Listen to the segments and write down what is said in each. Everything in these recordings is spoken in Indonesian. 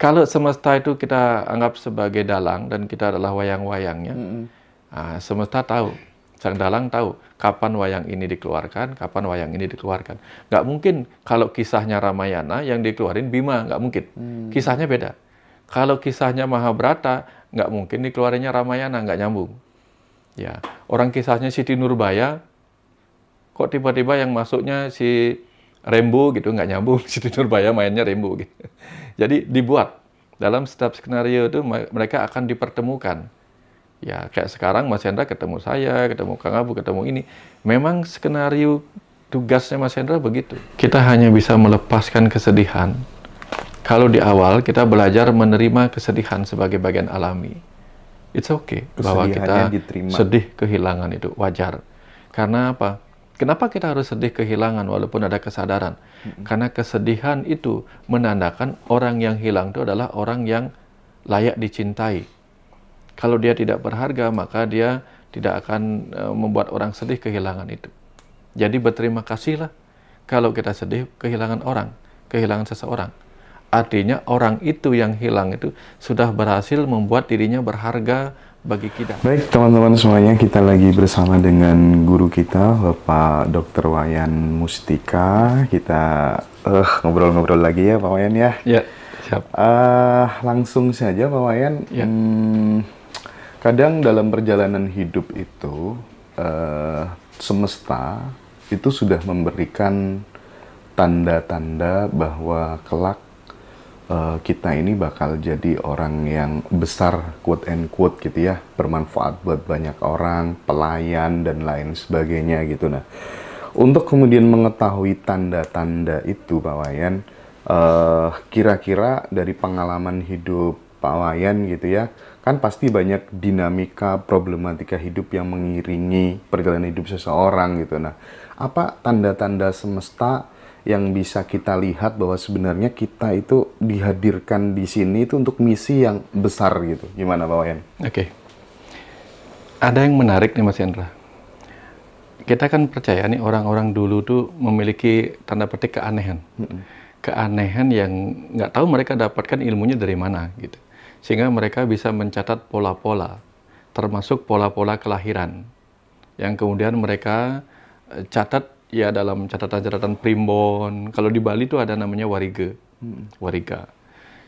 Kalau semesta itu kita anggap sebagai dalang dan kita adalah wayang-wayangnya, semesta tahu, sang dalang tahu kapan wayang ini dikeluarkan, kapan wayang ini dikeluarkan. Nggak mungkin kalau kisahnya Ramayana yang dikeluarin Bima, nggak mungkin. Kisahnya beda. Kalau kisahnya Mahabharata, nggak mungkin dikeluarinnya Ramayana, nggak nyambung. Ya, orang kisahnya Siti Nurbaya, kok tiba-tiba yang masuknya si Rembo gitu, nggak nyambung. Siti Nurbaya mainnya Rembo gitu. Jadi dibuat dalam setiap skenario itu mereka akan dipertemukan. Ya kayak sekarang Mas Hendra ketemu saya, ketemu Kang Abu, ketemu ini. Memang skenario tugasnya Mas Hendra begitu. Kita hanya bisa melepaskan kesedihan kalau di awal kita belajar menerima kesedihan sebagai bagian alami. It's okay bahwa kita sedih kehilangan itu wajar. Karena apa? Kenapa kita harus sedih kehilangan walaupun ada kesadaran? Karena kesedihan itu menandakan orang yang hilang itu adalah orang yang layak dicintai. Kalau dia tidak berharga, maka dia tidak akan membuat orang sedih kehilangan itu. Jadi berterima kasihlah kalau kita sedih kehilangan orang, kehilangan seseorang. Artinya orang itu yang hilang itu sudah berhasil membuat dirinya berharga bagi kita. Baik teman-teman semuanya, kita lagi bersama dengan guru kita Bapak Dr. Wayan Mustika. Kita ngobrol-ngobrol lagi ya Pak Wayan ya. Ya, siap. Langsung saja Pak Wayan. Ya. Kadang dalam perjalanan hidup itu semesta itu sudah memberikan tanda-tanda bahwa kelak kita ini bakal jadi orang yang besar, quote and quote gitu ya, bermanfaat buat banyak orang, pelayan dan lain sebagainya gitu. Nah, untuk kemudian mengetahui tanda-tanda itu Pak Wayan, kira-kira dari pengalaman hidup Pak Wayan gitu ya, kan pasti banyak dinamika problematika hidup yang mengiringi perjalanan hidup seseorang gitu. Nah, apa tanda-tanda semesta yang bisa kita lihat bahwa sebenarnya kita itu dihadirkan di sini itu untuk misi yang besar gitu. Gimana Pak Wayan? Oke. Ada yang menarik nih Mas Hendra. Kita kan percaya nih orang-orang dulu tuh memiliki tanda petik keanehan. Keanehan yang nggak tahu mereka dapatkan ilmunya dari mana gitu. Sehingga mereka bisa mencatat pola-pola, termasuk pola-pola kelahiran. Yang kemudian mereka catat ya dalam catatan-catatan primbon. Kalau di Bali itu ada namanya wariga.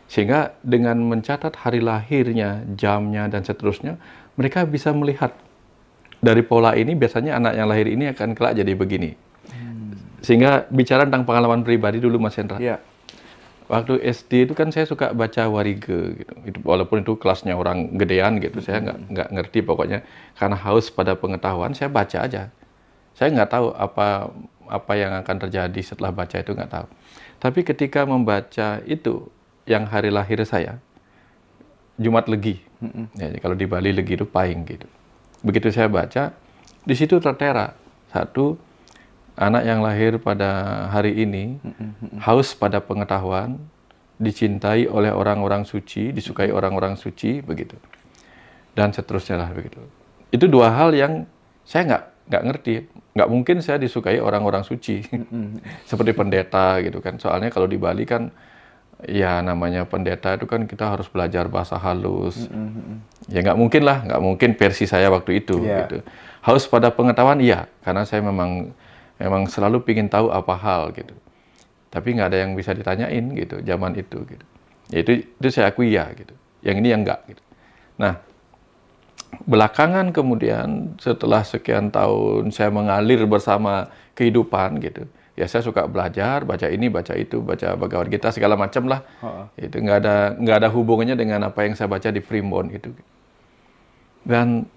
Sehingga dengan mencatat hari lahirnya, jamnya, dan seterusnya, mereka bisa melihat dari pola ini biasanya anak yang lahir ini akan kelak jadi begini. Sehingga bicara tentang pengalaman pribadi dulu Mas Hendra. Ya. Waktu SD itu kan saya suka baca wariga gitu. Walaupun itu kelasnya orang gedean gitu, saya nggak ngerti pokoknya. Karena haus pada pengetahuan, saya baca aja. Saya nggak tahu apa yang akan terjadi setelah baca itu, nggak tahu. Tapi ketika membaca itu, yang hari lahir saya, Jumat Legi. Ya, kalau di Bali Legi itu pahing gitu. Begitu saya baca, di situ tertera satu anak yang lahir pada hari ini, haus pada pengetahuan, dicintai oleh orang-orang suci, disukai orang-orang suci, begitu. Dan seterusnya lah begitu. Itu dua hal yang saya nggak ngerti. Nggak mungkin saya disukai orang-orang suci. Seperti pendeta gitu kan. Soalnya kalau di Bali kan, ya namanya pendeta itu kan kita harus belajar bahasa halus. Ya nggak mungkin lah, nggak mungkin versi saya waktu itu. Gitu. Haus pada pengetahuan, iya. Karena saya memang selalu pingin tahu apa hal gitu. Tapi nggak ada yang bisa ditanyain gitu, zaman itu gitu. Ya itu saya akui ya gitu. Yang ini yang enggak gitu. Nah, belakangan kemudian setelah sekian tahun saya mengalir bersama kehidupan gitu, ya saya suka belajar, baca ini, baca itu, baca Bhagavad Gita segala macam lah. Itu nggak ada hubungannya dengan apa yang saya baca di primbon gitu. Dan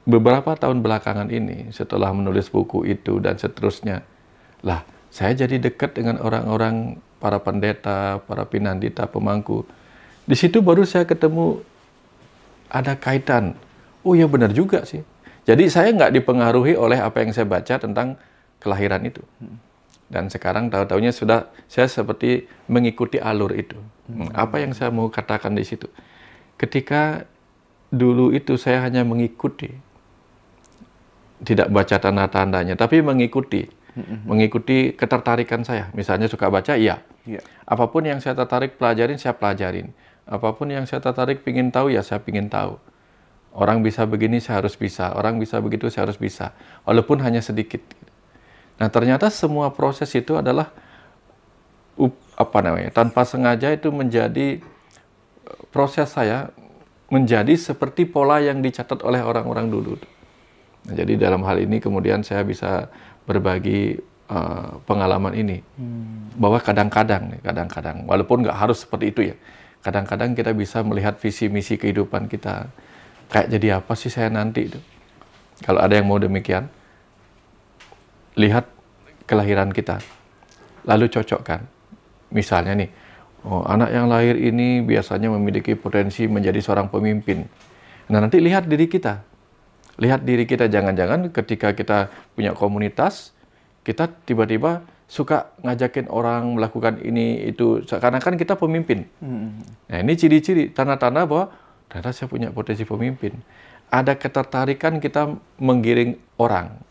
beberapa tahun belakangan ini setelah menulis buku itu dan seterusnya, lah saya jadi dekat dengan orang-orang, para pendeta, para pinandita, pemangku. Di situ baru saya ketemu ada kaitan. Oh ya benar juga sih. Jadi saya nggak dipengaruhi oleh apa yang saya baca tentang kelahiran itu. Dan sekarang tahu-tahunya sudah saya seperti mengikuti alur itu. Apa yang saya mau katakan di situ? Ketika dulu itu saya hanya mengikuti, tidak baca tanda-tandanya, tapi mengikuti. mengikuti ketertarikan saya. Misalnya suka baca, iya. Apapun yang saya tertarik pelajarin, saya pelajarin. Apapun yang saya tertarik pingin tahu, ya saya pingin tahu. Orang bisa begini, saya harus bisa. Orang bisa begitu, saya harus bisa. Walaupun hanya sedikit. Nah, ternyata semua proses itu adalah tanpa sengaja itu menjadi proses saya menjadi seperti pola yang dicatat oleh orang-orang dulu. Nah, jadi dalam hal ini kemudian saya bisa berbagi pengalaman ini. Bahwa kadang-kadang, walaupun nggak harus seperti itu ya, kadang-kadang kita bisa melihat visi misi kehidupan kita. Kayak jadi apa sih saya nanti itu? Kalau ada yang mau demikian, lihat kelahiran kita, lalu cocokkan. Misalnya nih, anak yang lahir ini biasanya memiliki potensi menjadi seorang pemimpin. Nah, nanti lihat diri kita. Lihat diri kita, jangan-jangan ketika kita punya komunitas, kita tiba-tiba suka ngajakin orang melakukan ini, itu. Karena kan kita pemimpin. Nah, ini ciri-ciri, tanda-tanda bahwa ternyata saya punya potensi pemimpin. Ada ketertarikan kita menggiring orang.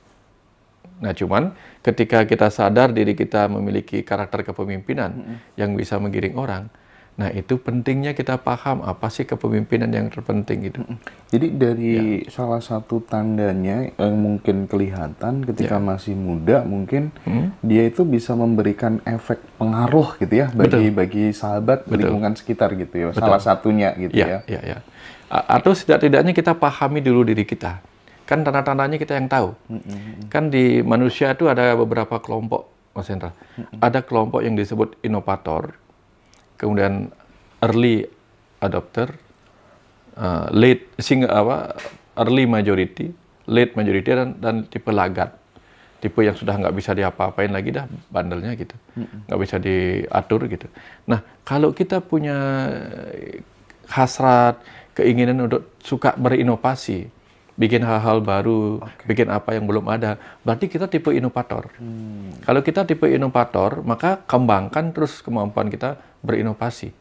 Nah, cuman ketika kita sadar diri kita memiliki karakter kepemimpinan yang bisa menggiring orang, nah itu pentingnya kita paham apa sih kepemimpinan yang terpenting itu. Jadi dari salah satu tandanya yang mungkin kelihatan ketika masih muda, mungkin dia itu bisa memberikan efek pengaruh gitu ya bagi sahabat lingkungan sekitar gitu ya. Salah satunya gitu ya. Atau setidaknya kita pahami dulu diri kita. Kan tanda-tandanya kita yang tahu. Kan di manusia itu ada beberapa kelompok, Mas Hendra. Ada kelompok yang disebut inovator, kemudian early adopter, early majority, late majority, dan tipe laggard. Tipe yang sudah nggak bisa diapa-apain lagi dah bandelnya gitu. Nggak bisa diatur gitu. Nah, kalau kita punya hasrat, keinginan untuk suka berinovasi, bikin hal-hal baru, bikin apa yang belum ada, berarti kita tipe inovator. Kalau kita tipe inovator, maka kembangkan terus kemampuan kita berinovasi.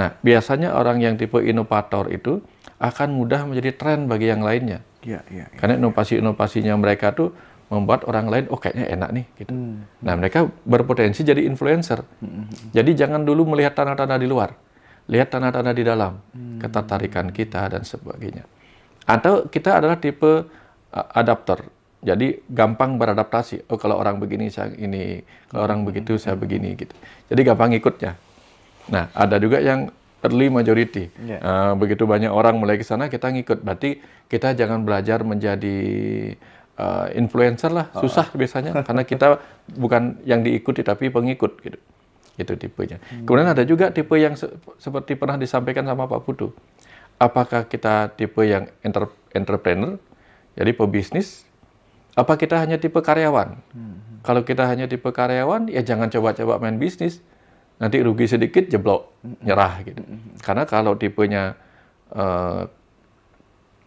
Nah, biasanya orang yang tipe inovator itu akan mudah menjadi tren bagi yang lainnya. Karena inovasi-inovasinya mereka tuh membuat orang lain, oh kayaknya enak nih. Gitu. Nah, mereka berpotensi jadi influencer. Jadi jangan dulu melihat tanda-tanda di luar. Lihat tanda-tanda di dalam, ketertarikan kita dan sebagainya. Atau kita adalah tipe adapter, jadi gampang beradaptasi. Oh, kalau orang begini saya ini, kalau orang begitu saya begini gitu. Jadi gampang ikutnya. Nah, ada juga yang early majority. Begitu banyak orang mulai ke sana kita ngikut. Berarti kita jangan belajar menjadi influencer lah, susah biasanya karena kita bukan yang diikuti tapi pengikut gitu. Itu tipenya. Kemudian ada juga tipe yang seperti pernah disampaikan sama Pak Putu. Apakah kita tipe yang entrepreneur, jadi pebisnis, apa kita hanya tipe karyawan? Kalau kita hanya tipe karyawan, ya jangan coba-coba main bisnis. Nanti rugi sedikit, jeblok, nyerah gitu. Karena kalau tipenya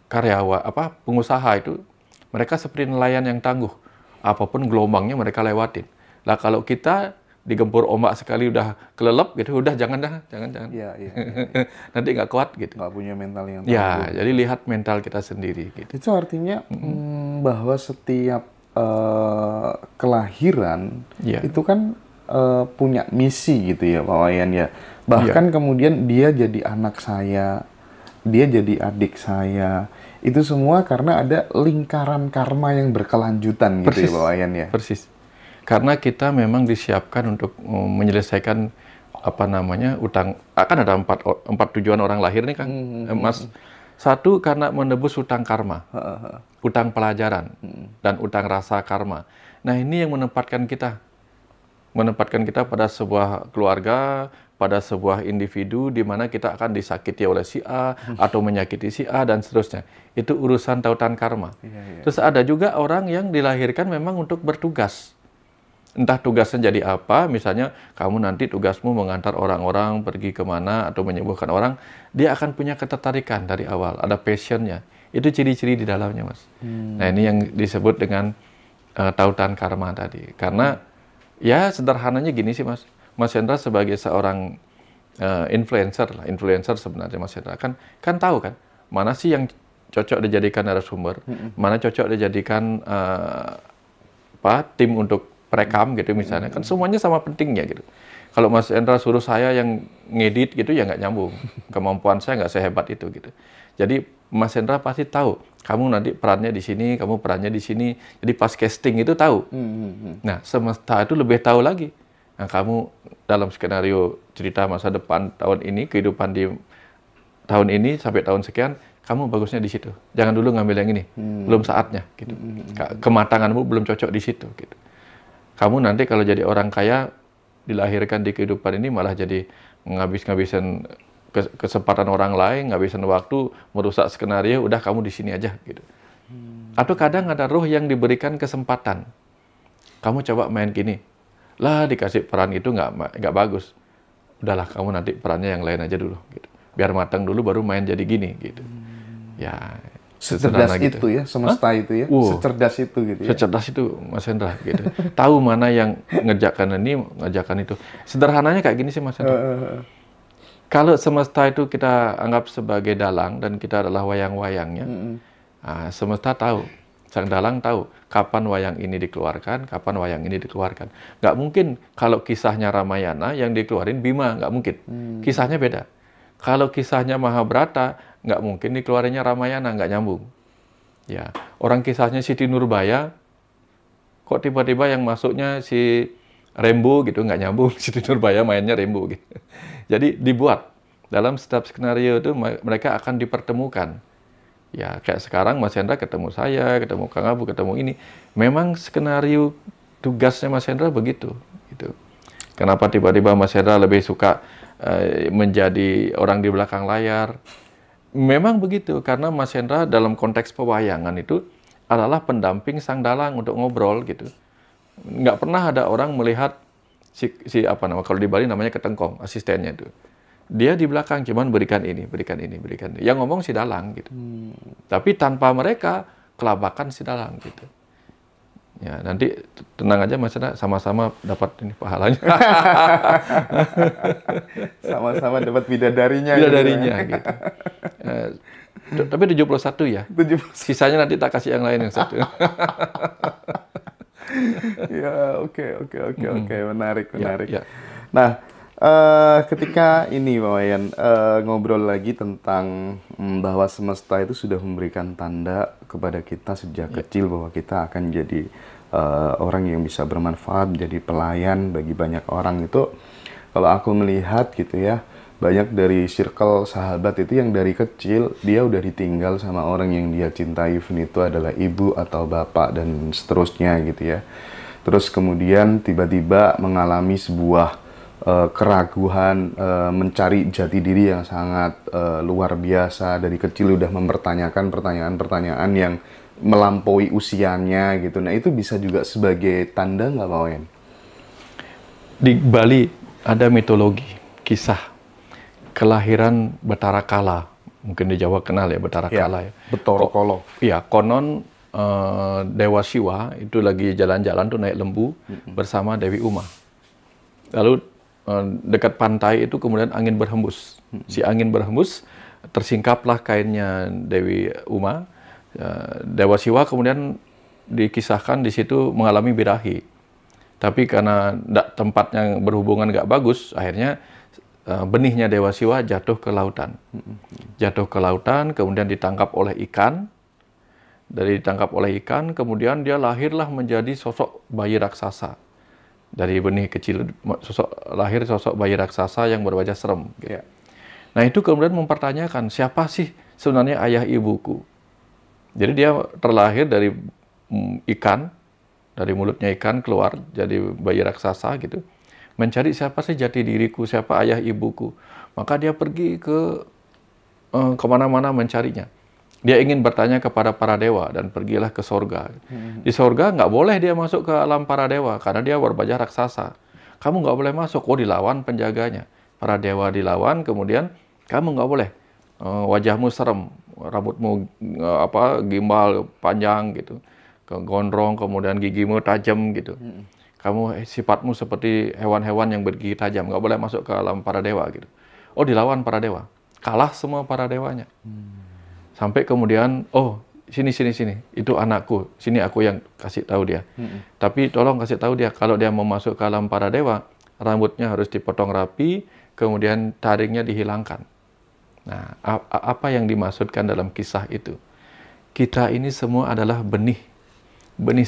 karyawan, pengusaha itu, mereka seperti nelayan yang tangguh. Apapun gelombangnya mereka lewatin. Lah kalau kita digempur ombak sekali udah kelelep gitu, udah jangan. Nanti nggak kuat gitu. Nggak punya mental yang tangguh. Ya, jadi lihat mental kita sendiri. Gitu. Itu artinya bahwa setiap kelahiran itu kan punya misi gitu ya, Pak Wayan ya. Bahkan kemudian dia jadi anak saya, dia jadi adik saya. Itu semua karena ada lingkaran karma yang berkelanjutan gitu ya, Pak Wayan ya. Persis. Karena kita memang disiapkan untuk menyelesaikan utang. Akan ada empat tujuan orang lahir nih Kang, Mas. Satu, karena menebus utang karma, utang pelajaran, dan utang rasa karma. Nah, ini yang menempatkan kita pada sebuah keluarga, pada sebuah individu di mana kita akan disakiti oleh si A atau menyakiti si A dan seterusnya. Itu urusan tautan karma. Terus ada juga orang yang dilahirkan memang untuk bertugas. Entah tugasnya jadi apa, misalnya kamu nanti tugasmu mengantar orang-orang pergi kemana atau menyembuhkan orang, dia akan punya ketertarikan dari awal, ada passionnya. Itu ciri-ciri di dalamnya, Mas. Nah, ini yang disebut dengan tautan karma tadi. Karena ya sederhananya gini sih, Mas. Mas Hendra sebagai seorang influencer sebenarnya Mas Hendra kan tahu kan mana sih yang cocok dijadikan narasumber, mana cocok dijadikan tim untuk perekam gitu misalnya, kan semuanya sama pentingnya gitu. Kalau Mas Hendra suruh saya yang ngedit gitu ya nggak nyambung. Kemampuan saya nggak sehebat itu gitu. Jadi Mas Hendra pasti tahu, kamu nanti perannya di sini, kamu perannya di sini. Jadi pas casting itu tahu. Nah, semesta itu lebih tahu lagi. Nah, kamu dalam skenario cerita masa depan tahun ini, kehidupan di tahun ini sampai tahun sekian, kamu bagusnya di situ. Jangan dulu ngambil yang ini, belum saatnya gitu. Kematanganmu belum cocok di situ gitu. Kamu nanti kalau jadi orang kaya, dilahirkan di kehidupan ini malah jadi ngabis-ngabisin kesempatan orang lain, ngabisin waktu, merusak skenario, udah kamu di sini aja gitu. Atau kadang ada roh yang diberikan kesempatan. Kamu coba main gini. Lah dikasih peran itu nggak bagus. Udahlah kamu nanti perannya yang lain aja dulu gitu. Biar matang dulu baru main jadi gini gitu. Ya, Secerdas gitu. itu ya, semesta itu ya, secerdas itu gitu ya. Secerdas itu Mas Hendra gitu. Tahu mana yang ngerjakan ini, ngerjakan itu. Sederhananya kayak gini sih Mas Hendra. Kalau semesta itu kita anggap sebagai dalang dan kita adalah wayang-wayangnya, semesta tahu, sang dalang tahu kapan wayang ini dikeluarkan, kapan wayang ini dikeluarkan. Nggak mungkin kalau kisahnya Ramayana yang dikeluarin Bima, nggak mungkin. Kisahnya beda. Kalau kisahnya Mahabharata, nggak mungkin dikeluarinnya Ramayana, nggak nyambung. Ya, orang kisahnya Siti Nurbaya, kok tiba-tiba yang masuknya si Rembo gitu, nggak nyambung. Siti Nurbaya mainnya Rembo gitu. Jadi dibuat. Dalam setiap skenario itu mereka akan dipertemukan. Ya, kayak sekarang Mas Hendra ketemu saya, ketemu Kang Abu, ketemu ini. Memang skenario tugasnya Mas Hendra begitu. Gitu. Kenapa tiba-tiba Mas Hendra lebih suka menjadi orang di belakang layar? Memang begitu, karena Mas Hendra dalam konteks pewayangan itu adalah pendamping sang dalang untuk ngobrol gitu. Nggak pernah ada orang melihat si apa nama, kalau di Bali namanya ketengkong, asistennya itu. Dia di belakang cuman berikan ini. Yang ngomong si dalang gitu. Tapi tanpa mereka kelabakan si dalang gitu. Ya, nanti tenang aja Mas Hendra, sama-sama dapat ini pahalanya. Sama-sama dapat bidadarinya. Bidadarinya gitu. Tapi 71 ya. 71. Sisanya nanti tak kasih yang lain yang satu. Ya, oke. Menarik. Ya. Nah, ketika ini Pak Wayan ngobrol lagi tentang bahwa semesta itu sudah memberikan tanda kepada kita sejak kecil bahwa kita akan jadi orang yang bisa bermanfaat, jadi pelayan bagi banyak orang itu. Kalau aku melihat gitu ya, banyak dari circle sahabat itu yang dari kecil dia udah ditinggal sama orang yang dia cintai, even itu adalah ibu atau bapak dan seterusnya gitu ya. Terus kemudian tiba-tiba mengalami sebuah keraguan, mencari jati diri yang sangat luar biasa. Dari kecil udah mempertanyakan pertanyaan-pertanyaan yang melampaui usianya gitu. Nah itu bisa juga sebagai tanda nggak Pak Wayan? Di Bali ada mitologi, kisah kelahiran Bathara Kala. Mungkin di Jawa kenal ya Bathara Kala ya. Betoro Kolo. Iya, konon Dewa Siwa itu lagi jalan-jalan tuh naik lembu bersama Dewi Uma. Lalu dekat pantai itu kemudian angin berhembus. Si angin berhembus, tersingkaplah kainnya Dewi Uma. Dewa Siwa kemudian dikisahkan di situ mengalami birahi. Tapi karena tempatnya berhubungan nggak bagus, akhirnya benihnya Dewa Siwa jatuh ke lautan. Jatuh ke lautan, kemudian ditangkap oleh ikan. Dari ditangkap oleh ikan, kemudian dia lahirlah menjadi sosok bayi raksasa. Dari benih kecil lahir sosok bayi raksasa yang berwajah serem. Gitu. Nah itu kemudian mempertanyakan siapa sih sebenarnya ayah ibuku. Jadi dia terlahir dari ikan, dari mulutnya ikan keluar jadi bayi raksasa gitu. Mencari siapa sih jati diriku, siapa ayah ibuku. Maka dia pergi ke kemana-mana mencarinya. Dia ingin bertanya kepada para dewa dan pergilah ke sorga. Di sorga nggak boleh dia masuk ke alam para dewa karena dia berwajah raksasa. Kamu nggak boleh masuk. Oh, dilawan penjaganya. Para dewa dilawan, kemudian kamu nggak boleh. Wajahmu serem, rambutmu gimbal panjang gitu, gondrong, kemudian gigimu tajam gitu. Kamu sifatmu seperti hewan-hewan yang bergigi tajam, nggak boleh masuk ke alam para dewa gitu. Oh, dilawan para dewa, kalah semua para dewanya. Sampai kemudian, oh sini, itu anakku, sini aku yang kasih tahu dia. Tapi tolong kasih tahu dia, kalau dia mau masuk ke alam para dewa, rambutnya harus dipotong rapi, kemudian taringnya dihilangkan. Nah, apa yang dimaksudkan dalam kisah itu? Kita ini semua adalah benih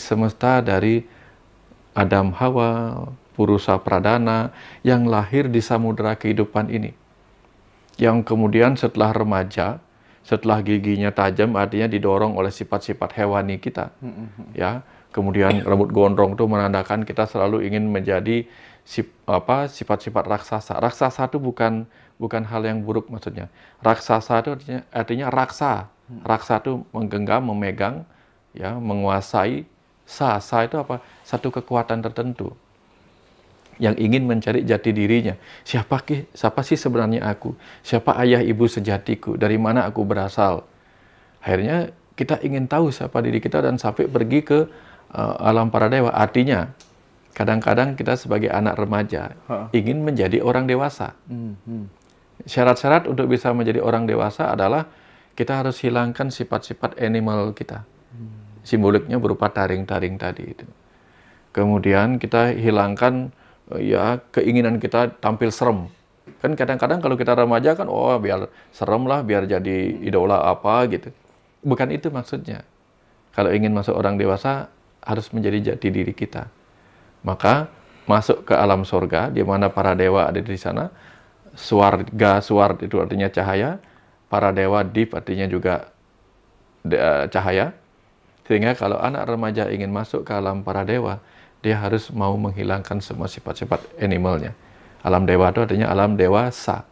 semesta dari Adam Hawa, Purusa Pradana, yang lahir di samudera kehidupan ini. Yang kemudian setelah remaja, setelah giginya tajam, artinya didorong oleh sifat-sifat hewani kita. Ya, kemudian rambut gondrong itu menandakan kita selalu ingin menjadi sifat-sifat raksasa. Raksasa itu bukan hal yang buruk maksudnya. Raksasa itu artinya raksa. Raksa itu menggenggam, memegang, ya, menguasai. Sa itu apa? Satu kekuatan tertentu yang ingin mencari jati dirinya. Siapa sih sebenarnya aku? Siapa ayah ibu sejatiku? Dari mana aku berasal? Akhirnya kita ingin tahu siapa diri kita dan sampai pergi ke alam para dewa. Artinya, kadang-kadang kita sebagai anak remaja ingin menjadi orang dewasa. Syarat-syarat untuk bisa menjadi orang dewasa adalah kita harus hilangkan sifat-sifat animal kita. Simboliknya berupa taring-taring tadi itu. Kemudian kita hilangkan ya keinginan kita tampil serem. Kan kadang-kadang kalau kita remaja kan, biar serem lah, biar jadi idola apa gitu. Bukan itu maksudnya. Kalau ingin masuk orang dewasa, harus menjadi jati diri kita. Maka masuk ke alam sorga, di mana para dewa ada di sana. Swarga, sward itu artinya cahaya. Para dewa, dip artinya juga cahaya. Sehingga kalau anak remaja ingin masuk ke alam para dewa, dia harus mau menghilangkan semua sifat-sifat animalnya. Alam dewa itu artinya alam dewasa.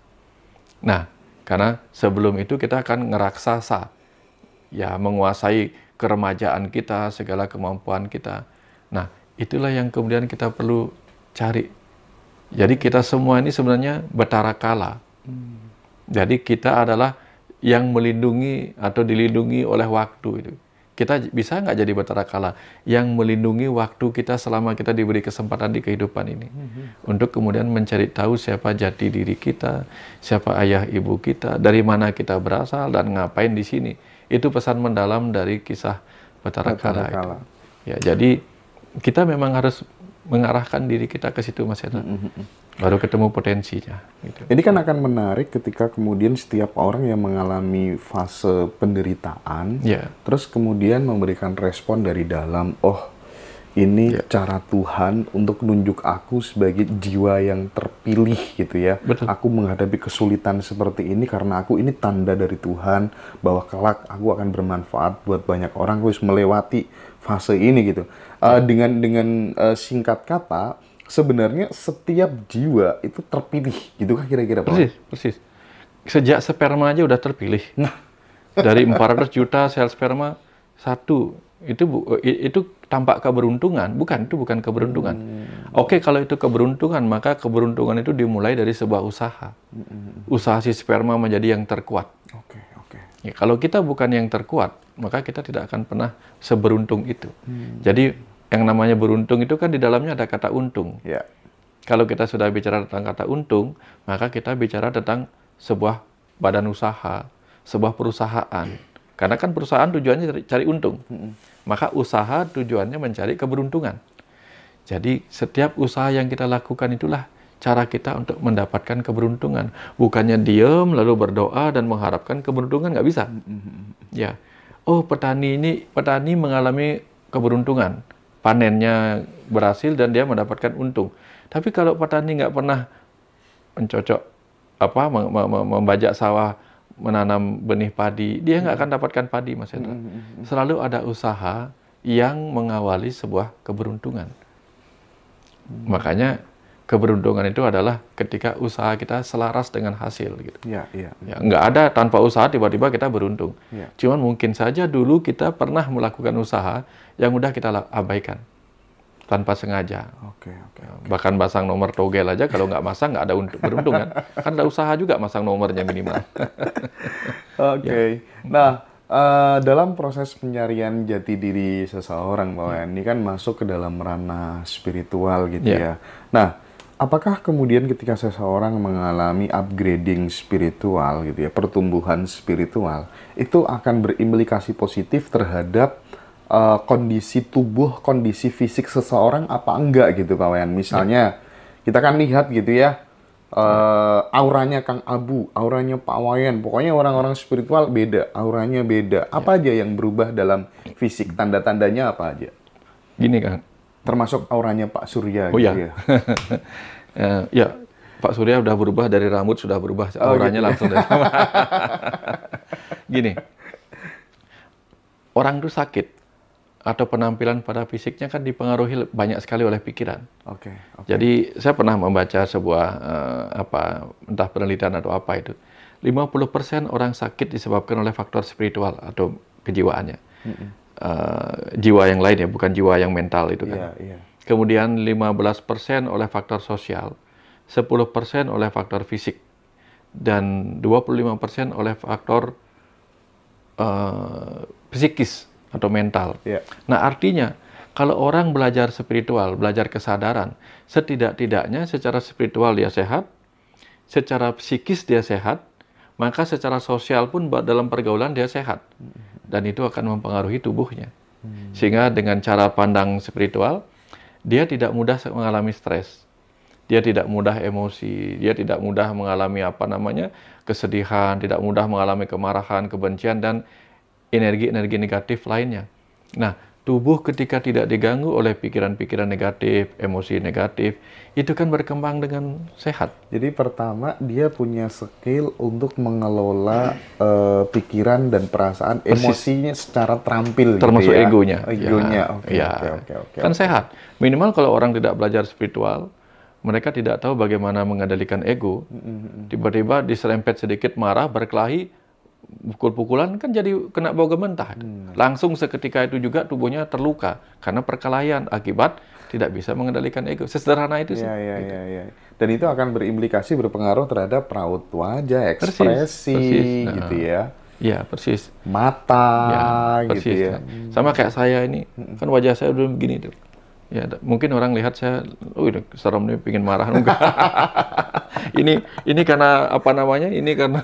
Nah, karena sebelum itu kita akan ngeraksasa. Ya, menguasai keremajaan kita, segala kemampuan kita. Nah, itulah yang kemudian kita perlu cari. Jadi kita semua ini sebenarnya betara kala. Jadi kita adalah yang melindungi atau dilindungi oleh waktu itu. Kita bisa nggak jadi betara kala yang melindungi waktu kita selama kita diberi kesempatan di kehidupan ini. Untuk kemudian mencari tahu siapa jati diri kita, siapa ayah ibu kita, dari mana kita berasal, dan ngapain di sini. Itu pesan mendalam dari kisah betara kala itu. Ya, jadi kita memang harus mengarahkan diri kita ke situ, Mas Hendra. Baru ketemu potensinya. Gitu. Ini kan akan menarik ketika kemudian setiap orang yang mengalami fase penderitaan, terus kemudian memberikan respon dari dalam, ini cara Tuhan untuk nunjuk aku sebagai jiwa yang terpilih gitu ya. Betul. Aku menghadapi kesulitan seperti ini karena aku ini tanda dari Tuhan bahwa kelak aku akan bermanfaat buat banyak orang, aku harus melewati fase ini gitu. Dengan singkat kata, sebenarnya setiap jiwa itu terpilih, gitu kan kira-kira Pak? Persis. Sejak sperma aja udah terpilih. Nah, dari 400 juta sel sperma, satu. Itu tampak keberuntungan. Itu bukan keberuntungan. Oke, kalau itu keberuntungan, maka keberuntungan itu dimulai dari sebuah usaha. Usaha si sperma menjadi yang terkuat. Oke. Ya, kalau kita bukan yang terkuat, maka kita tidak akan pernah seberuntung itu. Jadi, yang namanya beruntung itu kan di dalamnya ada kata untung. Kalau kita sudah bicara tentang kata untung, maka kita bicara tentang sebuah badan usaha, sebuah perusahaan. Karena kan perusahaan tujuannya cari untung. Maka usaha tujuannya mencari keberuntungan. Jadi setiap usaha yang kita lakukan itulah cara kita untuk mendapatkan keberuntungan. Bukannya diam lalu berdoa dan mengharapkan keberuntungan, nggak bisa. Ya, petani mengalami keberuntungan. Panennya berhasil dan dia mendapatkan untung. Tapi kalau petani nggak pernah mencocok membajak sawah, menanam benih padi, dia nggak akan dapatkan padi, Mas Hendra. Selalu ada usaha yang mengawali sebuah keberuntungan. Makanya keberuntungan itu adalah ketika usaha kita selaras dengan hasil gitu. Ya, nggak ada tanpa usaha tiba-tiba kita beruntung. Cuman mungkin saja dulu kita pernah melakukan usaha yang udah kita abaikan tanpa sengaja. Bahkan pasang nomor togel aja kalau nggak masang nggak ada beruntung kan. Kan ada usaha juga masang nomornya minimal. Nah, dalam proses pencarian jati diri seseorang, Pak, ini kan masuk ke dalam ranah spiritual gitu ya. Nah, Apakah kemudian ketika seseorang mengalami upgrading spiritual gitu ya, pertumbuhan spiritual, itu akan berimplikasi positif terhadap kondisi tubuh, kondisi fisik seseorang apa enggak gitu Pak Wayan? Misalnya kita kan lihat gitu ya, auranya Kang Abu, auranya Pak Wayan, pokoknya orang-orang spiritual beda, auranya beda. Apa aja yang berubah dalam fisik, tanda-tandanya apa aja? Gini Kang. Termasuk auranya Pak Surya Oh gitu ya. ya. Ya, Pak Surya udah berubah, dari rambut sudah berubah, auranya gitu ya. langsung dari Gini, orang itu sakit atau penampilan pada fisiknya kan dipengaruhi banyak sekali oleh pikiran. Oke. Jadi saya pernah membaca sebuah entah penelitian atau apa itu. 50% orang sakit disebabkan oleh faktor spiritual atau kejiwaannya. Jiwa yang lain ya, bukan jiwa yang mental itu kan. Iya. Kemudian 15% oleh faktor sosial, 10% oleh faktor fisik, dan 25% oleh faktor psikis atau mental. Iya. Nah, artinya kalau orang belajar spiritual, belajar kesadaran, setidak-tidaknya secara spiritual dia sehat, secara psikis dia sehat, maka secara sosial pun dalam pergaulan dia sehat. Dan itu akan mempengaruhi tubuhnya. Sehingga dengan cara pandang spiritual, dia tidak mudah mengalami stres. Dia tidak mudah emosi, dia tidak mudah mengalami kesedihan, tidak mudah mengalami kemarahan, kebencian, dan energi-energi negatif lainnya. Nah, tubuh ketika tidak diganggu oleh pikiran-pikiran negatif, emosi negatif, itu kan berkembang dengan sehat. Jadi pertama dia punya skill untuk mengelola pikiran dan perasaan, emosinya secara terampil Termasuk gitu ya. egonya. Egonya, Oke. Kan sehat. Minimal kalau orang tidak belajar spiritual, mereka tidak tahu bagaimana mengendalikan ego. Tiba-tiba diserempet sedikit marah, berkelahi, pukul-pukulan kan jadi kena bau gementah. Langsung seketika itu juga tubuhnya terluka karena perkelahian akibat tidak bisa mengendalikan ego. Sesederhana itu sih. Iya. Dan itu akan berimplikasi, berpengaruh terhadap raut wajah, ekspresi persis. gitu ya. Iya, persis. Mata Persis. gitu ya. Sama kayak saya ini, kan wajah saya udah begini tuh. Ya, mungkin orang lihat saya, serem nih, pingin marah enggak. ini karena apa namanya? Ini karena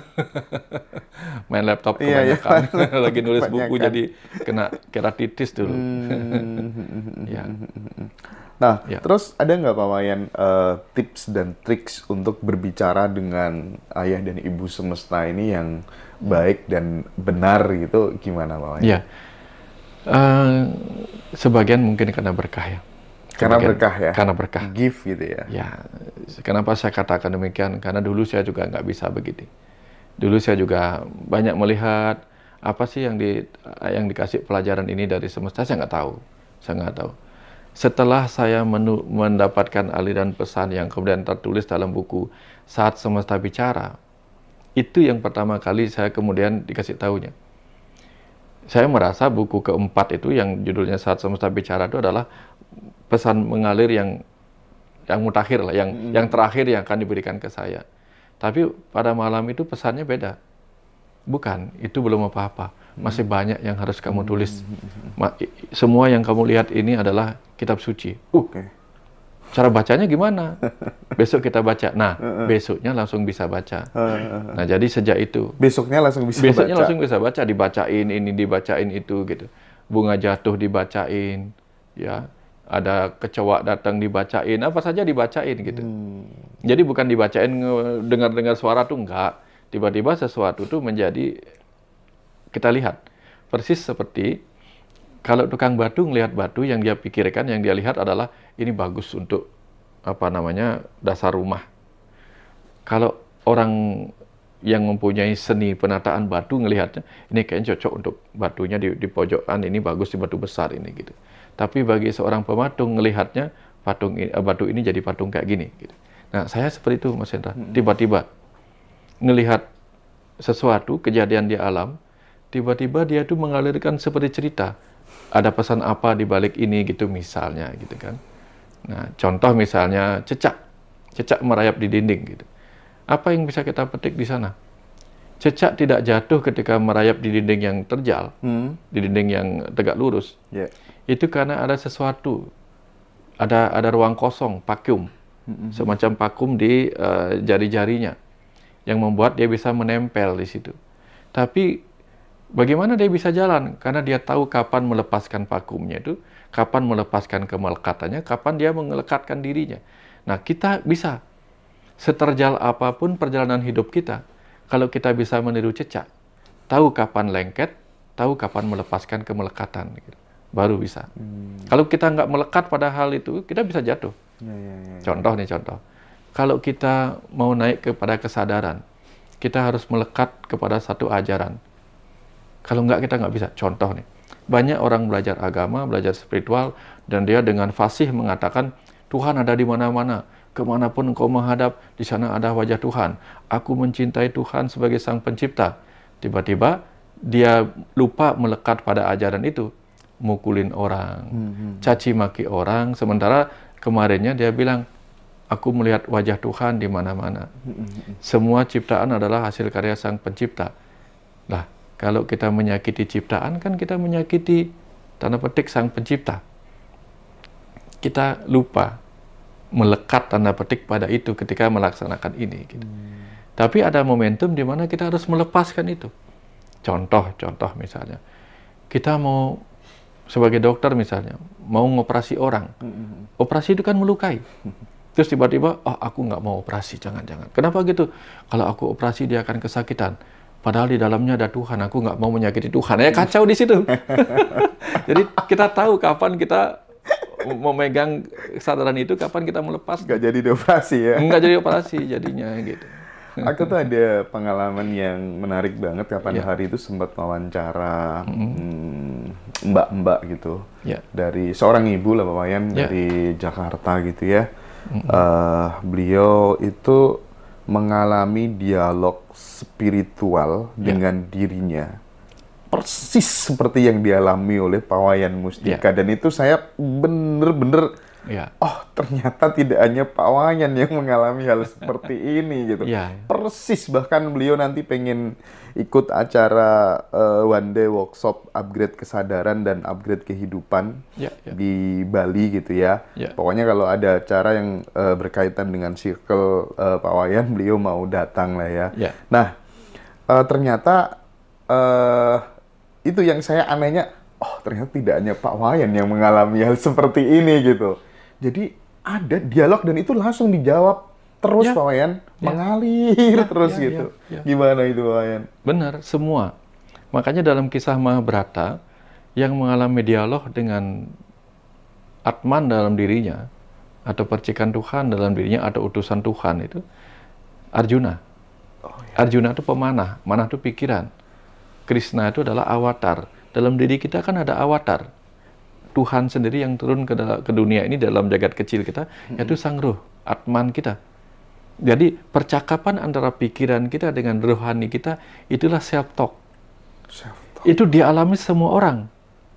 main laptop kebanyakan. Lagi nulis buku jadi kena keratitis dulu. Ya. Nah, terus ada nggak Pak Wayan tips dan triks untuk berbicara dengan ayah dan ibu semesta ini yang baik dan benar gitu, gimana Pak Wayan? Iya. Sebagian mungkin karena berkah ya. Karena berkah ya? Karena berkah. Gift gitu ya? Ya, kenapa saya katakan demikian? Karena dulu saya juga nggak bisa begitu. Dulu saya juga banyak melihat apa sih yang dikasih pelajaran ini dari semesta, saya nggak tahu. Setelah saya mendapatkan aliran pesan yang kemudian tertulis dalam buku Saat Semesta Bicara, itu yang pertama kali saya kemudian dikasih tahunya. Saya merasa buku keempat itu yang judulnya Saat Semesta Bicara itu adalah pesan mengalir yang mutakhir lah, yang terakhir yang akan diberikan ke saya. Tapi pada malam itu pesannya beda. Bukan, itu belum apa-apa. Masih banyak yang harus kamu tulis. Semua yang kamu lihat ini adalah kitab suci. Cara bacanya gimana? Besok kita baca. Nah, besoknya langsung bisa baca. Nah, jadi sejak itu. Besoknya langsung bisa baca. Dibacain ini, dibacain itu gitu. Bunga jatuh dibacain, ya. Ada kecoa datang dibacain, apa saja dibacain gitu. Jadi bukan dibacain dengar-dengar suara tuh enggak. Tiba-tiba sesuatu tuh menjadi kita lihat. Persis seperti kalau tukang batu ngelihat batu, yang dia pikirkan, yang dia lihat adalah ini bagus untuk dasar rumah. Kalau orang yang mempunyai seni penataan batu ngelihatnya, ini kayaknya cocok untuk batunya di pojokan, ini bagus di batu besar ini gitu. Tapi bagi seorang pematung ngelihatnya batu ini jadi patung kayak gini gitu. Nah, saya seperti itu Mas Hendra. Tiba-tiba ngelihat sesuatu kejadian di alam, tiba-tiba dia tuh mengalirkan seperti cerita. Ada pesan apa di balik ini gitu misalnya gitu kan. Nah, contoh misalnya cecak merayap di dinding gitu. Apa yang bisa kita petik di sana? Cecak tidak jatuh ketika merayap di dinding yang terjal, di dinding yang tegak lurus. Itu karena ada sesuatu, ada ruang kosong, vakum. semacam vakum di jari-jarinya, yang membuat dia bisa menempel di situ. Tapi bagaimana dia bisa jalan? Karena dia tahu kapan melepaskan vakumnya itu, kapan melepaskan kemelekatannya, kapan dia mengelekatkan dirinya. Nah, kita bisa, seterjal apapun perjalanan hidup kita, kalau kita bisa meniru cecak, tahu kapan lengket, tahu kapan melepaskan kemelekatan, gitu, baru bisa. Kalau kita nggak melekat pada hal itu, kita bisa jatuh. Contoh nih, contoh. Kalau kita mau naik kepada kesadaran, kita harus melekat kepada satu ajaran. Kalau nggak, kita nggak bisa. Contoh nih, banyak orang belajar agama, belajar spiritual, dan dia dengan fasih mengatakan, Tuhan ada di mana-mana, kemanapun engkau menghadap, di sana ada wajah Tuhan. Aku mencintai Tuhan sebagai Sang Pencipta. Tiba-tiba, dia lupa melekat pada ajaran itu, mukulin orang, caci maki orang, sementara kemarinnya dia bilang, aku melihat wajah Tuhan di mana-mana. Semua ciptaan adalah hasil karya Sang Pencipta. Lah, kalau kita menyakiti ciptaan, kan kita menyakiti, tanda petik, Sang Pencipta. Kita lupa melekat, tanda petik, pada itu ketika melaksanakan ini. Gitu. Tapi ada momentum di mana kita harus melepaskan itu. Contoh misalnya, kita mau, sebagai dokter misalnya, mau ngoperasi orang. Operasi itu kan melukai. Terus tiba-tiba, aku nggak mau operasi, jangan-jangan. Kenapa gitu? Kalau aku operasi, dia akan kesakitan. Padahal di dalamnya ada Tuhan, aku nggak mau menyakiti Tuhan. Ya kacau di situ. Jadi kita tahu kapan kita memegang kesadaran itu, kapan kita melepas. Nggak jadi dioperasi ya? Nggak jadi operasi jadinya gitu. Aku tuh ada pengalaman yang menarik banget. Kapan hari itu sempat wawancara mbak-mbak gitu. Dari seorang ibu lah Pak Wayan, dari Jakarta gitu ya. Beliau itu mengalami dialog spiritual dengan dirinya, persis seperti yang dialami oleh Pak Wayan Mustika. Dan itu saya bener-bener, ternyata tidak hanya Pak Wayan yang mengalami hal seperti ini gitu. Persis, bahkan beliau nanti pengen ikut acara one day workshop upgrade kesadaran dan upgrade kehidupan di Bali gitu ya. Pokoknya kalau ada acara yang berkaitan dengan circle Pak Wayan, beliau mau datang lah ya. Nah, ternyata itu yang saya anehnya, ternyata tidak hanya Pak Wayan yang mengalami hal seperti ini gitu. Jadi ada dialog dan itu langsung dijawab terus Pak Wayan, mengalir terus gitu. Gimana itu Pak Wayan? Benar, semua. Makanya dalam kisah Mahabharata, yang mengalami dialog dengan Atman dalam dirinya, atau percikan Tuhan dalam dirinya, atau utusan Tuhan itu, Arjuna. Arjuna itu pemanah, manah itu pikiran. Krishna itu adalah avatar. Dalam diri kita kan ada avatar. Tuhan sendiri yang turun ke dunia ini dalam jagat kecil kita, yaitu Sang Ruh, Atman kita. Jadi percakapan antara pikiran kita dengan rohani kita, itulah self-talk. Itu dialami semua orang,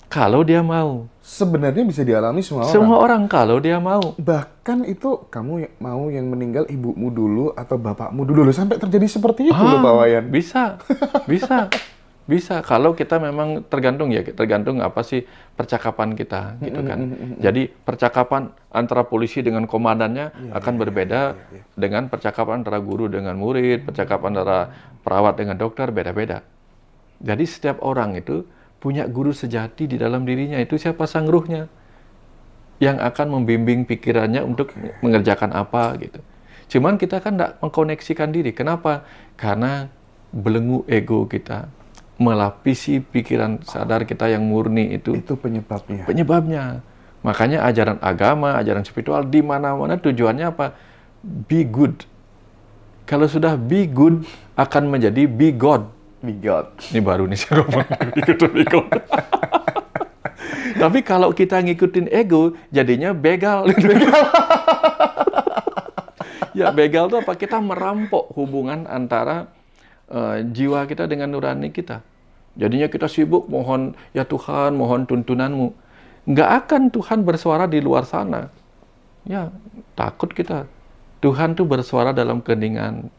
kalau dia mau. Sebenarnya bisa dialami semua orang? Semua orang, kalau dia mau. Bahkan itu, kamu mau yang meninggal ibumu dulu atau bapakmu dulu, sampai terjadi seperti itu loh Pak Wayan. Bisa, bisa. Bisa, kalau kita memang tergantung apa sih percakapan kita, gitu kan. Jadi percakapan antara polisi dengan komandannya akan berbeda dengan percakapan antara guru dengan murid, percakapan antara perawat dengan dokter, beda-beda. Jadi setiap orang itu punya guru sejati di dalam dirinya, itu siapa? Sang Ruhnya, yang akan membimbing pikirannya untuk mengerjakan apa, gitu. Cuman kita kan tidak mengkoneksikan diri. Kenapa? Karena belenggu ego kita melapisi pikiran sadar kita yang murni itu. Itu penyebabnya. Penyebabnya. Makanya ajaran agama, ajaran spiritual di mana-mana tujuannya apa? Be good. Kalau sudah be good, akan menjadi be God. Be God. Ini baru nih saya ngomong be God. Tapi kalau kita ngikutin ego, jadinya begal. Ya, begal itu apa? Kita merampok hubungan antara jiwa kita dengan nurani kita. Jadinya kita sibuk mohon, ya Tuhan, mohon tuntunanmu. Nggak akan Tuhan bersuara di luar sana. Ya, takut kita. Tuhan tuh bersuara dalam keheningan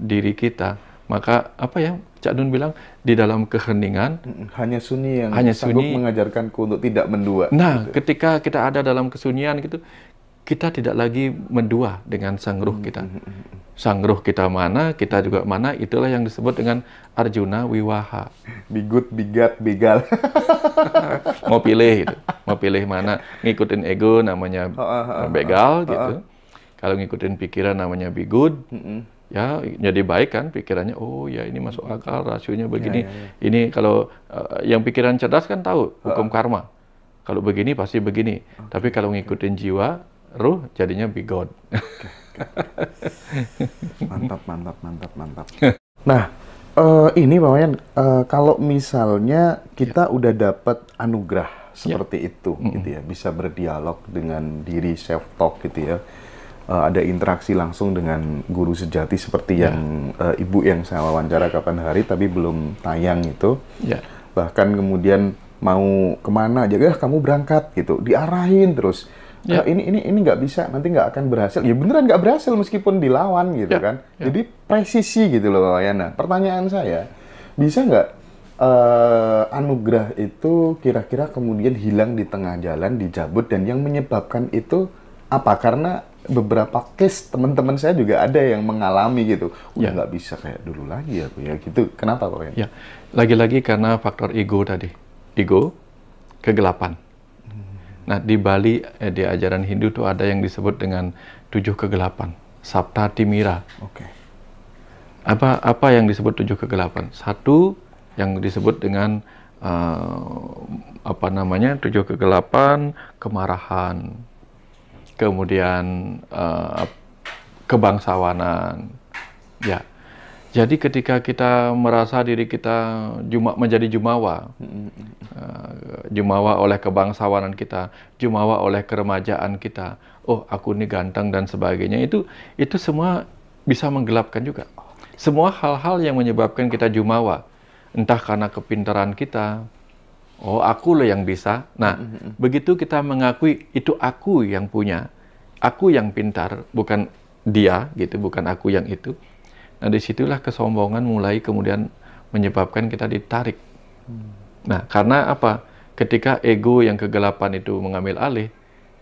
diri kita. Maka apa ya Cak Nun bilang, di dalam keheningan hanya sunyi yang hanya sanggup sunyi mengajarkanku untuk tidak mendua. Nah, gitu. Ketika kita ada dalam kesunyian gitu, kita tidak lagi mendua dengan sang ruh kita. Sang ruh kita mana, kita juga mana, itulah yang disebut dengan Arjuna Wiwaha. Bigut, bigat, begal. Mau pilih gitu. Mau pilih mana, ngikutin ego namanya begal gitu. Kalau ngikutin pikiran namanya bigut. Ya, jadi baik kan pikirannya. Oh ya, ini masuk akal, rasionya begini. Ini kalau yang pikiran cerdas kan tahu hukum karma. Kalau begini pasti begini. Tapi kalau ngikutin jiwa, ruh jadinya bigot. Mantap, mantap, mantap, mantap. Nah, ini Pak Wayan, kalau misalnya kita udah dapat anugerah seperti itu, gitu ya, bisa berdialog dengan diri, self-talk gitu ya, ada interaksi langsung dengan guru sejati seperti yang ibu yang saya wawancara kapan hari tapi belum tayang itu, bahkan kemudian mau kemana aja, kamu berangkat gitu, diarahin terus. Ini nggak bisa, nanti nggak akan berhasil. Ya beneran nggak berhasil meskipun dilawan gitu kan. Jadi presisi gitu loh Pak Wayan. Nah, pertanyaan saya, bisa nggak anugerah itu kira-kira kemudian hilang di tengah jalan, dicabut, dan yang menyebabkan itu apa? Karena beberapa case teman-teman saya juga ada yang mengalami gitu. Udah nggak bisa kayak dulu lagi ya gitu. Kenapa Pak Wayan? Ya, lagi-lagi karena faktor ego tadi. Ego, kegelapan. Nah, di Bali, di ajaran Hindu itu ada yang disebut dengan 7 kegelapan, Sapta Timira. Apa yang disebut 7 kegelapan? Satu yang disebut dengan 7 kegelapan, kemarahan, kemudian kebangsawanan. Ya. Jadi ketika kita merasa diri kita menjadi jumawa, jumawa oleh kebangsawanan kita, jumawa oleh keremajaan kita, oh aku ini ganteng dan sebagainya, itu semua bisa menggelapkan juga. Semua hal-hal yang menyebabkan kita jumawa, entah karena kepintaran kita, oh aku loh yang bisa. Nah, begitu kita mengakui itu aku yang punya, aku yang pintar, bukan dia gitu, bukan aku yang itu. Nah, disitulah kesombongan mulai kemudian menyebabkan kita ditarik. Nah, karena apa? Ketika ego yang kegelapan itu mengambil alih,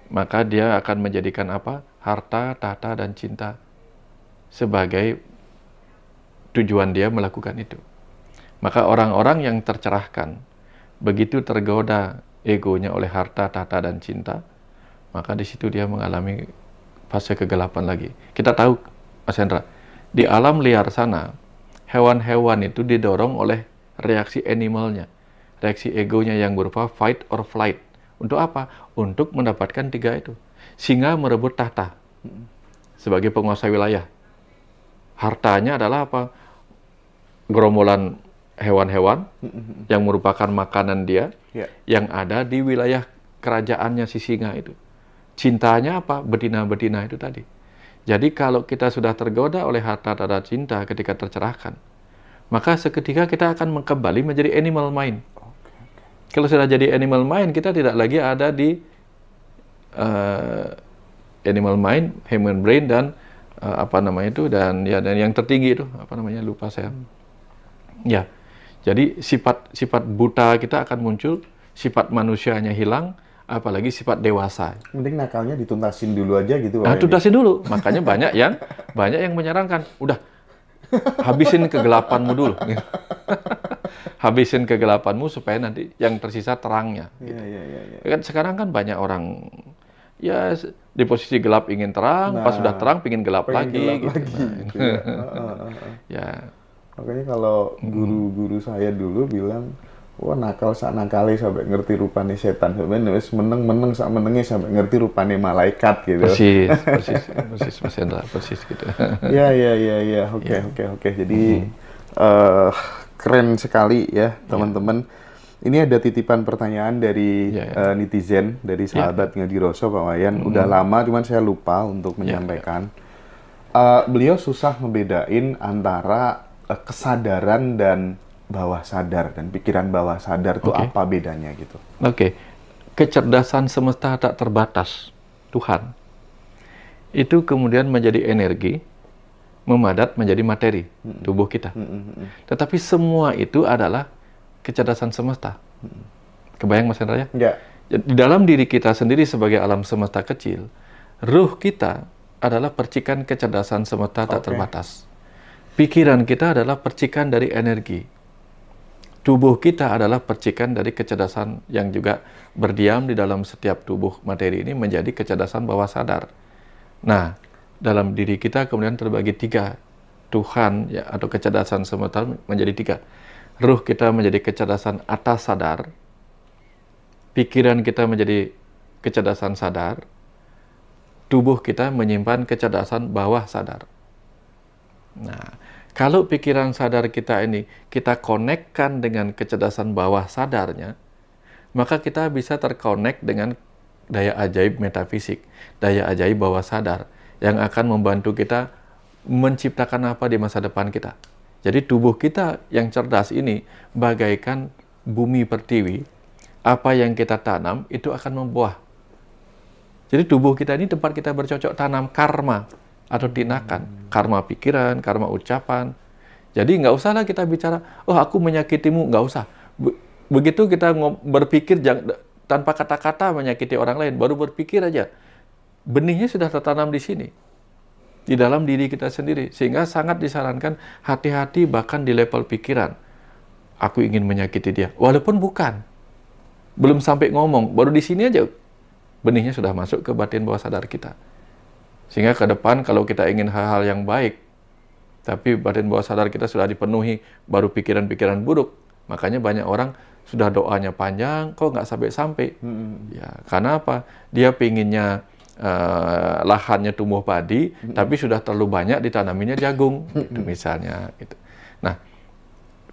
maka dia akan menjadikan apa? Harta, tahta, dan cinta sebagai tujuan dia melakukan itu. Maka orang-orang yang tercerahkan, begitu tergoda egonya oleh harta, tahta, dan cinta, maka di situ dia mengalami fase kegelapan lagi. Kita tahu, Mas Hendra, di alam liar sana, hewan-hewan itu didorong oleh reaksi animalnya, reaksi egonya yang berupa fight or flight. Untuk apa? Untuk mendapatkan 3 itu. Singa merebut tahta sebagai penguasa wilayah. Hartanya adalah apa? Gerombolan hewan-hewan yang merupakan makanan dia, yang ada di wilayah kerajaannya si singa itu. Cintanya apa? Betina-betina itu tadi. Jadi kalau kita sudah tergoda oleh harta dan cinta ketika tercerahkan, maka seketika kita akan kembali menjadi animal mind. Kalau sudah jadi animal mind, kita tidak lagi ada di animal mind, human brain, dan dan yang tertinggi itu lupa saya. Ya, jadi sifat buta kita akan muncul, sifat manusianya hilang. Apalagi sifat dewasa. Mending nakalnya dituntasin dulu aja gitu. Nah, tuntasin dulu. Makanya banyak yang menyarankan, udah habisin kegelapanmu dulu. Habisin kegelapanmu supaya nanti yang tersisa terangnya. Gitu. Kan sekarang kan banyak orang ya di posisi gelap ingin terang, pas sudah terang pingin gelap lagi. Ya. Makanya kalau guru-guru saya dulu bilang, wah nakal sak nakale sampai ngerti rupane setan, sampai wis meneng sak menenge sampai ngerti rupane malaikat gitu. Persis Mas Hendra, persis gitu. Ya. Oke. Jadi keren sekali ya teman-teman. Ini ada titipan pertanyaan dari netizen, dari sahabat Ngadiroso Pak Wayan. Udah lama, cuman saya lupa untuk menyampaikan. Beliau susah membedain antara kesadaran dan bawah sadar, dan pikiran bawah sadar itu apa bedanya gitu. Kecerdasan semesta tak terbatas Tuhan itu kemudian menjadi energi, memadat menjadi materi tubuh kita. Tetapi semua itu adalah kecerdasan semesta. Kebayang Mas Hendra ya? Di dalam diri kita sendiri sebagai alam semesta kecil, Ruh kita adalah percikan kecerdasan semesta tak terbatas. Pikiran kita adalah percikan dari energi. Tubuh kita adalah percikan dari kecerdasan yang juga berdiam di dalam setiap tubuh materi ini menjadi kecerdasan bawah sadar. Nah, dalam diri kita kemudian terbagi 3. Tuhan ya, atau kecerdasan semesta menjadi 3. Ruh kita menjadi kecerdasan atas sadar, pikiran kita menjadi kecerdasan sadar, tubuh kita menyimpan kecerdasan bawah sadar. Nah, kalau pikiran sadar kita ini kita konekkan dengan kecerdasan bawah sadarnya, maka kita bisa terkonek dengan daya ajaib metafisik, daya ajaib bawah sadar yang akan membantu kita menciptakan apa di masa depan kita. Jadi tubuh kita yang cerdas ini bagaikan bumi pertiwi, apa yang kita tanam itu akan membuah. Jadi tubuh kita ini tempat kita bercocok tanam karma atau tindakan, karma pikiran, karma ucapan. Jadi nggak usahlah kita bicara, oh aku menyakitimu, nggak usah. Begitu kita berpikir tanpa kata-kata menyakiti orang lain, baru berpikir aja, benihnya sudah tertanam di sini, di dalam diri kita sendiri. Sehingga sangat disarankan hati-hati bahkan di level pikiran. Aku ingin menyakiti dia, walaupun bukan. Belum sampai ngomong, baru di sini aja benihnya sudah masuk ke batin bawah sadar kita. Sehingga ke depan kalau kita ingin hal-hal yang baik, tapi batin bawah sadar kita sudah dipenuhi, baru pikiran-pikiran buruk. Makanya banyak orang sudah doanya panjang, kok nggak sampai-sampai. Ya, karena apa? Dia pinginnya lahannya tumbuh padi, tapi sudah terlalu banyak ditanaminya jagung, gitu misalnya. Gitu. Nah,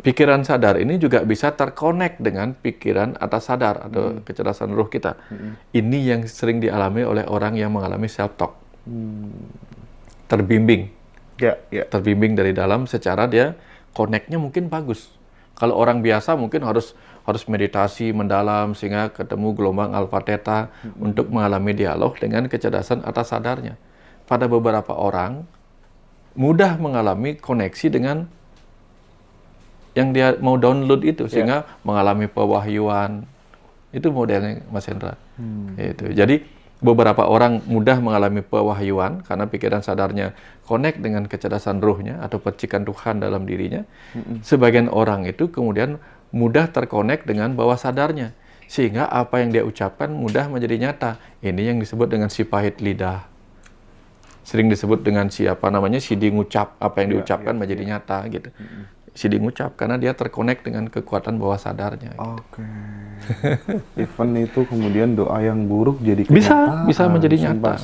pikiran sadar ini juga bisa terkonek dengan pikiran atas sadar atau kecerdasan ruh kita. Ini yang sering dialami oleh orang yang mengalami self-talk. Terbimbing. Terbimbing dari dalam secara dia koneknya mungkin bagus. Kalau orang biasa mungkin harus meditasi mendalam sehingga ketemu gelombang alfa theta untuk mengalami dialog dengan kecerdasan atas sadarnya. Pada beberapa orang mudah mengalami koneksi dengan yang dia mau download itu sehingga mengalami pewahyuan. Itu modelnya Mas Hendra. Itu. Jadi beberapa orang mudah mengalami pewahyuan karena pikiran sadarnya connect dengan kecerdasan ruhnya atau percikan Tuhan dalam dirinya. Sebagian orang itu kemudian mudah terkonek dengan bawah sadarnya sehingga apa yang dia ucapkan mudah menjadi nyata. Ini yang disebut dengan si pahit lidah. Sering disebut dengan siapa namanya sidi ngucap, apa yang diucapkan menjadi nyata gitu. Sidi ngucap karena dia terkonek dengan kekuatan bawah sadarnya. Gitu. Even itu kemudian doa yang buruk jadi bisa menjadi nyata.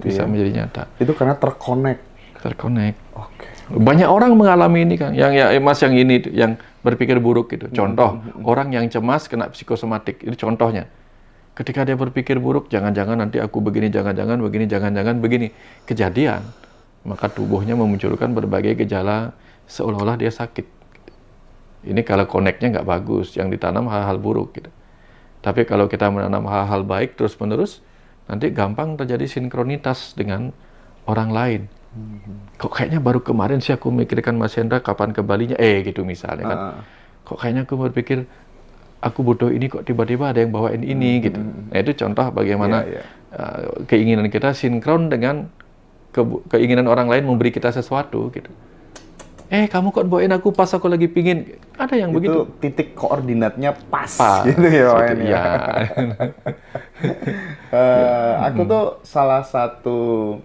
Bisa menjadi nyata. Itu karena terkonek. Banyak orang mengalami ini kan. Yang Mas yang ini yang berpikir buruk gitu. Contoh orang yang cemas kena psikosomatik. Ini contohnya. Ketika dia berpikir buruk, jangan-jangan nanti aku begini, jangan-jangan begini, jangan-jangan begini. Kejadian. Maka tubuhnya memunculkan berbagai gejala seolah-olah dia sakit. Ini kalau koneknya nggak bagus, yang ditanam hal-hal buruk gitu. Tapi kalau kita menanam hal-hal baik terus-menerus, nanti gampang terjadi sinkronitas dengan orang lain. Kok kayaknya baru kemarin sih aku mikirkan Mas Hendra kapan ke Balinya, gitu misalnya kan. Kok kayaknya aku berpikir aku butuh ini, kok tiba-tiba ada yang bawain ini gitu. Nah itu contoh bagaimana keinginan kita sinkron dengan keinginan orang lain memberi kita sesuatu gitu. Kamu kok bawain aku pas aku lagi pingin. Ada yang itu begitu. Titik koordinatnya pas gitu ya. Aku tuh salah satu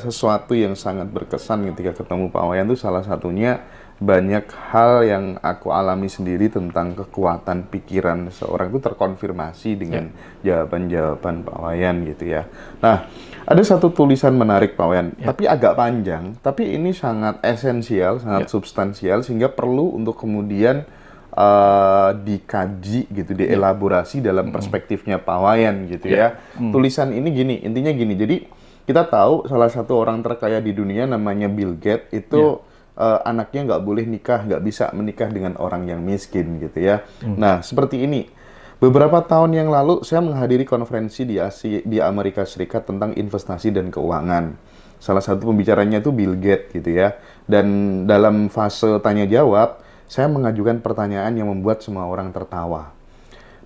sesuatu yang sangat berkesan ketika ketemu Pak Wayan tuh salah satunya banyak hal yang aku alami sendiri tentang kekuatan pikiran seorang itu terkonfirmasi dengan jawaban-jawaban Pak Wayan gitu ya. Nah, ada satu tulisan menarik Pak Wayan, tapi agak panjang, tapi ini sangat esensial, sangat substansial sehingga perlu untuk kemudian dikaji gitu, dielaborasi dalam perspektifnya Pak Wayan gitu ya. Tulisan ini intinya gini. Jadi kita tahu salah satu orang terkaya di dunia namanya Bill Gates itu anaknya nggak boleh nikah, nggak bisa menikah dengan orang yang miskin gitu ya. Nah, seperti ini. Beberapa tahun yang lalu saya menghadiri konferensi di Amerika Serikat tentang investasi dan keuangan. Salah satu pembicaranya itu Bill Gates gitu ya. Dan dalam fase tanya jawab, saya mengajukan pertanyaan yang membuat semua orang tertawa.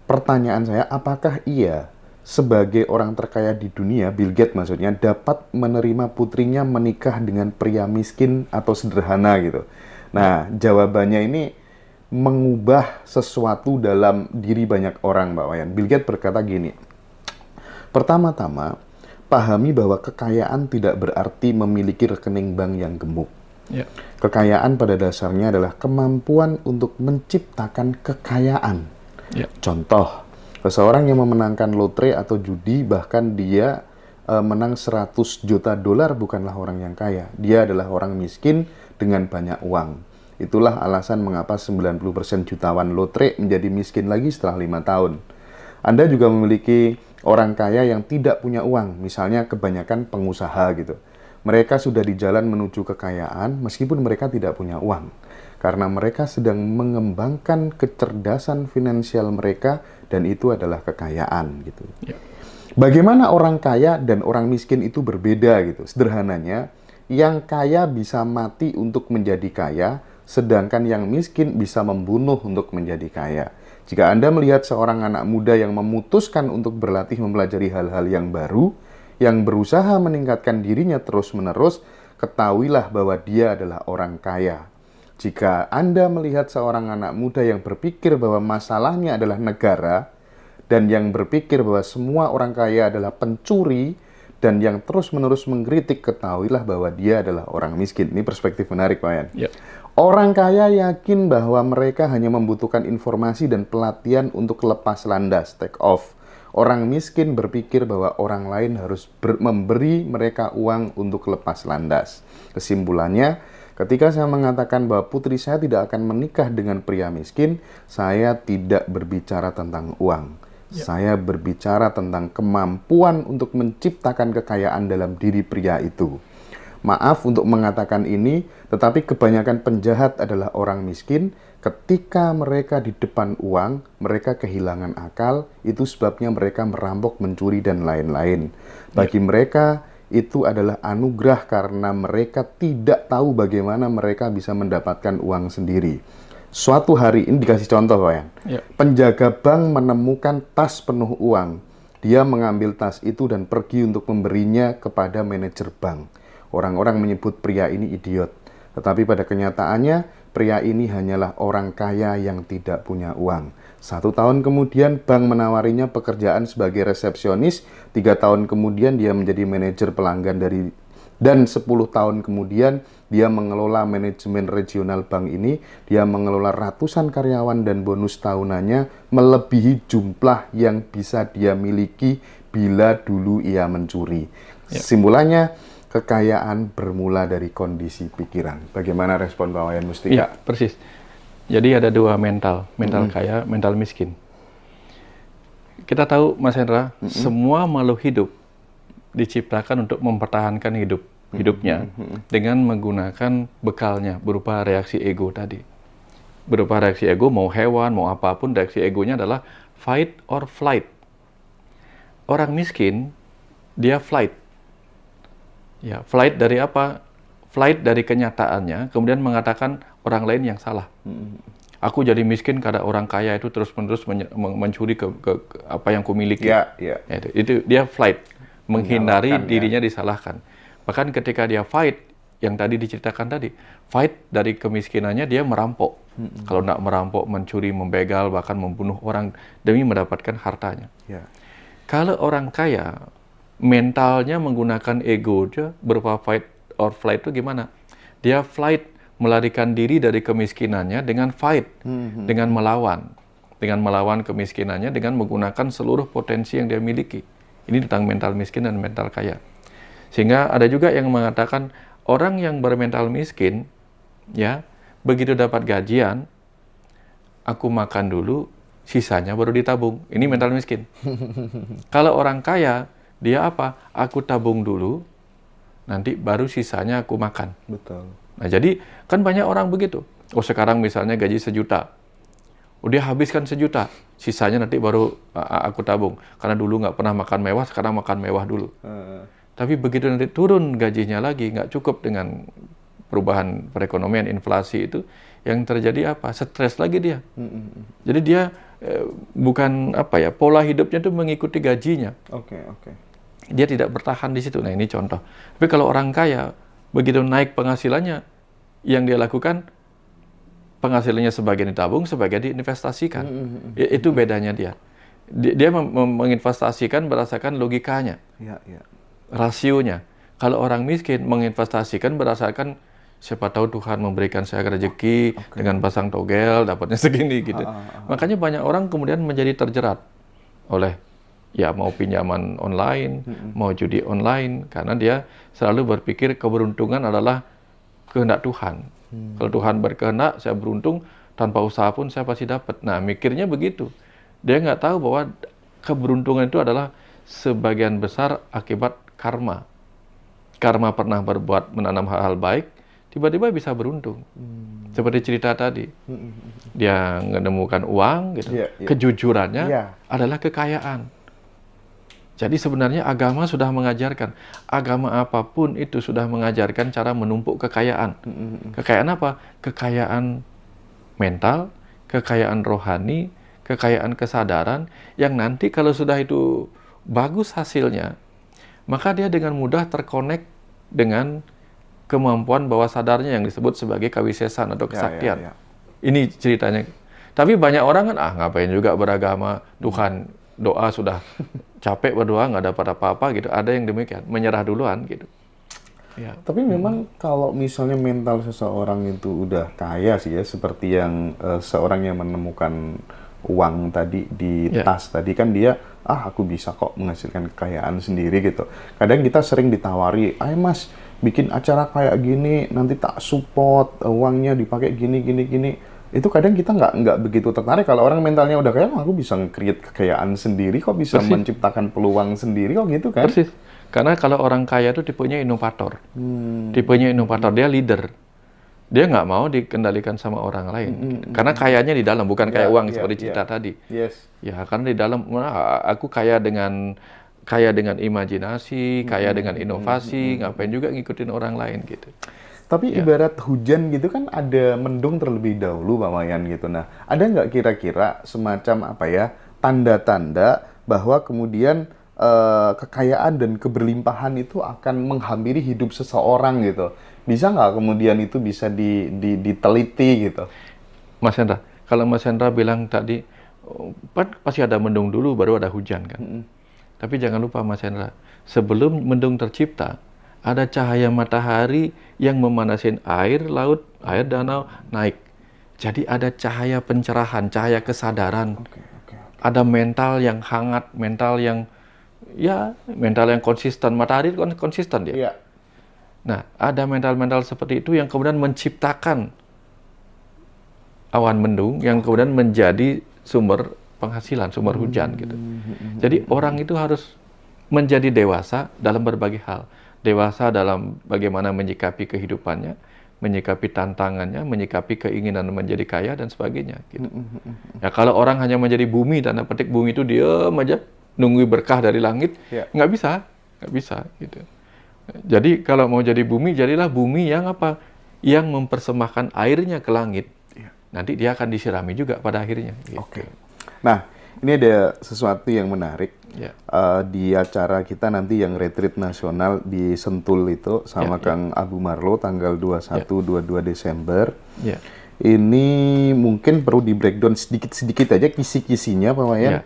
Pertanyaan saya, apakah iya sebagai orang terkaya di dunia, Bill Gates maksudnya, dapat menerima putrinya menikah dengan pria miskin atau sederhana gitu. Nah, jawabannya ini mengubah sesuatu dalam diri banyak orang, Mbak Wayan. Bill Gates berkata gini, pertama-tama, pahami bahwa kekayaan tidak berarti memiliki rekening bank yang gemuk. Ya. Kekayaan pada dasarnya adalah kemampuan untuk menciptakan kekayaan. Ya. Contoh, seseorang yang memenangkan lotre atau judi, bahkan dia menang 100 juta dolar, bukanlah orang yang kaya. Dia adalah orang miskin dengan banyak uang. Itulah alasan mengapa 90% jutawan lotre menjadi miskin lagi setelah 5 tahun. Anda juga memiliki orang kaya yang tidak punya uang, misalnya kebanyakan pengusaha gitu. Mereka sudah di jalan menuju kekayaan meskipun mereka tidak punya uang. Karena mereka sedang mengembangkan kecerdasan finansial mereka dan itu adalah kekayaan gitu. Ya. Bagaimana orang kaya dan orang miskin itu berbeda gitu. Sederhananya, yang kaya bisa mati untuk menjadi kaya, sedangkan yang miskin bisa membunuh untuk menjadi kaya. Jika Anda melihat seorang anak muda yang memutuskan untuk berlatih mempelajari hal-hal yang baru, yang berusaha meningkatkan dirinya terus-menerus, ketahuilah bahwa dia adalah orang kaya. Jika Anda melihat seorang anak muda yang berpikir bahwa masalahnya adalah negara, dan yang berpikir bahwa semua orang kaya adalah pencuri, dan yang terus-menerus mengkritik, ketahuilah bahwa dia adalah orang miskin. Ini perspektif menarik, Pak Yan. Ya. Orang kaya yakin bahwa mereka hanya membutuhkan informasi dan pelatihan untuk lepas landas, take off. Orang miskin berpikir bahwa orang lain harus memberi mereka uang untuk lepas landas. Kesimpulannya, ketika saya mengatakan bahwa putri saya tidak akan menikah dengan pria miskin, saya tidak berbicara tentang uang. Ya. Saya berbicara tentang kemampuan untuk menciptakan kekayaan dalam diri pria itu. Maaf untuk mengatakan ini, tetapi kebanyakan penjahat adalah orang miskin. Ketika mereka di depan uang, mereka kehilangan akal, itu sebabnya mereka merampok, mencuri, dan lain-lain. Bagi mereka, itu adalah anugerah karena mereka tidak tahu bagaimana mereka bisa mendapatkan uang sendiri. Suatu hari, ini dikasih contoh, Pak Yan. Penjaga bank menemukan tas penuh uang. Dia mengambil tas itu dan pergi untuk memberinya kepada manajer bank. Orang-orang menyebut pria ini idiot. Tetapi pada kenyataannya, pria ini hanyalah orang kaya yang tidak punya uang. 1 tahun kemudian, bank menawarinya pekerjaan sebagai resepsionis. 3 tahun kemudian, dia menjadi manajer pelanggan dan 10 tahun kemudian, dia mengelola manajemen regional bank ini. Dia mengelola ratusan karyawan dan bonus tahunannya melebihi jumlah yang bisa dia miliki bila dulu ia mencuri. Kesimpulannya, kekayaan bermula dari kondisi pikiran. Bagaimana respon Pak Wayan Mustika? Ya, persis. Jadi ada dua mental kaya, mental miskin. Kita tahu, Mas Hendra, semua makhluk hidup diciptakan untuk mempertahankan hidupnya dengan menggunakan bekalnya berupa reaksi ego tadi. Berupa reaksi ego, mau hewan, mau apapun, reaksi egonya adalah fight or flight. Orang miskin, dia flight. Ya, flight dari apa? Flight dari kenyataannya, kemudian mengatakan orang lain yang salah. Aku jadi miskin karena orang kaya itu terus-menerus mencuri ke apa yang kumiliki. Itu dia flight, menghindari dirinya disalahkan. Bahkan ketika dia fight, yang tadi diceritakan tadi, fight dari kemiskinannya, dia merampok. Kalau tidak merampok, mencuri, membegal, bahkan membunuh orang demi mendapatkan hartanya. Kalau orang kaya, mentalnya menggunakan ego dia berupa fight or flight itu gimana? Dia flight, melarikan diri dari kemiskinannya dengan fight, dengan melawan kemiskinannya dengan menggunakan seluruh potensi yang dia miliki. Ini tentang mental miskin dan mental kaya. Sehingga ada juga yang mengatakan orang yang bermental miskin, ya, begitu dapat gajian, aku makan dulu, sisanya baru ditabung. Ini mental miskin. Kalau orang kaya, dia apa? Aku tabung dulu, nanti baru sisanya aku makan. Betul. Nah, jadi kan banyak orang begitu. Oh, sekarang misalnya gaji 1 juta. Oh, dia habiskan 1 juta, sisanya nanti baru aku tabung. Karena dulu nggak pernah makan mewah, sekarang makan mewah dulu. Tapi begitu nanti turun gajinya lagi, nggak cukup dengan perubahan perekonomian, inflasi itu, yang terjadi apa? Stres lagi dia. Jadi dia bukan pola hidupnya itu mengikuti gajinya. Dia tidak bertahan di situ. Nah, ini contoh. Tapi kalau orang kaya, begitu naik penghasilannya, yang dia lakukan, penghasilannya sebagian ditabung, sebagian diinvestasikan. Itu bedanya dia. Dia menginvestasikan berdasarkan logikanya, rasionya. Kalau orang miskin menginvestasikan berdasarkan siapa tahu Tuhan memberikan saya rezeki dengan pasang togel dapatnya segini gitu. Makanya banyak orang kemudian menjadi terjerat oleh mau pinjaman online, mau judi online, karena dia selalu berpikir keberuntungan adalah kehendak Tuhan. Kalau Tuhan berkehendak, saya beruntung, tanpa usaha pun saya pasti dapat. Nah, mikirnya begitu. Dia nggak tahu bahwa keberuntungan itu adalah sebagian besar akibat karma. Karma pernah berbuat menanam hal-hal baik, tiba-tiba bisa beruntung. Seperti cerita tadi. Dia menemukan uang, gitu. Kejujurannya adalah kekayaan. Jadi sebenarnya agama sudah mengajarkan, agama apapun itu sudah mengajarkan cara menumpuk kekayaan. Kekayaan apa? Kekayaan mental, kekayaan rohani, kekayaan kesadaran, yang nanti kalau sudah itu bagus hasilnya, maka dia dengan mudah terkonek dengan kemampuan bawah sadarnya yang disebut sebagai kawisesan atau kesaktian. Ini ceritanya. Tapi banyak orang kan, ngapain juga beragama, Tuhan doa sudah capek berdoa, nggak dapat apa-apa gitu. Ada yang demikian, menyerah duluan gitu. Tapi memang kalau misalnya mental seseorang itu udah kaya sih ya, seperti yang seorang yang menemukan uang tadi di tas tadi, kan dia, aku bisa kok menghasilkan kekayaan sendiri gitu. Kadang kita sering ditawari, ayo mas, bikin acara kayak gini, nanti tak support, uangnya dipakai gini. Itu kadang kita nggak begitu tertarik. Kalau orang mentalnya udah kaya, aku bisa nge-create kekayaan sendiri, kok bisa menciptakan peluang sendiri, kok gitu kan? Persis. Karena kalau orang kaya itu tipenya inovator. Tipenya inovator, dia leader. Dia nggak mau dikendalikan sama orang lain. Karena kayanya di dalam, bukan kayak uang seperti cerita tadi. Ya, karena di dalam, aku kaya dengan imajinasi, kaya dengan inovasi, ngapain juga ngikutin orang lain gitu. Tapi ibarat hujan gitu kan, ada mendung terlebih dahulu, Pak Wayan gitu. Nah, ada nggak kira-kira semacam tanda-tanda bahwa kemudian kekayaan dan keberlimpahan itu akan menghampiri hidup seseorang gitu? Bisa nggak kemudian itu bisa diteliti gitu? Mas Hendra, kalau Mas Hendra bilang tadi, pasti ada mendung dulu baru ada hujan kan? Tapi jangan lupa Mas Hendra, sebelum mendung tercipta, ada cahaya matahari yang memanasin air laut, air danau naik. Jadi ada cahaya pencerahan, cahaya kesadaran. Ada mental yang hangat, mental yang konsisten. Matahari itu konsisten dia. Nah, ada mental-mental seperti itu yang kemudian menciptakan awan mendung yang kemudian menjadi sumber penghasilan, sumber hujan gitu. Jadi orang itu harus menjadi dewasa dalam berbagai hal. Dewasa dalam bagaimana menyikapi kehidupannya, menyikapi tantangannya, menyikapi keinginan menjadi kaya dan sebagainya gitu. Ya, kalau orang hanya menjadi bumi, tanda petik bumi itu diam aja nunggu berkah dari langit, nggak bisa gitu. Jadi kalau mau jadi bumi, jadilah bumi yang yang mempersembahkan airnya ke langit. Nanti dia akan disirami juga pada akhirnya gitu. Nah, ini ada sesuatu yang menarik di acara kita nanti yang retreat nasional di Sentul itu sama Kang Abu Marlo tanggal 21-22 Desember. Ini mungkin perlu di breakdown sedikit-sedikit aja kisi-kisinya Pak Wayan.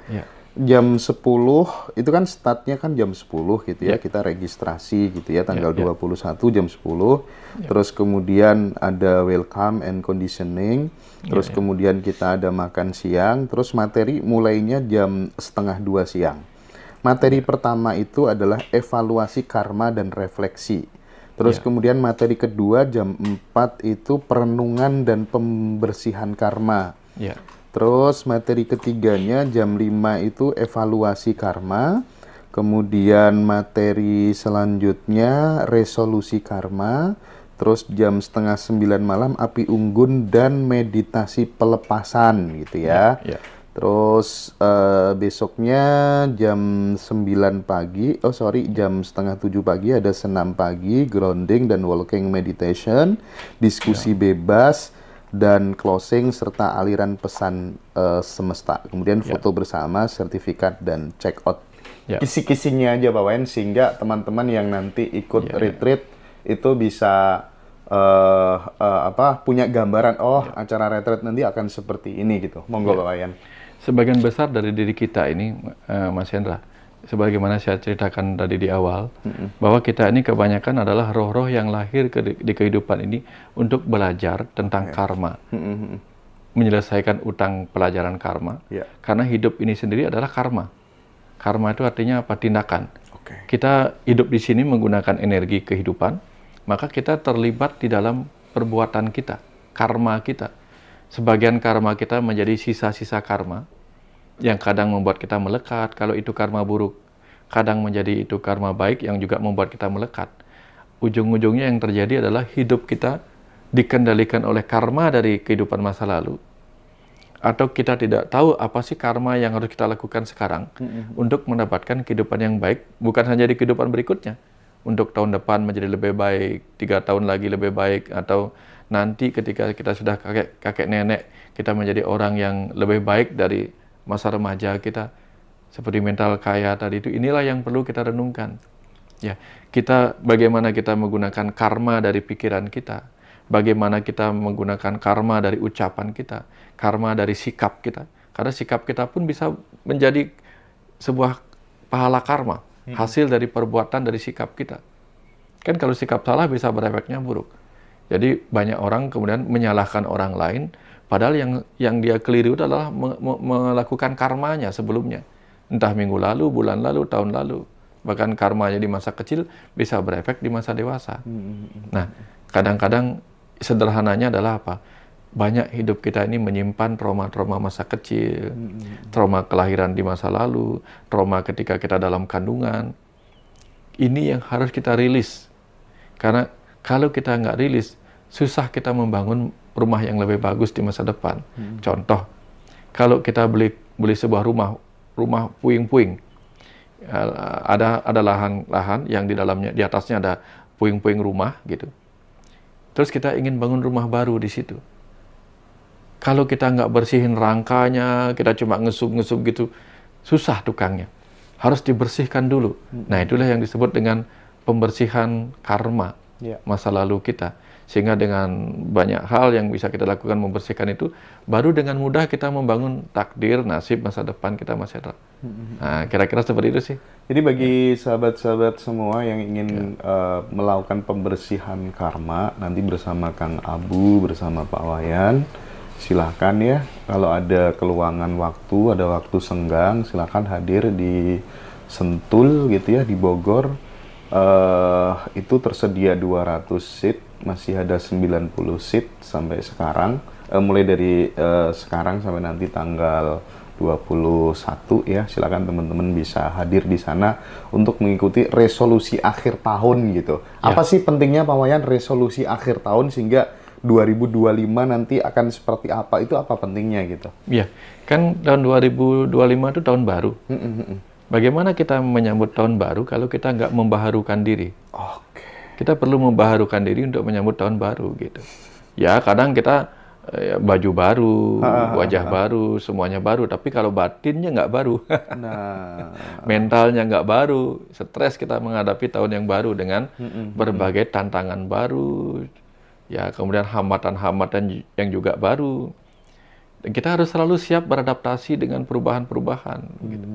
Jam 10, itu kan startnya kan jam 10 gitu ya, kita registrasi gitu ya, tanggal 21 jam 10, terus kemudian ada welcome and conditioning, terus kemudian kita ada makan siang, terus materi mulainya jam 1:30 siang. Materi pertama itu adalah evaluasi karma dan refleksi. Terus kemudian materi kedua jam 4 itu perenungan dan pembersihan karma. Terus materi ketiganya jam 5 itu evaluasi karma. Kemudian materi selanjutnya resolusi karma. Terus jam 8:30 malam api unggun dan meditasi pelepasan gitu ya. Terus besoknya jam 9 pagi, jam setengah 7 pagi ada senam pagi, grounding dan walking meditation, diskusi bebas, dan closing serta aliran pesan semesta. Kemudian foto bersama, sertifikat, dan check out. Kisi-kisinya aja Pak Wayan, sehingga teman-teman yang nanti ikut retreat itu bisa punya gambaran, acara retreat nanti akan seperti ini gitu. Monggo Pak Wayan. Sebagian besar dari diri kita ini, Mas Hendra, sebagaimana saya ceritakan tadi di awal, bahwa kita ini kebanyakan adalah roh-roh yang lahir di kehidupan ini untuk belajar tentang karma, menyelesaikan utang pelajaran karma, karena hidup ini sendiri adalah karma. Karma itu artinya apa? Tindakan. Kita hidup di sini menggunakan energi kehidupan, maka kita terlibat di dalam perbuatan kita, karma kita. Sebagian karma kita menjadi sisa-sisa karma yang kadang membuat kita melekat kalau itu karma buruk, kadang menjadi itu karma baik yang juga membuat kita melekat. Ujung-ujungnya yang terjadi adalah hidup kita dikendalikan oleh karma dari kehidupan masa lalu, atau kita tidak tahu apa sih karma yang harus kita lakukan sekarang untuk mendapatkan kehidupan yang baik, bukan hanya di kehidupan berikutnya, untuk tahun depan menjadi lebih baik, 3 tahun lagi lebih baik, atau nanti ketika kita sudah kakek nenek, kita menjadi orang yang lebih baik dari masa remaja kita, seperti mental kaya tadi itu. Inilah yang perlu kita renungkan. Ya, bagaimana kita menggunakan karma dari pikiran kita, bagaimana kita menggunakan karma dari ucapan kita, karma dari sikap kita. Karena sikap kita pun bisa menjadi sebuah pahala karma, hasil dari perbuatan dari sikap kita. Kan kalau sikap salah bisa berefeknya buruk. Jadi banyak orang kemudian menyalahkan orang lain, padahal yang dia keliru adalah melakukan karmanya sebelumnya. Entah minggu lalu, bulan lalu, tahun lalu. Bahkan karmanya di masa kecil bisa berefek di masa dewasa. Nah, kadang-kadang sederhananya adalah apa? Banyak hidup kita ini menyimpan trauma-trauma masa kecil, trauma kelahiran di masa lalu, trauma ketika kita dalam kandungan. Ini yang harus kita rilis. Karena kalau kita nggak rilis, susah kita membangun rumah yang lebih bagus di masa depan. Contoh, kalau kita beli sebuah rumah puing-puing, ada lahan-lahan yang di dalamnya, di atasnya ada puing-puing rumah gitu. Terus kita ingin bangun rumah baru di situ. Kalau kita nggak bersihin rangkanya, kita cuma ngesup-ngesup gitu, susah tukangnya. Harus dibersihkan dulu. Nah, itulah yang disebut dengan pembersihan karma masa lalu kita. Sehingga dengan banyak hal yang bisa kita lakukan membersihkan itu, baru dengan mudah kita membangun takdir, nasib masa depan kita, Mas Hendra. Nah, kira-kira seperti itu sih. Jadi bagi sahabat-sahabat semua yang ingin melakukan pembersihan karma, nanti bersama Kang Abu, bersama Pak Wayan, silahkan ya. Kalau ada keluangan waktu, ada waktu senggang, silahkan hadir di Sentul gitu ya, di Bogor. Itu tersedia 200 seat, masih ada 90 seat sampai sekarang, mulai dari sekarang sampai nanti tanggal 21 ya. Silakan teman-teman bisa hadir di sana untuk mengikuti resolusi akhir tahun gitu. Apa sih pentingnya Pak Wayan resolusi akhir tahun, sehingga 2025 nanti akan seperti apa? Itu apa pentingnya gitu? Iya, kan tahun 2025 itu tahun baru. Bagaimana kita menyambut tahun baru kalau kita nggak membaharukan diri? Kita perlu membaharukan diri untuk menyambut tahun baru gitu. Ya, kadang kita baju baru, wajah baru, semuanya baru. Tapi kalau batinnya nggak baru, mentalnya nggak baru, stres kita menghadapi tahun yang baru dengan berbagai tantangan baru. Ya, kemudian hambatan-hambatan yang juga baru. Dan kita harus selalu siap beradaptasi dengan perubahan-perubahan. Gitu.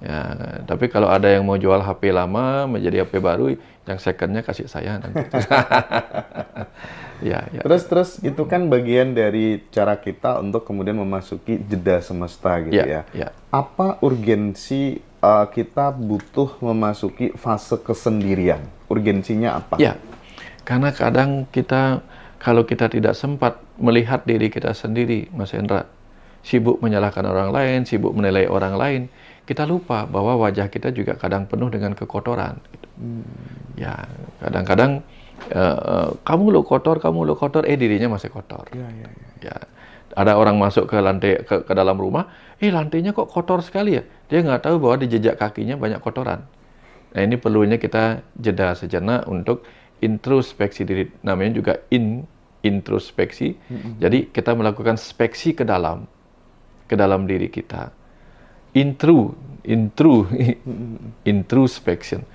Ya, tapi kalau ada yang mau jual HP lama menjadi HP baru, yang secondnya kasih saya nanti. Ya. Terus itu kan bagian dari cara kita untuk kemudian memasuki jeda semesta gitu ya. Apa urgensi kita butuh memasuki fase kesendirian? Urgensinya apa? Ya, karena kadang kalau kita tidak sempat melihat diri kita sendiri, Mas Hendra, sibuk menyalahkan orang lain, sibuk menilai orang lain, kita lupa bahwa wajah kita juga kadang penuh dengan kekotoran. Gitu. Ya, kadang-kadang kamu lo kotor, dirinya masih kotor. Ya. Ada orang masuk ke lantai ke dalam rumah, lantainya kok kotor sekali ya. Dia nggak tahu bahwa di jejak kakinya banyak kotoran. Nah, ini perlunya kita jeda sejenak untuk introspeksi diri. Namanya juga introspeksi. Jadi kita melakukan speksi ke dalam diri kita. Introspection.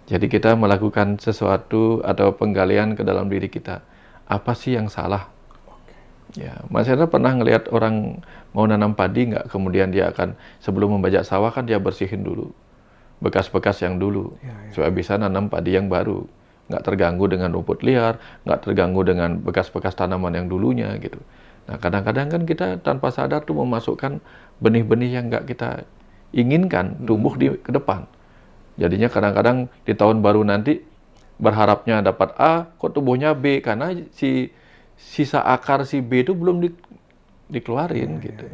Jadi kita melakukan sesuatu atau penggalian ke dalam diri kita. Apa sih yang salah? Ya, Mas Hendra pernah ngelihat orang mau nanam padi nggak? Kemudian dia akan sebelum membajak sawah kan dia bersihin dulu bekas-bekas yang dulu supaya bisa nanam padi yang baru, nggak terganggu dengan rumput liar, nggak terganggu dengan bekas-bekas tanaman yang dulunya gitu. Nah, kadang-kadang kan kita tanpa sadar tuh memasukkan benih-benih yang nggak kita inginkan tumbuh ke depan. Jadinya kadang-kadang di tahun baru nanti berharapnya dapat A, kok tumbuhnya B karena sisa akar si B itu belum dikeluarin gitu.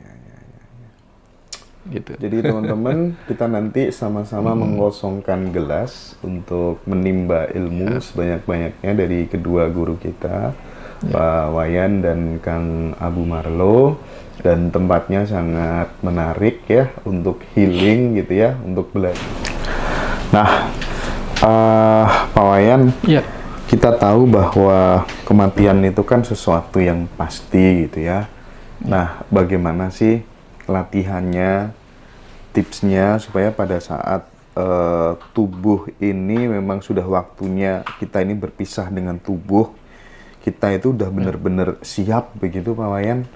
Gitu. Jadi teman-teman, kita nanti sama-sama mengosongkan gelas untuk menimba ilmu sebanyak-banyaknya dari kedua guru kita, Pak Wayan dan Kang Abu Marlo, dan tempatnya sangat menarik ya untuk healing gitu ya, untuk belajar. Nah, Pak Wayan, kita tahu bahwa kematian itu kan sesuatu yang pasti gitu ya. Nah, bagaimana sih latihannya, tipsnya supaya pada saat tubuh ini memang sudah waktunya kita ini berpisah dengan tubuh, kita itu udah benar-benar siap begitu Pak Wayan?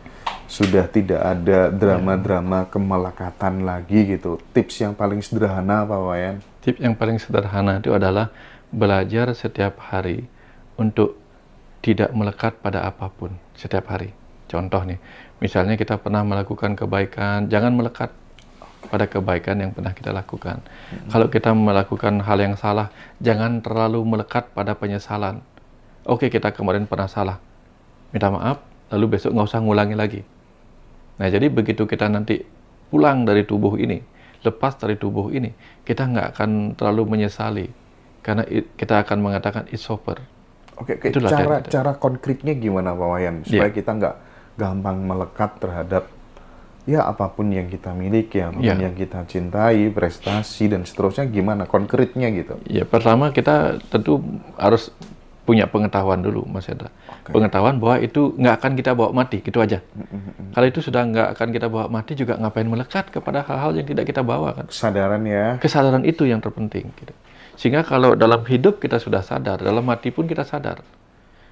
Sudah tidak ada drama-drama kemelekatan lagi gitu. Tips yang paling sederhana Pak Wayan? Tips yang paling sederhana itu adalah belajar setiap hari untuk tidak melekat pada apapun setiap hari. Contoh nih, misalnya kita pernah melakukan kebaikan, jangan melekat pada kebaikan yang pernah kita lakukan. Kalau kita melakukan hal yang salah, jangan terlalu melekat pada penyesalan. Oke, kita kemarin pernah salah, minta maaf, lalu besok nggak usah ngulangi lagi. Nah, jadi begitu kita nanti pulang dari tubuh ini, lepas dari tubuh ini, kita nggak akan terlalu menyesali. Karena kita akan mengatakan it's over. Oke, cara konkretnya gimana Pak Wayan? Supaya kita nggak gampang melekat terhadap ya apapun yang kita miliki, apapun yang kita cintai, prestasi, dan seterusnya, gimana konkretnya gitu? Ya, pertama kita tentu harus punya pengetahuan dulu, Mas Hendra. Pengetahuan bahwa itu nggak akan kita bawa mati, gitu aja. Kalau itu sudah nggak akan kita bawa mati, juga ngapain melekat kepada hal-hal yang tidak kita bawa kan? Kesadaran ya. Kesadaran itu yang terpenting. Gitu. Sehingga kalau dalam hidup kita sudah sadar, dalam mati pun kita sadar.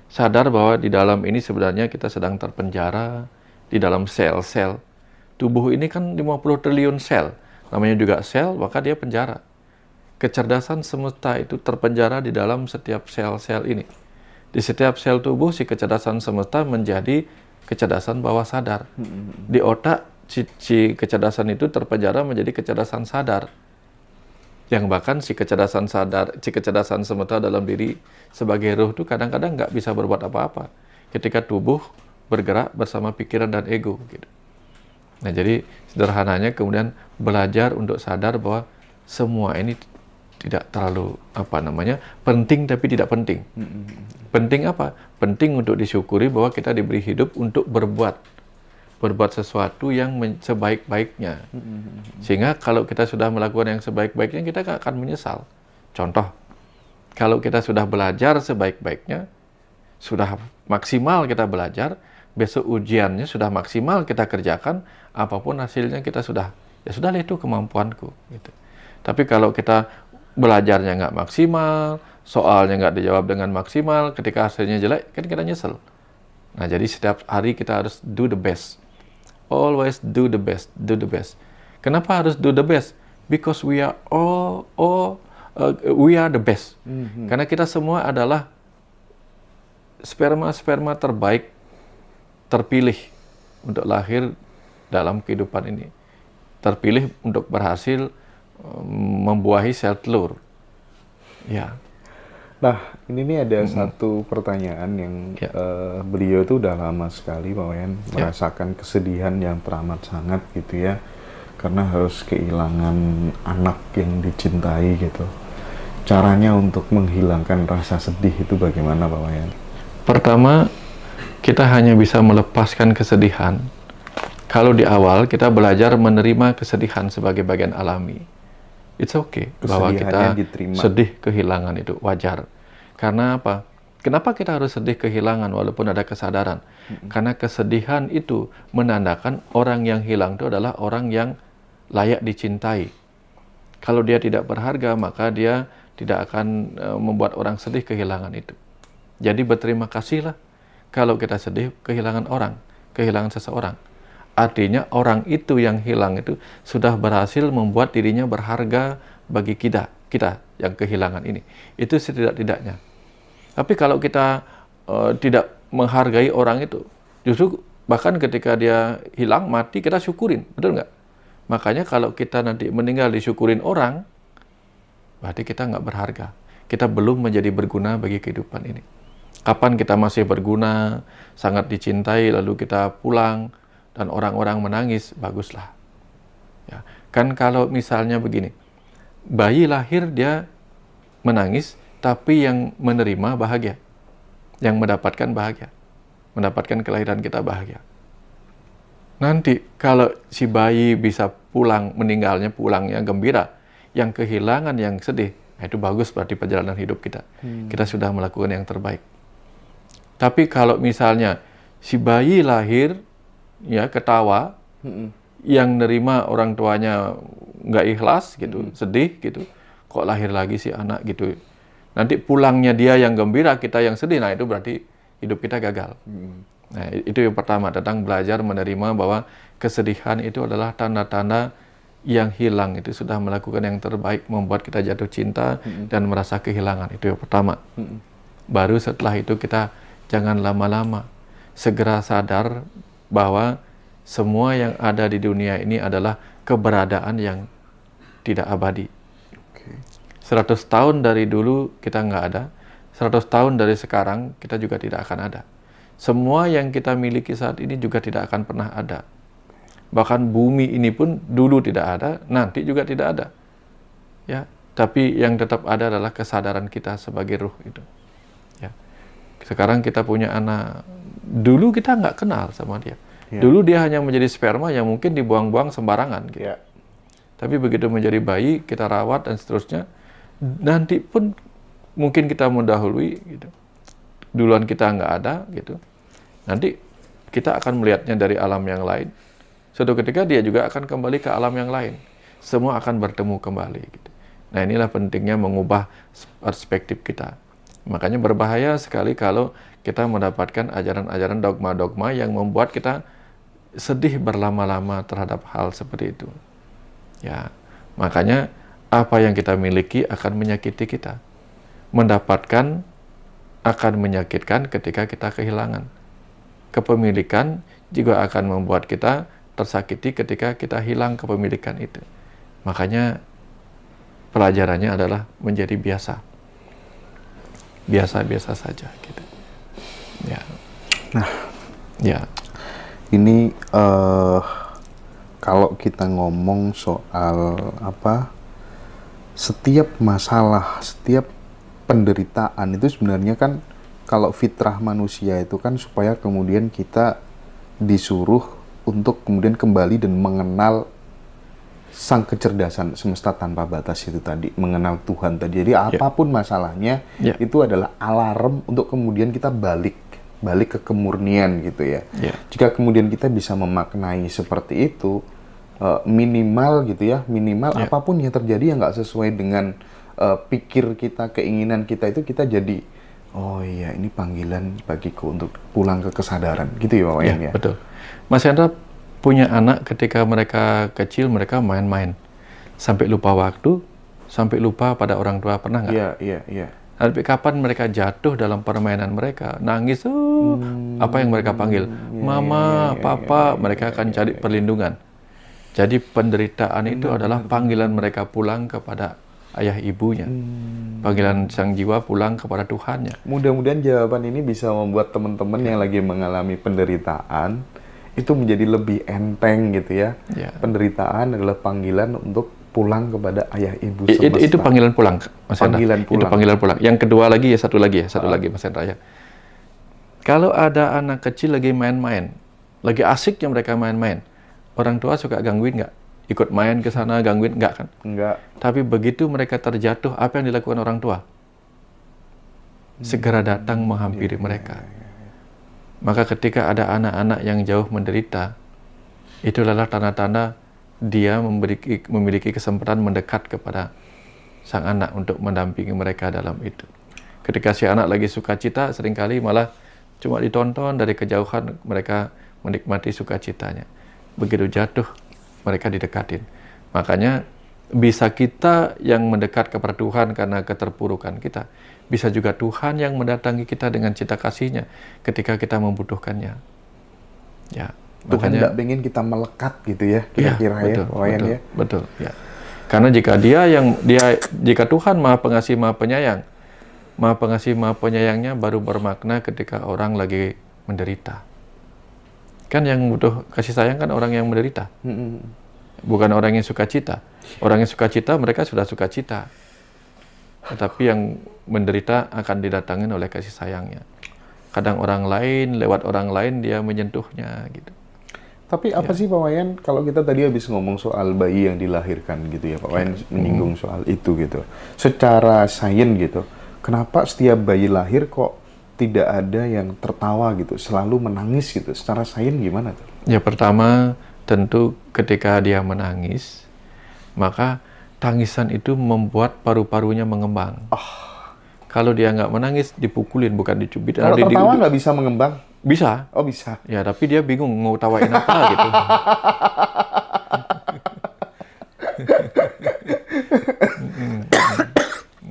Sadar bahwa di dalam ini sebenarnya kita sedang terpenjara, di dalam sel-sel. Tubuh ini kan 50 triliun sel. Namanya juga sel, maka dia penjara. Kecerdasan semesta itu terpenjara di dalam setiap sel-sel ini. Di setiap sel tubuh, si kecerdasan semesta menjadi kecerdasan bawah sadar. Di otak, si kecerdasan itu terpenjara menjadi kecerdasan sadar. Yang bahkan si kecerdasan semesta dalam diri sebagai ruh itu kadang-kadang nggak bisa berbuat apa-apa ketika tubuh bergerak bersama pikiran dan ego gitu. Nah, jadi sederhananya kemudian belajar untuk sadar bahwa semua ini tidak terlalu penting tapi tidak penting. Penting apa? Penting untuk disyukuri bahwa kita diberi hidup untuk berbuat sesuatu yang sebaik-baiknya. Sehingga kalau kita sudah melakukan yang sebaik-baiknya, kita nggak akan menyesal. Contoh, kalau kita sudah belajar sebaik-baiknya, sudah maksimal kita belajar, besok ujiannya sudah maksimal kita kerjakan, apapun hasilnya kita sudah, ya sudah itu kemampuanku. Gitu. Tapi kalau kita belajarnya nggak maksimal, soalnya nggak dijawab dengan maksimal, ketika hasilnya jelek, kan kita nyesel. Nah, jadi setiap hari kita harus do the best. Always do the best, do the best. Kenapa harus do the best? Because we are we are the best. Karena kita semua adalah sperma terbaik, terpilih untuk lahir dalam kehidupan ini. Terpilih untuk berhasil membuahi sel telur. Ya. Nah, ini nih ada satu pertanyaan yang beliau itu udah lama sekali Pak Wayan merasakan kesedihan yang teramat sangat gitu ya, karena harus kehilangan anak yang dicintai gitu. Caranya untuk menghilangkan rasa sedih itu bagaimana Pak Wayan? Pertama, kita hanya bisa melepaskan kesedihan Kalau di awal kita belajar menerima kesedihan sebagai bagian alami, it's okay bahwa kita diterima. sedih kehilangan itu wajar. Karena apa? Kenapa kita harus sedih kehilangan walaupun ada kesadaran? Karena kesedihan itu menandakan orang yang hilang itu adalah orang yang layak dicintai. Kalau dia tidak berharga, maka dia tidak akan membuat orang sedih kehilangan itu. Jadi berterima kasihlah kalau kita sedih kehilangan orang, kehilangan seseorang. Artinya orang itu yang hilang itu sudah berhasil membuat dirinya berharga bagi kita yang kehilangan ini. Itu setidak-tidaknya. Tapi kalau kita tidak menghargai orang itu, justru bahkan ketika dia hilang, mati, kita syukurin. Betul nggak? Makanya kalau kita nanti meninggal disyukurin orang, berarti kita nggak berharga. Kita belum menjadi berguna bagi kehidupan ini. Kapan kita masih berguna, sangat dicintai, lalu kita pulang, dan orang-orang menangis, baguslah. Ya. Kan kalau misalnya begini, bayi lahir dia menangis, tapi yang menerima bahagia, yang mendapatkan bahagia, mendapatkan kelahiran kita bahagia. Nanti kalau si bayi bisa pulang, meninggalnya pulangnya gembira, yang kehilangan yang sedih, itu bagus berarti perjalanan hidup kita. Kita sudah melakukan yang terbaik. Tapi kalau misalnya si bayi lahir, ya ketawa, yang nerima orang tuanya nggak ikhlas gitu, sedih gitu, kok lahir lagi si anak gitu. Nanti pulangnya dia yang gembira, kita yang sedih, nah itu berarti hidup kita gagal. Nah itu yang pertama, tentang belajar menerima bahwa kesedihan itu adalah tanda-tanda yang hilang itu sudah melakukan yang terbaik, membuat kita jatuh cinta dan merasa kehilangan. Itu yang pertama. Baru setelah itu kita jangan lama-lama, segera sadar bahwa semua yang ada di dunia ini adalah keberadaan yang tidak abadi. 100 tahun dari dulu kita nggak ada, 100 tahun dari sekarang kita juga tidak akan ada. Semua yang kita miliki saat ini juga tidak akan pernah ada. Bahkan bumi ini pun dulu tidak ada, nanti juga tidak ada. Ya, tapi yang tetap ada adalah kesadaran kita sebagai ruh itu. Ya. Sekarang kita punya anak, dulu kita nggak kenal sama dia. Dulu dia hanya menjadi sperma yang mungkin dibuang-buang sembarangan. Gitu. Tapi begitu menjadi bayi, kita rawat dan seterusnya, nanti pun mungkin kita mendahului gitu. Duluan kita nggak ada gitu. Nanti kita akan melihatnya dari alam yang lain. Suatu ketika dia juga akan kembali ke alam yang lain. Semua akan bertemu kembali gitu. Nah, inilah pentingnya mengubah perspektif kita. Makanya berbahaya sekali kalau kita mendapatkan ajaran-ajaran dogma-dogma yang membuat kita sedih berlama-lama terhadap hal seperti itu. Ya, makanya apa yang kita miliki akan menyakiti kita. Mendapatkan akan menyakitkan ketika kita kehilangan. Kepemilikan juga akan membuat kita tersakiti ketika kita hilang kepemilikan itu. Makanya pelajarannya adalah menjadi biasa. Biasa-biasa saja gitu. Ya. Nah, ya. Ini kalau kita ngomong soal setiap masalah, setiap penderitaan itu sebenarnya kan kalau fitrah manusia itu kan supaya kemudian kita disuruh untuk kemudian kembali dan mengenal sang kecerdasan semesta tanpa batas itu tadi, mengenal Tuhan tadi. Jadi apapun masalahnya itu adalah alarm untuk kemudian kita balik ke kemurnian gitu ya. Jika kemudian kita bisa memaknai seperti itu, minimal gitu ya, apapun yang terjadi yang nggak sesuai dengan pikir kita, keinginan kita itu, kita jadi oh iya ini panggilan bagiku untuk pulang ke kesadaran gitu ya Pak Wayan ya. Betul. Mas Hendra punya anak ketika mereka kecil mereka main-main sampai lupa waktu, sampai lupa pada orang tua, pernah nggak? Iya. Tapi kapan mereka jatuh dalam permainan mereka, nangis, apa yang mereka panggil? Mama, papa, mereka akan cari perlindungan. Jadi penderitaan itu adalah panggilan mereka pulang kepada ayah ibunya. Panggilan sang jiwa pulang kepada Tuhannya. Mudah-mudahan jawaban ini bisa membuat teman-teman yang lagi mengalami penderitaan itu menjadi lebih enteng gitu ya. Penderitaan adalah panggilan untuk pulang kepada ayah ibu semesta. Itu panggilan pulang, Mas Hendra. Itu panggilan pulang. Yang kedua lagi satu lagi Mas Hendra ya. Kalau ada anak kecil lagi main-main, lagi asiknya mereka main-main, orang tua suka gangguin nggak? Ikut main ke sana gangguin nggak kan? Enggak. Tapi begitu mereka terjatuh, apa yang dilakukan orang tua? Segera datang menghampiri mereka. Maka ketika ada anak-anak yang jauh menderita, itu adalah tanda-tanda dia memiliki kesempatan mendekat kepada sang anak untuk mendampingi mereka dalam itu. Ketika si anak lagi sukacita, seringkali malah cuma ditonton dari kejauhan, mereka menikmati sukacitanya. Begitu jatuh, mereka didekatin. Makanya bisa kita yang mendekat kepada Tuhan karena keterpurukan kita. Bisa juga Tuhan yang mendatangi kita dengan cinta kasih-Nya ketika kita membutuhkannya. Ya, Tuhan makanya tidak ingin kita melekat gitu ya, kira-kira ya, betul, betul, ya. Karena jika Tuhan Maha Pengasih, Maha Penyayang, Maha Pengasih, Maha Penyayangnya baru bermakna ketika orang lagi menderita. Kan yang butuh kasih sayang kan orang yang menderita. Bukan orang yang sukacita. Orang yang sukacita, mereka sudah sukacita. Tetapi yang menderita akan didatangin oleh kasih sayangnya. Kadang orang lain, lewat orang lain dia menyentuhnya gitu. Tapi apa sih Pak Wayan, kalau kita tadi habis ngomong soal bayi yang dilahirkan gitu ya, Pak Wayan menyinggung soal itu gitu. Secara sains gitu, kenapa setiap bayi lahir kok tidak ada yang tertawa gitu, selalu menangis gitu? Secara sains gimana tuh? Ya pertama, tentu ketika dia menangis, maka tangisan itu membuat paru-parunya mengembang. Kalau dia nggak menangis, dipukulin, bukan dicubit. Kalau tertawa nggak bisa mengembang? Bisa. Oh bisa. Ya, tapi dia bingung mau tawain apa gitu.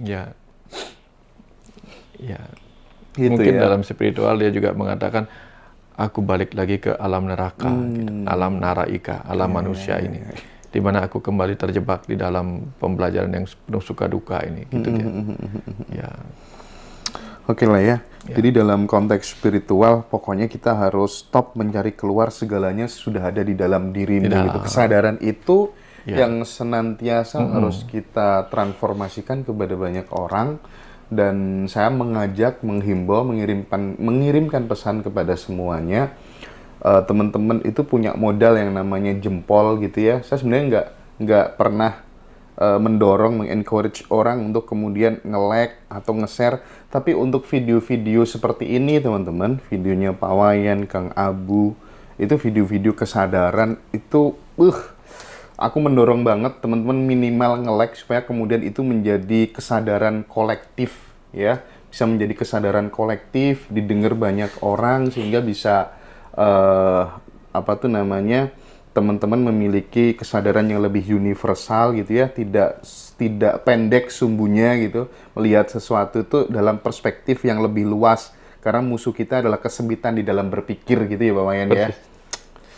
Ya. Gitu Mungkin ya. dalam spiritual dia juga mengatakan, aku balik lagi ke alam neraka, gitu. Alam naraika, alam manusia ini. Di mana aku kembali terjebak di dalam pembelajaran yang penuh suka duka ini, gitu dia. Ya. Oke lah ya. Jadi dalam konteks spiritual, pokoknya kita harus stop mencari keluar, segalanya sudah ada di dalam dirimu. Gitu. Kesadaran itu yang senantiasa harus kita transformasikan kepada banyak orang. Dan saya mengajak, menghimbau, mengirimkan pesan kepada semuanya. Teman-teman itu punya modal yang namanya jempol gitu ya. Saya sebenarnya nggak pernah mendorong, mengencourage orang untuk kemudian nge-like atau nge-share. Tapi untuk video-video seperti ini teman-teman, videonya Pak Wayan, Kang Abu, itu video-video kesadaran itu, aku mendorong banget teman-teman minimal nge-like supaya kemudian itu menjadi kesadaran kolektif ya, bisa menjadi kesadaran kolektif, didengar banyak orang sehingga bisa teman-teman memiliki kesadaran yang lebih universal gitu ya, tidak pendek sumbunya gitu, melihat sesuatu itu dalam perspektif yang lebih luas, karena musuh kita adalah kesempitan di dalam berpikir gitu ya Pak Wayan ya.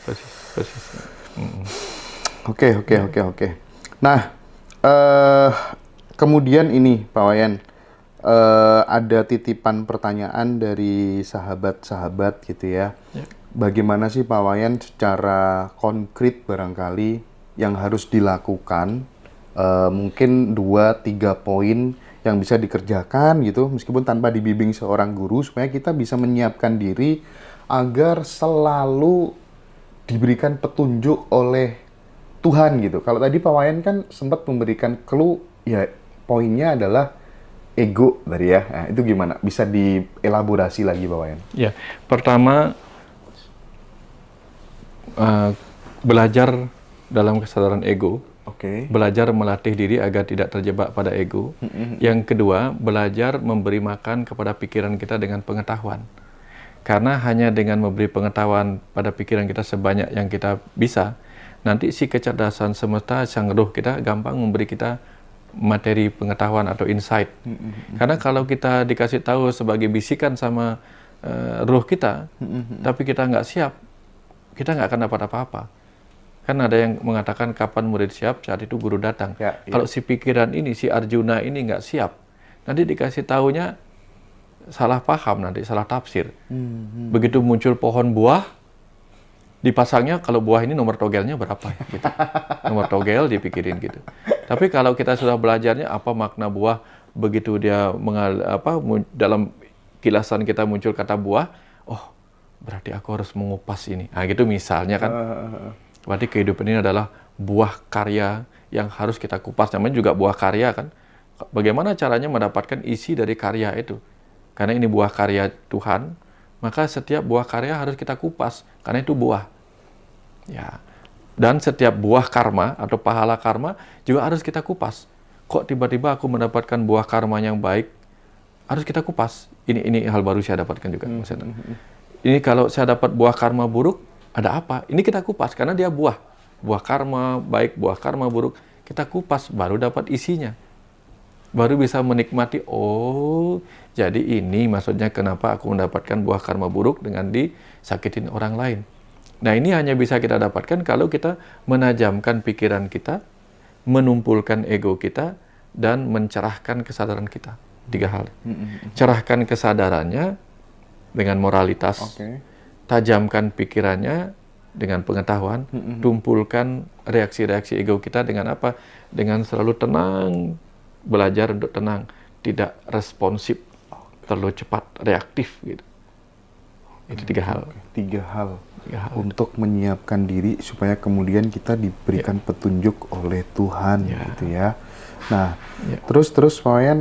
Persis. Oke. Nah, kemudian ini Pak Wayan, ada titipan pertanyaan dari sahabat-sahabat gitu ya. Bagaimana sih Pak Wayan secara konkret barangkali yang harus dilakukan, mungkin 2-3 poin yang bisa dikerjakan gitu, meskipun tanpa dibimbing seorang guru, supaya kita bisa menyiapkan diri agar selalu diberikan petunjuk oleh Tuhan gitu. Kalau tadi Pak Wayan kan sempat memberikan clue, ya poinnya adalah ego tadi ya. Nah, itu gimana? Bisa dielaborasi lagi Pak Wayan? Ya, pertama belajar dalam kesadaran ego. Belajar melatih diri agar tidak terjebak pada ego. Yang kedua, belajar memberi makan kepada pikiran kita dengan pengetahuan. Karena hanya dengan memberi pengetahuan pada pikiran kita sebanyak yang kita bisa, nanti si kecerdasan semesta, sang roh kita gampang memberi kita materi pengetahuan atau insight. Karena kalau kita dikasih tahu sebagai bisikan sama roh kita, tapi kita nggak siap, kita nggak akan dapat apa-apa. Kan ada yang mengatakan kapan murid siap, saat itu guru datang. Kalau si pikiran ini, si Arjuna ini nggak siap, nanti dikasih tahunya salah paham, nanti salah tafsir. Begitu muncul pohon buah, dipasangnya kalau buah ini nomor togelnya berapa ya, gitu. Nomor togel dipikirin gitu. Tapi kalau kita sudah belajarnya apa makna buah, begitu dia dalam kilasan kita muncul kata buah, oh berarti aku harus mengupas ini. Nah gitu misalnya kan. Berarti kehidupan ini adalah buah karya yang harus kita kupas. Namanya juga buah karya kan. Bagaimana caranya mendapatkan isi dari karya itu? Karena ini buah karya Tuhan, maka setiap buah karya harus kita kupas, karena itu buah. Ya. Dan setiap buah karma atau pahala karma juga harus kita kupas. Kok tiba-tiba aku mendapatkan buah karma yang baik? Harus kita kupas. Ini hal baru saya dapatkan juga. Maksudnya. Ini kalau saya dapat buah karma buruk, ada apa? Ini kita kupas, karena dia buah. Buah karma baik, buah karma buruk. Kita kupas, baru dapat isinya. Baru bisa menikmati, oh, jadi ini maksudnya kenapa aku mendapatkan buah karma buruk dengan disakitin orang lain. Nah, ini hanya bisa kita dapatkan kalau kita menajamkan pikiran kita, menumpulkan ego kita, dan mencerahkan kesadaran kita. 3 hal. Cerahkan kesadarannya dengan moralitas, tajamkan pikirannya dengan pengetahuan, tumpulkan reaksi-reaksi ego kita dengan apa? Dengan selalu tenang, belajar untuk tenang, tidak responsif, terlalu cepat, reaktif gitu. Itu 3 hal. 3 hal. Untuk menyiapkan diri supaya kemudian kita diberikan petunjuk oleh Tuhan, gitu ya. Nah, terus Pak Wayan,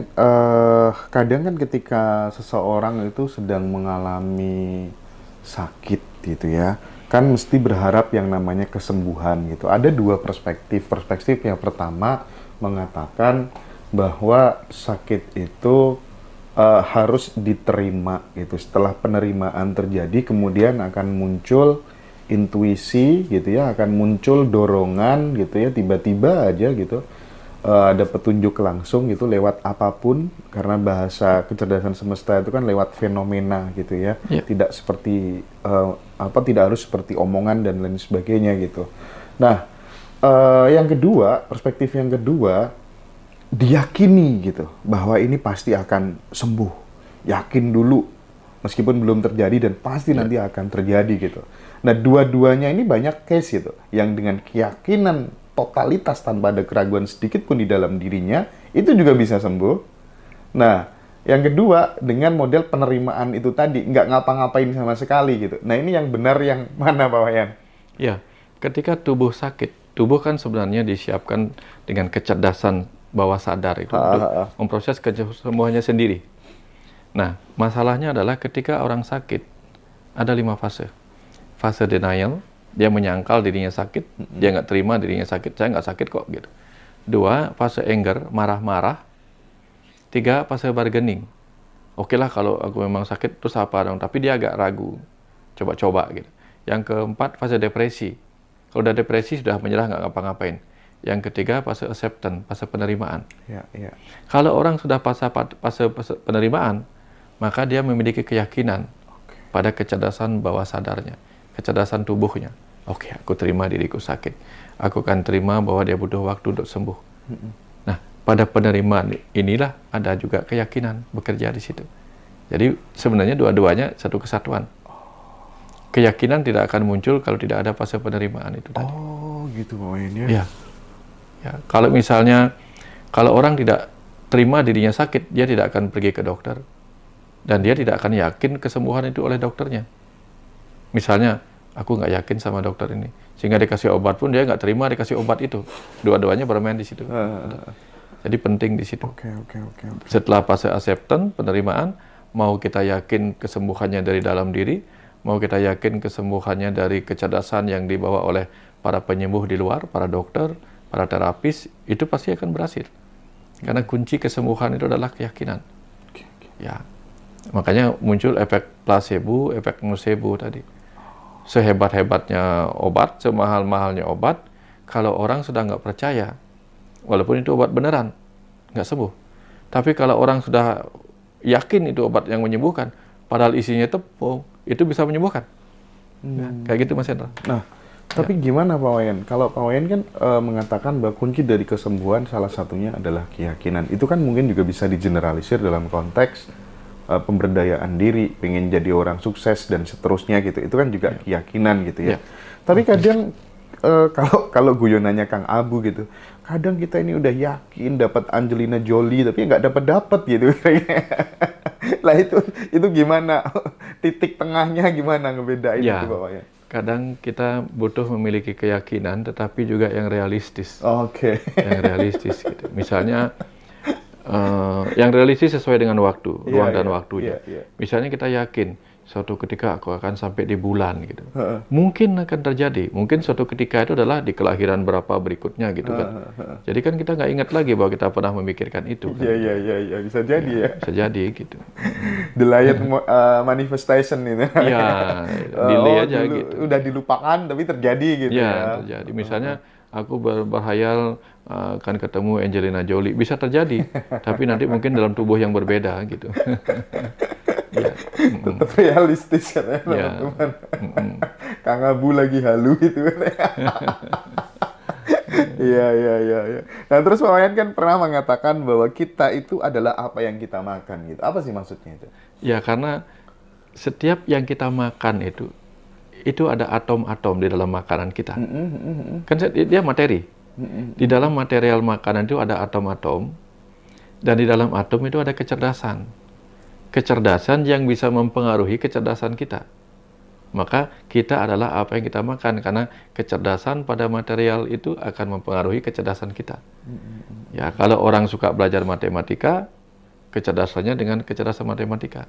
kadang kan ketika seseorang itu sedang mengalami sakit gitu ya, kan mesti berharap yang namanya kesembuhan gitu. Ada 2 perspektif. Perspektif yang pertama mengatakan bahwa sakit itu harus diterima gitu. Setelah penerimaan terjadi, kemudian akan muncul intuisi gitu ya, akan muncul dorongan gitu ya, tiba-tiba aja gitu ada petunjuk langsung gitu lewat apapun, karena bahasa kecerdasan semesta itu kan lewat fenomena gitu ya, tidak seperti tidak harus seperti omongan dan lain sebagainya gitu. Nah, yang kedua, perspektif yang kedua, diyakini gitu bahwa ini pasti akan sembuh, yakin dulu meskipun belum terjadi dan pasti nanti akan terjadi gitu. Nah, dua-duanya ini banyak case gitu yang dengan keyakinan totalitas tanpa ada keraguan sedikit pun di dalam dirinya itu juga bisa sembuh. Nah, yang kedua dengan model penerimaan itu tadi, nggak ngapa-ngapain sama sekali gitu. Nah, ini yang benar yang mana Pak Wayan? Ya, ketika tubuh sakit, tubuh kan sebenarnya disiapkan dengan kecerdasan bawah sadar itu untuk memproses kesembuhannya sendiri. Nah, masalahnya adalah ketika orang sakit, ada 5 fase. Fase denial, dia menyangkal dirinya sakit, dia nggak terima dirinya sakit, saya nggak sakit kok gitu. 2, fase anger, marah-marah. 3, fase bargaining. Oke lah kalau aku memang sakit, terus apa dong? Tapi dia agak ragu, coba-coba gitu. Yang keempat, fase depresi. Kalau udah depresi, sudah menyerah, nggak ngapa-ngapain. Yang ketiga, fase acceptance, fase penerimaan. Kalau orang sudah fase penerimaan, maka dia memiliki keyakinan pada kecerdasan bawah sadarnya, kecerdasan tubuhnya. Oke, aku terima diriku sakit. Aku akan terima bahwa dia butuh waktu untuk sembuh. Nah, pada penerimaan inilah ada juga keyakinan bekerja di situ. Jadi sebenarnya dua-duanya satu kesatuan. Keyakinan tidak akan muncul kalau tidak ada fase penerimaan itu tadi. Oh, gitu ya. Ya, kalau misalnya kalau orang tidak terima dirinya sakit, dia tidak akan pergi ke dokter dan dia tidak akan yakin kesembuhan itu oleh dokternya. Misalnya, aku nggak yakin sama dokter ini, sehingga dikasih obat pun dia nggak terima dikasih obat itu. Dua-duanya bermain di situ. Jadi penting di situ. Setelah fase acceptance, penerimaan, mau kita yakin kesembuhannya dari dalam diri, mau kita yakin kesembuhannya dari kecerdasan yang dibawa oleh para penyembuh di luar, para dokter, para terapis, itu pasti akan berhasil. Karena kunci kesembuhan itu adalah keyakinan. Ya, makanya muncul efek placebo, efek nocebo tadi. Sehebat-hebatnya obat, semahal-mahalnya obat, kalau orang sudah nggak percaya, walaupun itu obat beneran, nggak sembuh. Tapi kalau orang sudah yakin itu obat yang menyembuhkan, padahal isinya tepung, itu bisa menyembuhkan. Kayak gitu Mas Hendra. Nah, tapi gimana Pak Wayan? Kalau Pak Wayan kan mengatakan bahwa kunci dari kesembuhan salah satunya adalah keyakinan. Itu kan mungkin juga bisa digeneralisir dalam konteks pemberdayaan diri, pengen jadi orang sukses dan seterusnya gitu. Itu kan juga keyakinan gitu ya. Tapi kadang kalau guyonannya Kang Abu gitu, kadang kita ini udah yakin dapat Angelina Jolie tapi nggak dapat gitu. Lah itu gimana? Titik tengahnya gimana ngebedain itu Pak Wayan? kadang kita butuh memiliki keyakinan, tetapi juga yang realistis. Oke. Yang realistis gitu. Misalnya, yang realistis sesuai dengan waktu, ruang dan waktunya. Misalnya kita yakin, suatu ketika aku akan sampai di bulan gitu. Mungkin akan terjadi. Mungkin suatu ketika itu adalah di kelahiran berapa berikutnya gitu kan. Jadi kan kita nggak ingat lagi bahwa kita pernah memikirkan itu. Kan? Iya, bisa jadi ya. Bisa jadi gitu. Delayed manifestation ini. Iya, delay aja dulu gitu. udah dilupakan tapi terjadi gitu Iya, ya. terjadi. Misalnya aku berhayal akan ketemu Angelina Jolie, bisa terjadi, tapi nanti mungkin dalam tubuh yang berbeda gitu. Ya. Tetap realistis kan ya, Ya. teman-teman. Kang Abu lagi halu gitu kan. Iya. Nah, terus Pak Wayan kan pernah mengatakan bahwa kita itu adalah apa yang kita makan gitu. Apa sih maksudnya itu? Ya, karena setiap yang kita makan itu ada atom-atom di dalam makanan kita. Kan dia materi. Di dalam material makanan itu ada atom-atom, dan di dalam atom itu ada kecerdasan. Kecerdasan yang bisa mempengaruhi kecerdasan kita. Maka kita adalah apa yang kita makan, karena kecerdasan pada material itu akan mempengaruhi kecerdasan kita. Ya, kalau orang suka belajar matematika, kecerdasannya dengan kecerdasan matematika.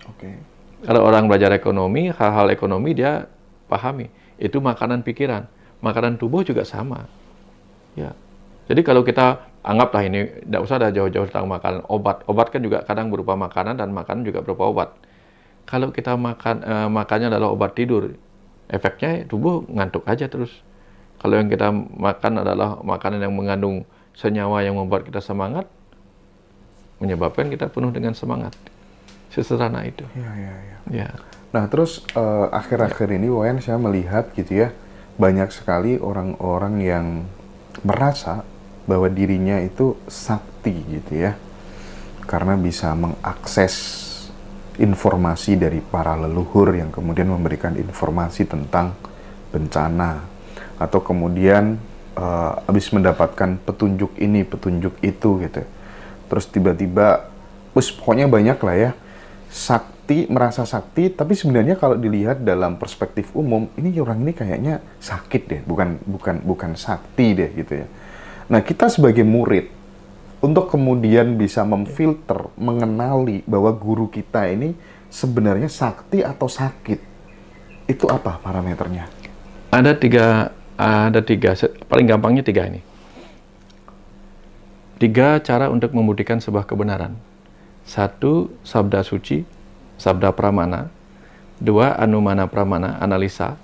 Kalau orang belajar ekonomi, hal-hal ekonomi dia pahami. Itu makanan pikiran. Makanan tubuh juga sama. Ya. Jadi kalau kita anggaplah ini, tidak usah ada jauh-jauh tentang makanan. Obat kan juga kadang berupa makanan, dan makanan juga berupa obat. Kalau kita makannya adalah obat tidur, efeknya tubuh ngantuk aja terus. Kalau yang kita makan adalah makanan yang mengandung senyawa yang membuat kita semangat, menyebabkan kita penuh dengan semangat. Sesederhana itu. Ya. Nah, terus akhir-akhir ini Wayan saya melihat gitu ya, banyak sekali orang-orang yang merasa bahwa dirinya itu sakti gitu ya, karena bisa mengakses informasi dari para leluhur yang kemudian memberikan informasi tentang bencana, atau kemudian habis mendapatkan petunjuk ini, petunjuk itu gitu. Terus tiba-tiba, pokoknya banyak lah ya, sakti, merasa sakti, tapi sebenarnya kalau dilihat dalam perspektif umum, ini orang ini kayaknya sakit deh, bukan sakti deh gitu ya. Nah, kita sebagai murid, untuk kemudian bisa memfilter, mengenali bahwa guru kita ini sebenarnya sakti atau sakit, itu apa parameternya? Ada tiga, paling gampangnya tiga ini. 3 cara untuk membuktikan sebuah kebenaran. 1, sabda suci, sabda pramana. 2, anumana pramana, analisa.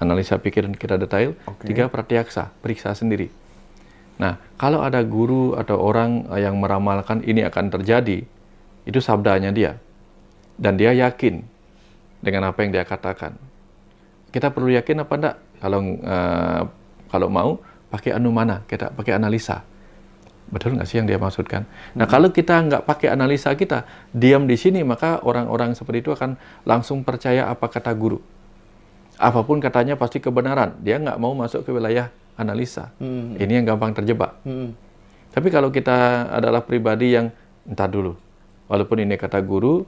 Analisa pikiran kita detail. 3, pratyaksa, periksa sendiri. Nah, kalau ada guru atau orang yang meramalkan ini akan terjadi, itu sabdanya dia. Dan dia yakin dengan apa yang dia katakan. Kita perlu yakin apa enggak? Kalau mau, pakai anumana, kita pakai analisa. Betul nggak sih yang dia maksudkan? Nah, kalau kita nggak pakai analisa kita, diam di sini, maka orang-orang seperti itu akan langsung percaya apa kata guru. Apapun katanya pasti kebenaran. Dia nggak mau masuk ke wilayah analisa. Ini yang gampang terjebak. Tapi kalau kita adalah pribadi yang, entar dulu, walaupun ini kata guru,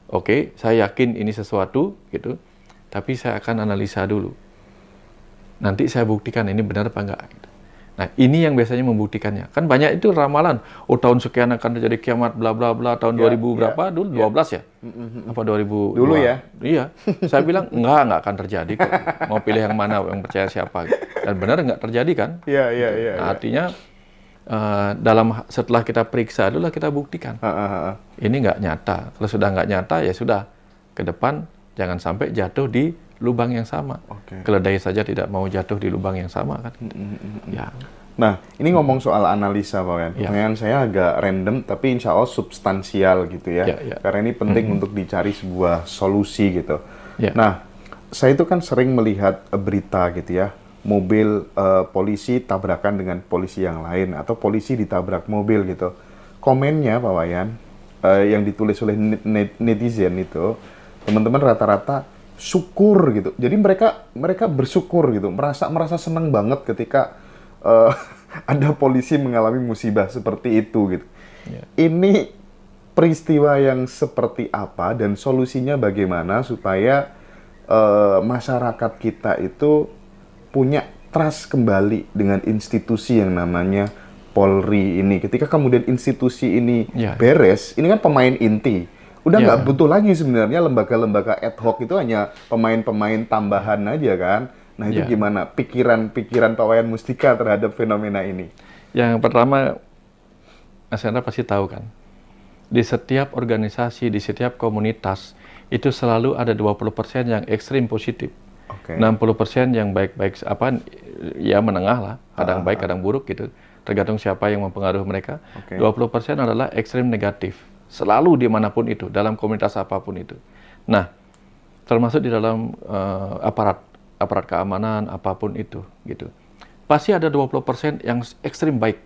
oke, saya yakin ini sesuatu, gitu, tapi saya akan analisa dulu. Nanti saya buktikan ini benar apa enggak. Gitu. Nah, ini yang biasanya membuktikannya. Kan banyak itu ramalan. Oh, tahun sekian akan terjadi kiamat, bla bla bla, tahun 2000 berapa dulu? 12 ya? Apa 2000? Dulu ya? Iya. Saya bilang, enggak akan terjadi kok. Mau pilih yang mana, yang percaya siapa. Dan benar enggak terjadi kan? Iya. Nah, artinya, setelah kita periksa dulu, kita buktikan. Ini enggak nyata. Kalau sudah enggak nyata, ya sudah. Ke depan, jangan sampai jatuh di lubang yang sama. Keledai saja tidak mau jatuh di lubang yang sama kan. Ya. Nah, ini ngomong soal analisa, Pak Wayan. Pertanyaan saya agak random, tapi insya Allah substansial gitu ya. Karena ini penting untuk dicari sebuah solusi gitu. Nah, saya itu kan sering melihat berita gitu ya, mobil polisi tabrakan dengan polisi yang lain, atau polisi ditabrak mobil gitu. Komennya, Pak Wayan, yang ditulis oleh netizen itu, teman-teman rata-rata syukur gitu. Jadi mereka bersyukur gitu, merasa senang banget ketika ada polisi mengalami musibah seperti itu gitu. Ini peristiwa yang seperti apa dan solusinya bagaimana supaya masyarakat kita itu punya trust kembali dengan institusi yang namanya Polri ini. Ketika kemudian institusi ini Ya. beres, ini kan pemain inti. Udah Ya. nggak butuh lagi sebenarnya lembaga-lembaga ad hoc itu hanya pemain-pemain tambahan aja kan. Nah itu Ya. gimana pikiran Pak Wayan Mustika terhadap fenomena ini? Yang pertama, Mas Hendra pasti tahu kan, di setiap organisasi, di setiap komunitas, itu selalu ada 20% yang ekstrim positif. Oke. 60% yang baik-baik, ya menengah lah, kadang baik, kadang buruk gitu. Tergantung siapa yang mempengaruhi mereka. Oke. 20% adalah ekstrim negatif. Selalu dimanapun itu, dalam komunitas apapun itu. Nah, termasuk di dalam aparat keamanan, apapun itu, gitu. Pasti ada 20% yang ekstrim baik.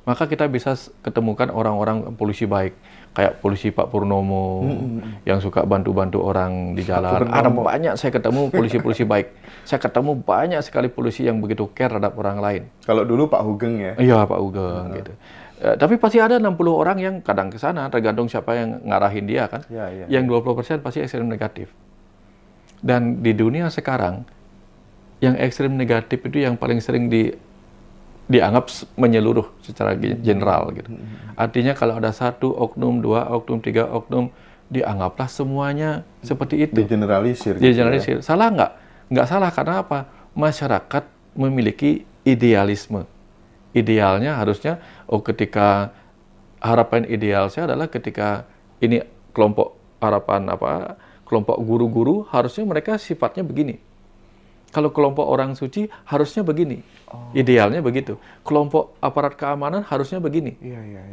Maka kita bisa ketemukan orang-orang polisi baik, kayak polisi Pak Purnomo, yang suka bantu-bantu orang di jalan. Ada banyak saya ketemu polisi-polisi baik. Saya ketemu banyak sekali polisi yang begitu care terhadap orang lain. Kalau dulu Pak Hugeng ya? Iya, Pak Ugeng gitu. Tapi pasti ada 60 orang yang kadang ke sana, tergantung siapa yang ngarahin dia kan. Ya. Yang 20% pasti ekstrem negatif. Dan di dunia sekarang, yang ekstrem negatif itu yang paling sering dianggap menyeluruh secara general gitu. Artinya kalau ada 1 oknum, 2 oknum, 3 oknum, dianggaplah semuanya seperti itu. Digeneralisir. Digeneralisir. Salah nggak? Nggak salah, karena apa? Masyarakat memiliki idealisme. Idealnya harusnya, ketika harapan ideal saya adalah ketika ini kelompok kelompok guru-guru, harusnya mereka sifatnya begini. Kalau kelompok orang suci harusnya begini. Idealnya begitu. Kelompok aparat keamanan harusnya begini.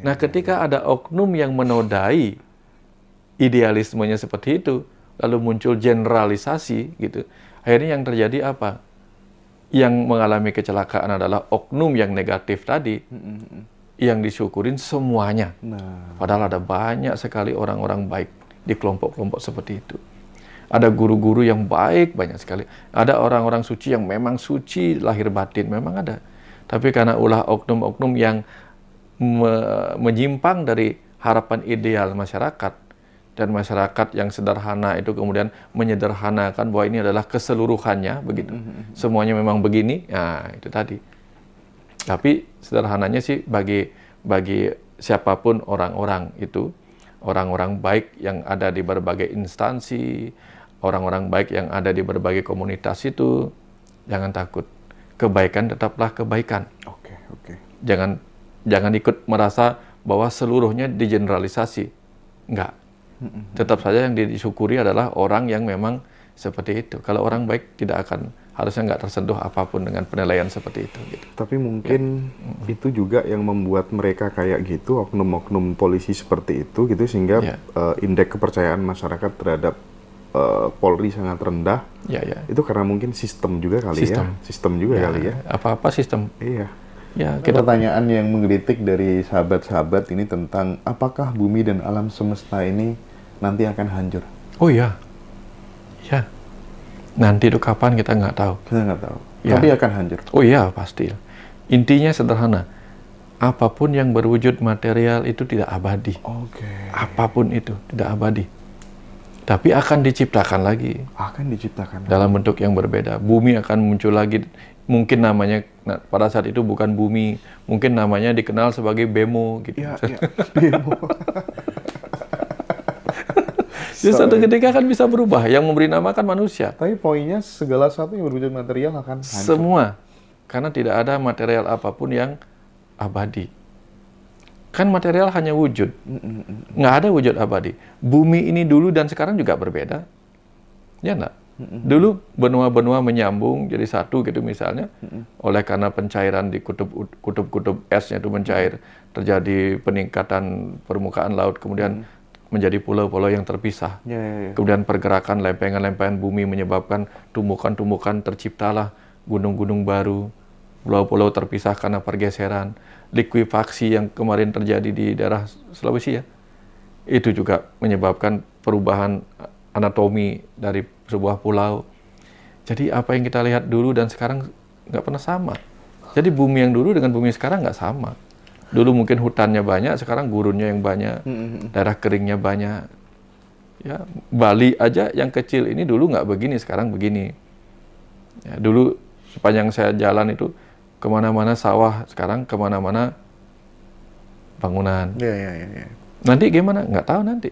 Nah, ketika ada oknum yang menodai idealismenya seperti itu, lalu muncul generalisasi gitu. Akhirnya yang terjadi apa? Yang mengalami kecelakaan adalah oknum yang negatif tadi, yang disyukurin semuanya. Padahal ada banyak sekali orang-orang baik di kelompok-kelompok seperti itu. Ada guru-guru yang baik, banyak sekali. Ada orang-orang suci yang memang suci lahir batin, memang ada. Tapi karena ulah oknum-oknum yang menyimpang dari harapan ideal masyarakat, dan masyarakat yang sederhana itu kemudian menyederhanakan bahwa ini adalah keseluruhannya, begitu. Semuanya memang begini, nah itu tadi. Tapi sederhananya sih bagi siapapun orang-orang itu, orang-orang baik yang ada di berbagai instansi, orang-orang baik yang ada di berbagai komunitas itu, jangan takut. Kebaikan tetaplah kebaikan. Oke. Jangan ikut merasa bahwa seluruhnya digeneralisasi. Enggak. Tetap saja yang disyukuri adalah orang yang memang seperti itu. Kalau orang baik harusnya nggak tersentuh apapun dengan penilaian seperti itu. Gitu. Tapi mungkin itu juga yang membuat mereka kayak gitu, oknum-oknum polisi seperti itu gitu, sehingga indeks kepercayaan masyarakat terhadap Polri sangat rendah. Itu karena mungkin sistem juga kali ya. Sistem juga kali ya. Apa-apa sistem. Iya. Ya, pertanyaan yang menggelitik dari sahabat-sahabat ini tentang apakah bumi dan alam semesta ini nanti akan hancur? Oh iya. Ya. Nanti itu kapan kita nggak tahu. Kita nggak tahu. Ya. Tapi akan hancur. Oh iya, pasti. Intinya sederhana. Apapun yang berwujud material itu tidak abadi. Apapun itu tidak abadi. Tapi akan diciptakan lagi. Akan diciptakan. Dalam bentuk yang berbeda. Bumi akan muncul lagi. Mungkin namanya, pada saat itu bukan bumi. Mungkin namanya dikenal sebagai Bemo. Gitu. Iya, Bemo. Jadi suatu ketika akan bisa berubah. Yang memberi nama kan manusia. Tapi poinnya segala sesuatu yang berwujud material akan hancur. Semua. Karena tidak ada material apapun yang abadi. Kan material hanya wujud. Nggak ada wujud abadi. Bumi ini dulu dan sekarang juga berbeda. Ya nggak? Dulu benua-benua menyambung jadi satu gitu misalnya. Oleh karena pencairan di kutub-kutub esnya itu mencair. Terjadi peningkatan permukaan laut. Kemudian menjadi pulau-pulau yang terpisah. Kemudian pergerakan lempengan-lempengan bumi menyebabkan tumbukan-tumbukan, terciptalah gunung-gunung baru. Pulau-pulau terpisah karena pergeseran. Likuifaksi yang kemarin terjadi di daerah Sulawesi ya, itu juga menyebabkan perubahan anatomi dari sebuah pulau. Jadi apa yang kita lihat dulu dan sekarang nggak pernah sama. Jadi bumi yang dulu dengan bumi sekarang nggak sama. Dulu mungkin hutannya banyak, sekarang gurunnya yang banyak, daerah keringnya banyak. Ya, Bali aja yang kecil ini dulu nggak begini, sekarang begini. Ya, dulu sepanjang saya jalan itu kemana-mana sawah, sekarang kemana-mana bangunan. Ya. Nanti gimana? Nggak tahu nanti.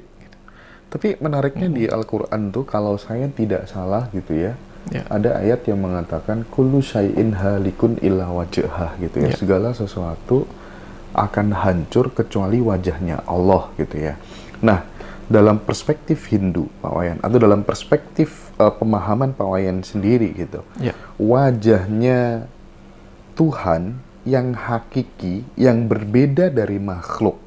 Tapi menariknya di Al-Quran tuh, kalau saya tidak salah gitu ya, Ya. ada ayat yang mengatakan kullu syai'in halikun illa wajhah gitu ya. Ya. Segala sesuatu akan hancur kecuali wajahnya Allah gitu ya. Nah, dalam perspektif Hindu, Pak Wayan, atau dalam perspektif pemahaman Pak Wayan sendiri gitu, Ya. wajahnya Tuhan yang hakiki, yang berbeda dari makhluk.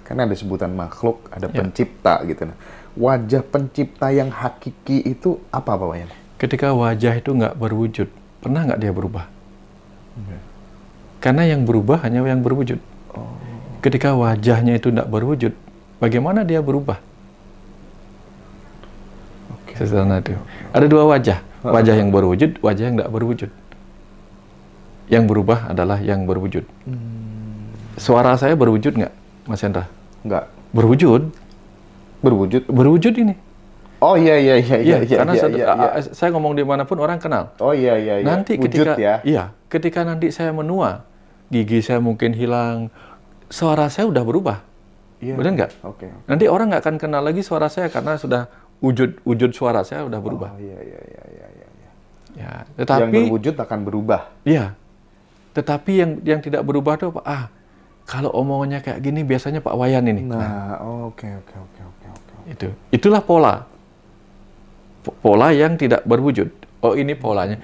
Karena ada sebutan makhluk, ada Ya. pencipta gitu. Nah, wajah pencipta yang hakiki itu apa, Pak Wayan? Ketika wajah itu nggak berwujud, pernah nggak dia berubah? Karena yang berubah hanya yang berwujud. Ketika wajahnya itu tidak berwujud, bagaimana dia berubah? Sederhana itu. Ada dua wajah. Wajah yang berwujud, wajah yang tidak berwujud. Yang berubah adalah yang berwujud. Suara saya berwujud nggak, Mas Hendra? Enggak. Berwujud. Berwujud? Berwujud ini. Oh iya. Karena saya ngomong dimanapun orang kenal. Oh iya. Nanti Wujud ketika ya? ketika nanti saya menua, gigi saya mungkin hilang, suara saya udah berubah. Iya. Benar nggak? Oke. Nanti orang nggak akan kenal lagi suara saya karena sudah wujud suara saya udah berubah. Oh iya. Ya, Yang tetapi berwujud akan berubah. iya. Tetapi yang tidak berubah tuh apa? Kalau omongannya kayak gini biasanya Pak Wayan ini. Nah, oke. Itulah pola. Pola yang tidak berwujud. Oh, ini polanya.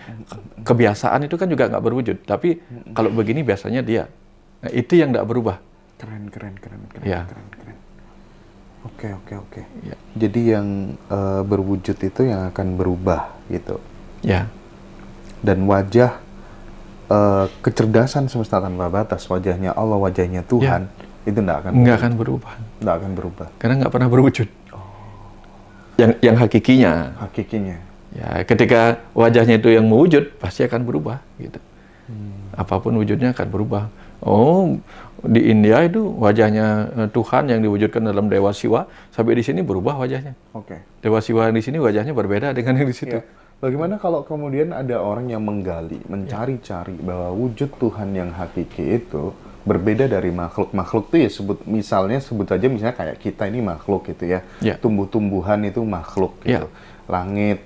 Kebiasaan itu kan juga nggak berwujud. Tapi kalau begini biasanya dia. Nah, itu yang nggak berubah. Keren. Ya. Oke. Ya. Jadi yang berwujud itu yang akan berubah gitu. Ya. Dan wajah kecerdasan semesta tanpa batas, wajahnya Allah, wajahnya Tuhan, itu nggak akan berubah. Nggak akan berubah. Karena nggak pernah berwujud. Yang hakikinya. Hakikinya. Ya, ketika wajahnya itu yang mewujud, pasti akan berubah gitu. Apapun wujudnya akan berubah. Oh, di India itu wajahnya Tuhan yang diwujudkan dalam Dewa Siwa, sampai di sini berubah wajahnya. Oke. Dewa Siwa di sini wajahnya berbeda dengan yang di situ. Ya. Bagaimana kalau kemudian ada orang yang menggali, mencari-cari bahwa wujud Tuhan yang hakiki itu berbeda dari makhluk. Makhluk itu ya misalnya kayak kita ini makhluk gitu ya. Ya. Tumbuh-tumbuhan itu makhluk gitu. Langit,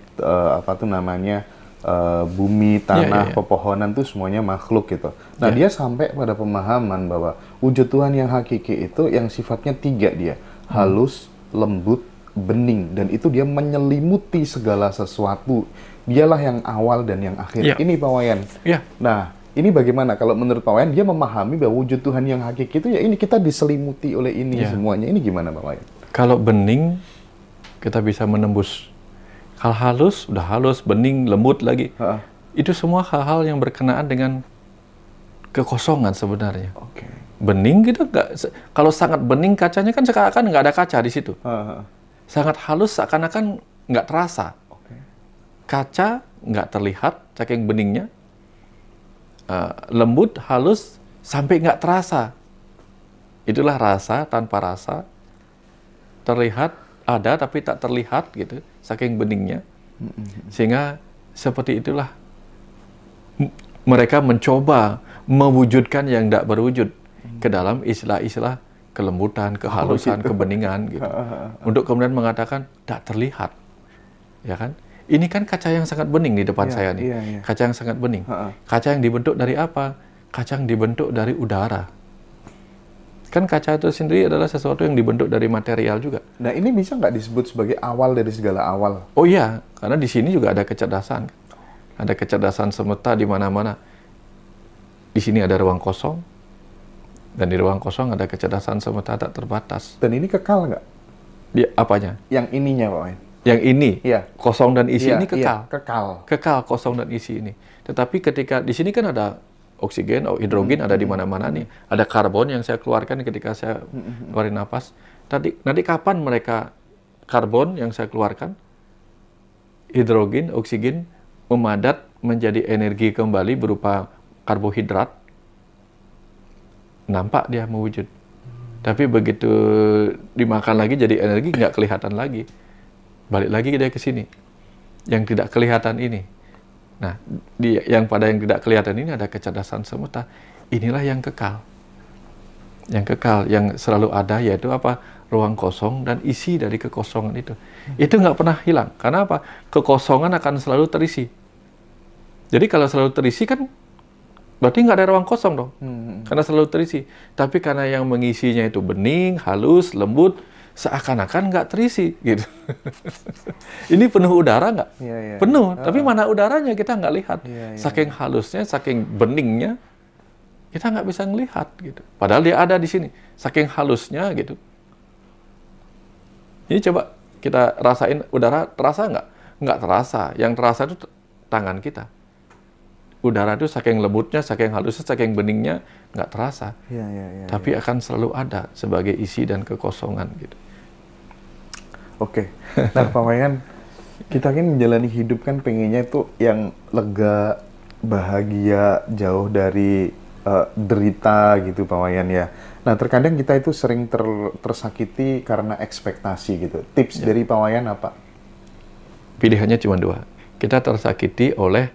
bumi, tanah, pepohonan itu semuanya makhluk gitu. Nah, dia sampai pada pemahaman bahwa wujud Tuhan yang hakiki itu yang sifatnya tiga dia. Halus, lembut, bening, dan itu dia menyelimuti segala sesuatu. Dialah yang awal dan yang akhir. Ini Pak Wayan. Nah, ini bagaimana kalau menurut Pak Wayan dia memahami bahwa wujud Tuhan yang hakiki itu ya ini kita diselimuti oleh ini semuanya. Ini gimana Pak Wayan? Kalau bening kita bisa menembus. Hal halus, udah halus, bening, lembut lagi. Itu semua hal-hal yang berkenaan dengan kekosongan sebenarnya. Bening gitu kalau sangat bening kacanya kan seakan-akan nggak ada kaca di situ. Sangat halus seakan-akan nggak terasa. Kaca nggak terlihat saking beningnya. Lembut, halus sampai nggak terasa. Itulah rasa tanpa rasa. Terlihat ada tapi tak terlihat gitu saking beningnya. Sehingga seperti itulah mereka mencoba mewujudkan yang tidak berwujud ke dalam istilah-istilah kelembutan, kehalusan, kebeningan gitu. Untuk kemudian mengatakan tak terlihat. Ya kan? Ini kan kaca yang sangat bening di depan saya nih. Kaca yang sangat bening. Kaca yang dibentuk dari apa? Kaca yang dibentuk dari udara. Kan kaca itu sendiri adalah sesuatu yang dibentuk dari material juga. Nah, ini bisa nggak disebut sebagai awal dari segala awal? Oh iya, karena di sini juga ada kecerdasan. Ada kecerdasan semesta di mana-mana. Di sini ada ruang kosong. Dan di ruang kosong ada kecerdasan semesta tak terbatas. Dan ini kekal nggak? Apanya? Yang ininya, Pak Wayan. Yang ini, kosong dan isi ini kekal. Kekal. Kekal, kosong dan isi ini. Tetapi ketika di sini kan ada oksigen, hidrogen ada di mana-mana nih. Ada karbon yang saya keluarkan ketika saya keluarin napas. Nanti kapan mereka karbon yang saya keluarkan, hidrogen, oksigen memadat menjadi energi kembali berupa karbohidrat, nampak dia mewujud. Tapi begitu dimakan lagi jadi energi nggak kelihatan lagi. balik lagi dia ke sini. Yang tidak kelihatan ini. Nah, yang tidak kelihatan ini ada kecerdasan semesta. Inilah yang kekal. Yang kekal, yang selalu ada, yaitu apa? Ruang kosong dan isi dari kekosongan itu. Itu nggak pernah hilang. Karena apa? Kekosongan akan selalu terisi. Jadi kalau selalu terisi kan berarti nggak ada ruang kosong dong. Karena selalu terisi. Tapi karena yang mengisinya itu bening, halus, lembut, seakan-akan nggak terisi gitu. Ini penuh udara nggak? Penuh. Tapi mana udaranya kita nggak lihat. Saking halusnya, saking beningnya, kita nggak bisa ngelihat gitu. Padahal dia ada di sini. Saking halusnya gitu. Ini coba kita rasain udara, terasa nggak? Nggak terasa. Yang terasa itu tangan kita. Udara itu saking lembutnya, saking halusnya, saking beningnya, nggak terasa. Tapi akan selalu ada sebagai isi dan kekosongan gitu. Oke. Nah, Pak Wayan, kita kan menjalani hidup kan pengennya itu yang lega, bahagia, jauh dari derita gitu, Pak Wayan ya. Nah, terkadang kita itu sering tersakiti karena ekspektasi gitu. Tips dari Pak Wayan apa? Pilihannya cuma dua. Kita tersakiti oleh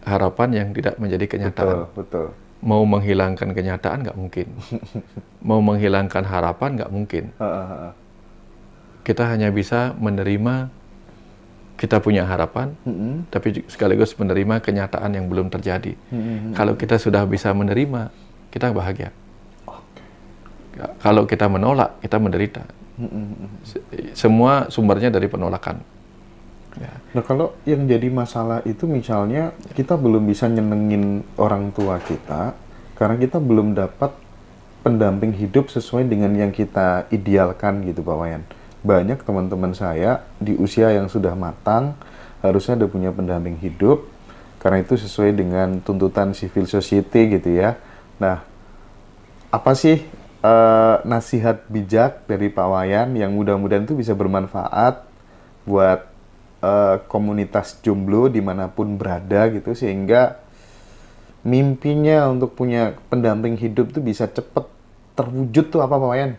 harapan yang tidak menjadi kenyataan. Betul. Mau menghilangkan kenyataan nggak mungkin. Mau menghilangkan harapan nggak mungkin. Kita hanya bisa menerima kita punya harapan, tapi sekaligus menerima kenyataan yang belum terjadi. Kalau kita sudah bisa menerima, kita bahagia. Kalau kita menolak, kita menderita. Semua sumbernya dari penolakan. Ya. Nah, kalau yang jadi masalah itu misalnya kita belum bisa nyenengin orang tua kita karena kita belum dapat pendamping hidup sesuai dengan yang kita idealkan gitu, Pak Wayan. Banyak teman-teman saya di usia yang sudah matang harusnya udah punya pendamping hidup karena itu sesuai dengan tuntutan civil society gitu ya. Nah, apa sih nasihat bijak dari Pak Wayan yang mudah-mudahan itu bisa bermanfaat buat komunitas jomblo dimanapun berada gitu, sehingga mimpinya untuk punya pendamping hidup tuh bisa cepet terwujud tuh apa, Pak Wayan?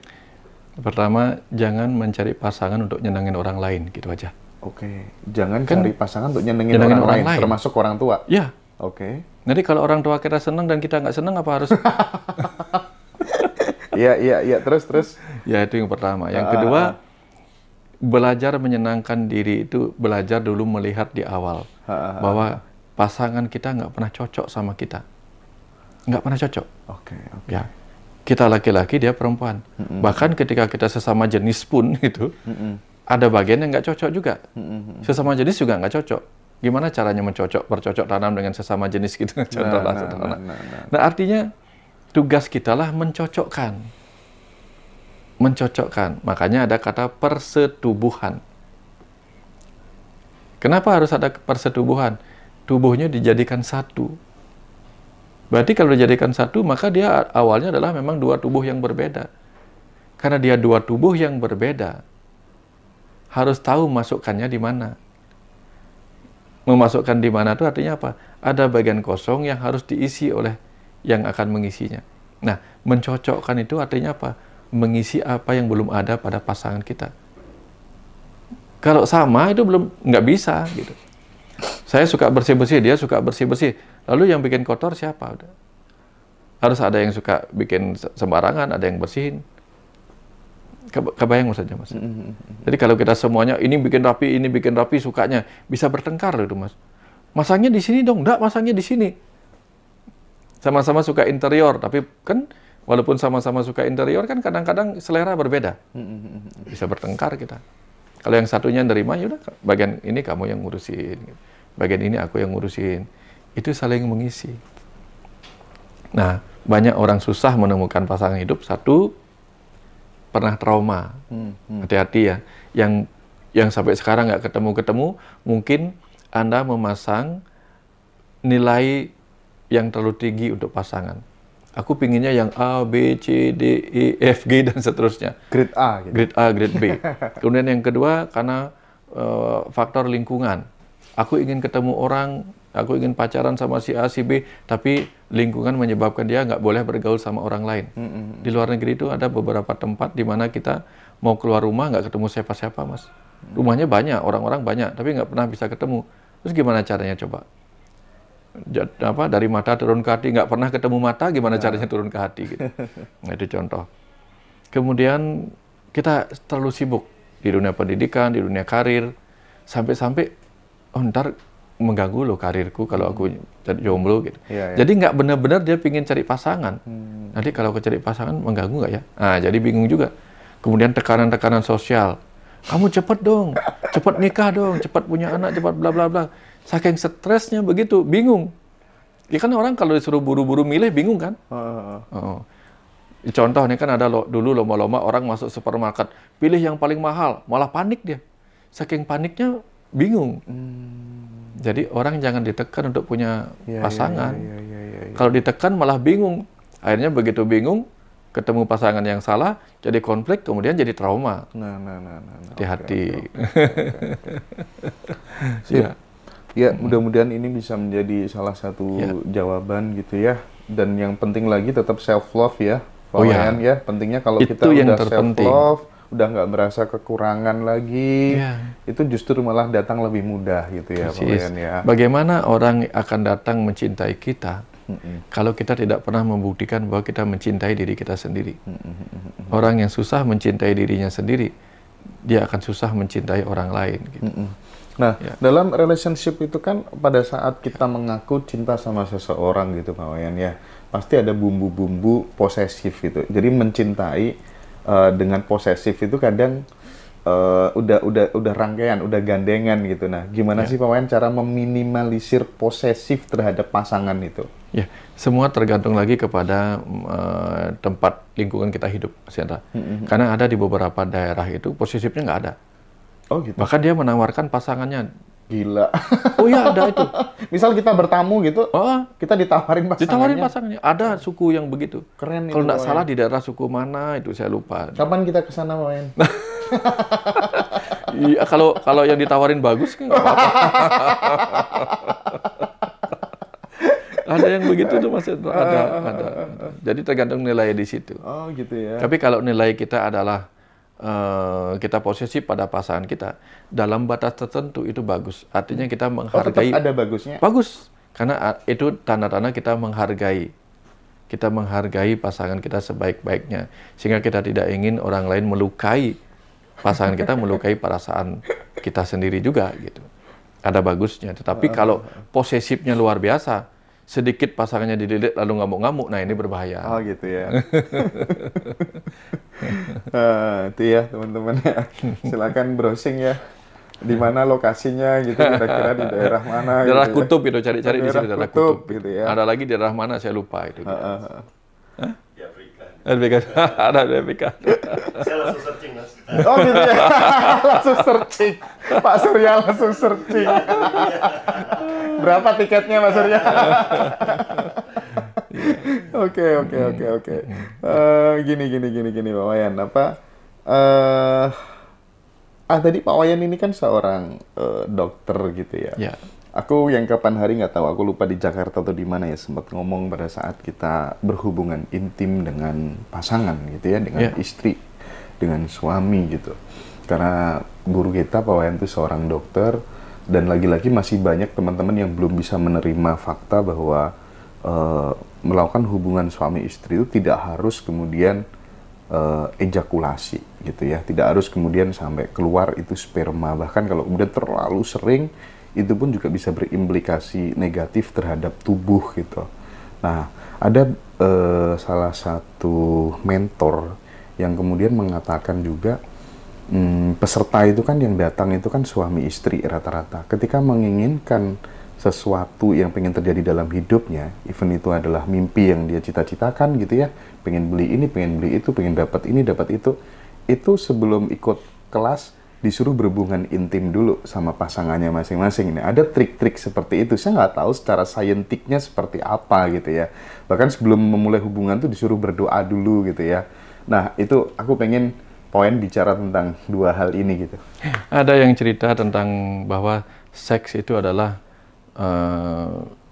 Pertama, jangan mencari pasangan untuk nyenengin orang lain, gitu aja. Oke, jangan cari pasangan untuk nyenengin orang lain, termasuk orang tua? Ya. Oke. Nanti kalau orang tua kita senang dan kita nggak senang, apa harus? Iya, terus. Ya, itu yang pertama. Yang kedua, belajar menyenangkan diri itu belajar dulu melihat di awal bahwa pasangan kita nggak pernah cocok sama kita, nggak pernah cocok. Oke. Ya, kita laki-laki, dia perempuan. Bahkan ketika kita sesama jenis pun itu ada bagian yang nggak cocok juga. Sesama jenis juga nggak cocok. Gimana caranya bercocok tanam dengan sesama jenis gitu? Nah, artinya tugas kita lah mencocokkan. Makanya ada kata persetubuhan. Kenapa harus ada persetubuhan? Tubuhnya dijadikan satu. Berarti kalau dijadikan satu, maka dia awalnya adalah memang dua tubuh yang berbeda. Karena dia dua tubuh yang berbeda, harus tahu masukkannya di mana. Memasukkan di mana itu artinya apa? Ada bagian kosong yang harus diisi oleh yang akan mengisinya. Nah, mencocokkan itu artinya apa? Mengisi apa yang belum ada pada pasangan kita. Kalau sama itu nggak bisa gitu. Saya suka bersih-bersih, dia suka bersih-bersih. Lalu yang bikin kotor siapa? Udah. Harus ada yang suka bikin sembarangan, ada yang bersihin. Kebayang saja, Mas. Jadi kalau kita semuanya ini bikin rapi, sukanya bisa bertengkar loh itu, Mas. Masangnya di sini dong, enggak, masangnya di sini. Sama-sama suka interior, tapi kan walaupun sama-sama suka interior kan kadang-kadang selera berbeda. Bisa bertengkar kita. Kalau yang satunya nerima, yaudah bagian ini kamu yang ngurusin. Bagian ini aku yang ngurusin. Itu saling mengisi. Nah, banyak orang susah menemukan pasangan hidup. Satu, pernah trauma. Hati-hati ya. Yang sampai sekarang nggak ketemu-ketemu, mungkin Anda memasang nilai yang terlalu tinggi untuk pasangan. Aku pinginnya yang A, B, C, D, E, F, G, dan seterusnya. Grade A gitu. Grade A, grade B. Kemudian yang kedua, karena faktor lingkungan. Aku ingin ketemu orang, aku ingin pacaran sama si A, si B, tapi lingkungan menyebabkan dia nggak boleh bergaul sama orang lain. Di luar negeri itu ada beberapa tempat di mana kita mau keluar rumah nggak ketemu siapa-siapa, Mas. Rumahnya banyak, orang-orang banyak, tapi nggak pernah bisa ketemu. Terus gimana caranya coba? Dari mata turun ke hati, nggak pernah ketemu mata, gimana caranya turun ke hati gitu. Nah, itu contoh. Kemudian kita terlalu sibuk di dunia pendidikan, di dunia karir, sampai-sampai ntar mengganggu loh karirku kalau aku jadi jomblo gitu. Jadi nggak benar-benar dia pingin cari pasangan. Nanti kalau aku cari pasangan mengganggu nggak ya? Nah, jadi bingung juga. Kemudian tekanan-tekanan sosial. Kamu cepet dong, cepet nikah dong, cepet punya anak, cepet bla bla bla. Saking stresnya begitu, bingung. Ya kan orang kalau disuruh buru-buru milih bingung kan? Contoh nih kan ada dulu lomba-lomba orang masuk supermarket, pilih yang paling mahal, malah panik dia. Saking paniknya bingung. Jadi orang jangan ditekan untuk punya pasangan. Kalau ditekan malah bingung. Akhirnya begitu bingung, ketemu pasangan yang salah, jadi konflik, kemudian jadi trauma. Hati-hati. Ya, mudah-mudahan ini bisa menjadi salah satu jawaban gitu ya. Dan yang penting lagi tetap self-love ya. Ya. Pentingnya kalau kita udah self-love, udah nggak merasa kekurangan lagi, itu justru malah datang lebih mudah gitu ya, Pak Wayan ya. Bagaimana orang akan datang mencintai kita kalau kita tidak pernah membuktikan bahwa kita mencintai diri kita sendiri. Orang yang susah mencintai dirinya sendiri, dia akan susah mencintai orang lain. Gitu. Nah, dalam relationship itu kan pada saat kita mengaku cinta sama seseorang gitu, Pak Wayan ya, pasti ada bumbu-bumbu posesif gitu. Jadi mencintai dengan posesif itu kadang udah rangkaian, udah gandengan gitu. Nah, gimana sih Pak Wayan cara meminimalisir posesif terhadap pasangan itu? Ya, semua tergantung lagi kepada tempat lingkungan kita hidup, Mas Yandra. Karena ada di beberapa daerah itu posesifnya nggak ada. Oh gitu. Bahkan dia menawarkan pasangannya. Gila. Oh iya, ada itu. Misal kita bertamu gitu, kita ditawarin pasangannya. Ditawarin pasangannya. Ada suku yang begitu. Keren itu. Kalau nggak salah di daerah suku mana itu saya lupa. Kapan kita ke sana, Pak Wayan? Iya, kalau yang ditawarin bagus kan nggak apa-apa. Ada yang begitu tuh Mas. Ada. Jadi tergantung nilai di situ. Oh gitu ya. Tapi kalau nilai kita adalah kita posesif pada pasangan kita dalam batas tertentu itu bagus. Artinya kita menghargai. Tetap ada bagusnya. Bagus, karena itu tanda-tanda kita menghargai. Kita menghargai pasangan kita sebaik-baiknya, sehingga kita tidak ingin orang lain melukai pasangan kita, melukai perasaan kita sendiri juga gitu. Ada bagusnya. Tetapi kalau posesifnya luar biasa, sedikit pasangannya dililit lalu ngamuk-ngamuk, nah ini berbahaya. Oh gitu ya. Itu ya teman-teman ya. Silakan browsing ya. Di mana lokasinya gitu, kira-kira di daerah mana. Daerah gitu Kutub itu, cari-cari di sini daerah Kutub. Gitu ya. Ada lagi di daerah mana saya lupa itu. Gitu. Di Afrika. Ada di Afrika. Saya langsung searching Mas. Oh gitu ya. Langsung searching. Pak Surya langsung searching. Berapa tiketnya Mas Surya? Oke. Gini Pak Wayan, tadi Pak Wayan ini kan seorang dokter gitu ya. Ya. Aku yang kapan hari nggak tahu, aku lupa di Jakarta atau di mana ya, sempat ngomong pada saat kita berhubungan intim dengan pasangan gitu ya, dengan istri, dengan suami gitu. Karena guru kita Pak Wayan itu seorang dokter, dan lagi-lagi masih banyak teman-teman yang belum bisa menerima fakta bahwa melakukan hubungan suami istri itu tidak harus kemudian ejakulasi gitu ya, tidak harus kemudian sampai keluar itu sperma, bahkan kalau kemudian terlalu sering itu pun juga bisa berimplikasi negatif terhadap tubuh gitu. Nah, ada salah satu mentor yang kemudian mengatakan juga peserta itu kan yang datang itu kan suami istri rata-rata. Ketika menginginkan sesuatu yang pengen terjadi dalam hidupnya, even itu adalah mimpi yang dia cita-citakan gitu ya, pengen beli ini, pengen beli itu, pengen dapat ini, dapat itu sebelum ikut kelas disuruh berhubungan intim dulu sama pasangannya masing-masing. Nah, ada trik-trik seperti itu. Saya nggak tahu secara saintiknya seperti apa gitu ya. Bahkan sebelum memulai hubungan tuh disuruh berdoa dulu gitu ya. Nah, itu aku pengen poin bicara tentang dua hal ini gitu. Ada yang cerita tentang bahwa seks itu adalah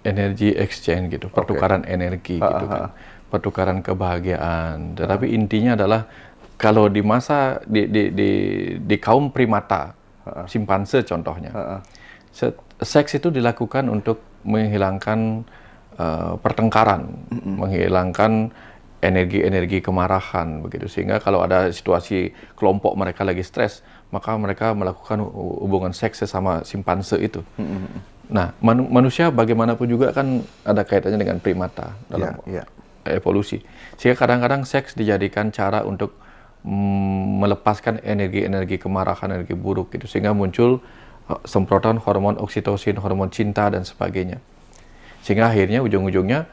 energy exchange gitu, pertukaran energi gitu kan. Pertukaran kebahagiaan. Tetapi intinya adalah kalau di masa di kaum primata, simpanse contohnya. Seks itu dilakukan untuk menghilangkan pertengkaran, menghilangkan energi-energi kemarahan begitu, sehingga kalau ada situasi kelompok mereka lagi stres, maka mereka melakukan hubungan seks sesama simpanse itu. Nah, manusia bagaimanapun juga kan ada kaitannya dengan primata dalam evolusi, sehingga kadang-kadang seks dijadikan cara untuk melepaskan energi-energi kemarahan, energi buruk gitu, sehingga muncul semprotan hormon oksitosin, hormon cinta dan sebagainya. Sehingga akhirnya ujung-ujungnya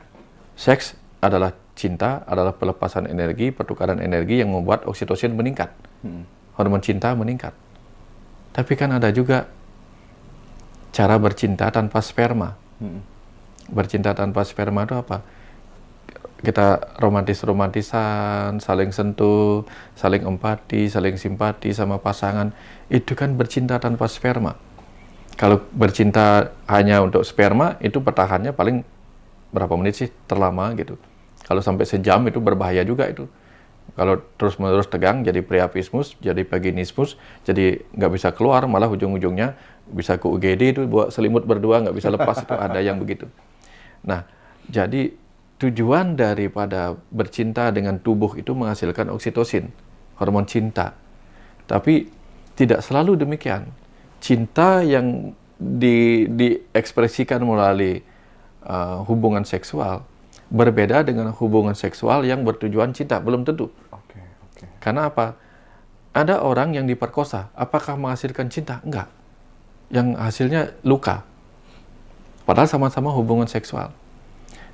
seks adalah cinta, adalah pelepasan energi, pertukaran energi yang membuat oksitosin meningkat. Hormon cinta meningkat. Tapi kan ada juga cara bercinta tanpa sperma. Bercinta tanpa sperma itu apa? Kita romantis-romantisan, saling sentuh, saling empati, saling simpati sama pasangan. Itu kan bercinta tanpa sperma. Kalau bercinta hanya untuk sperma, itu bertahannya paling berapa menit sih terlama gitu. Kalau sampai sejam itu berbahaya juga itu. Kalau terus-menerus tegang, jadi priapismus, jadi vaginismus, jadi nggak bisa keluar, malah ujung-ujungnya bisa ke UGD itu, buat selimut berdua, nggak bisa lepas, itu ada yang begitu. Nah, jadi tujuan daripada bercinta dengan tubuh itu menghasilkan oksitosin, hormon cinta. Tapi tidak selalu demikian. Cinta yang diekspresikan melalui hubungan seksual berbeda dengan hubungan seksual yang bertujuan cinta, belum tentu. Karena apa? Ada orang yang diperkosa, apakah menghasilkan cinta? Enggak. Yang hasilnya luka. Padahal sama-sama hubungan seksual.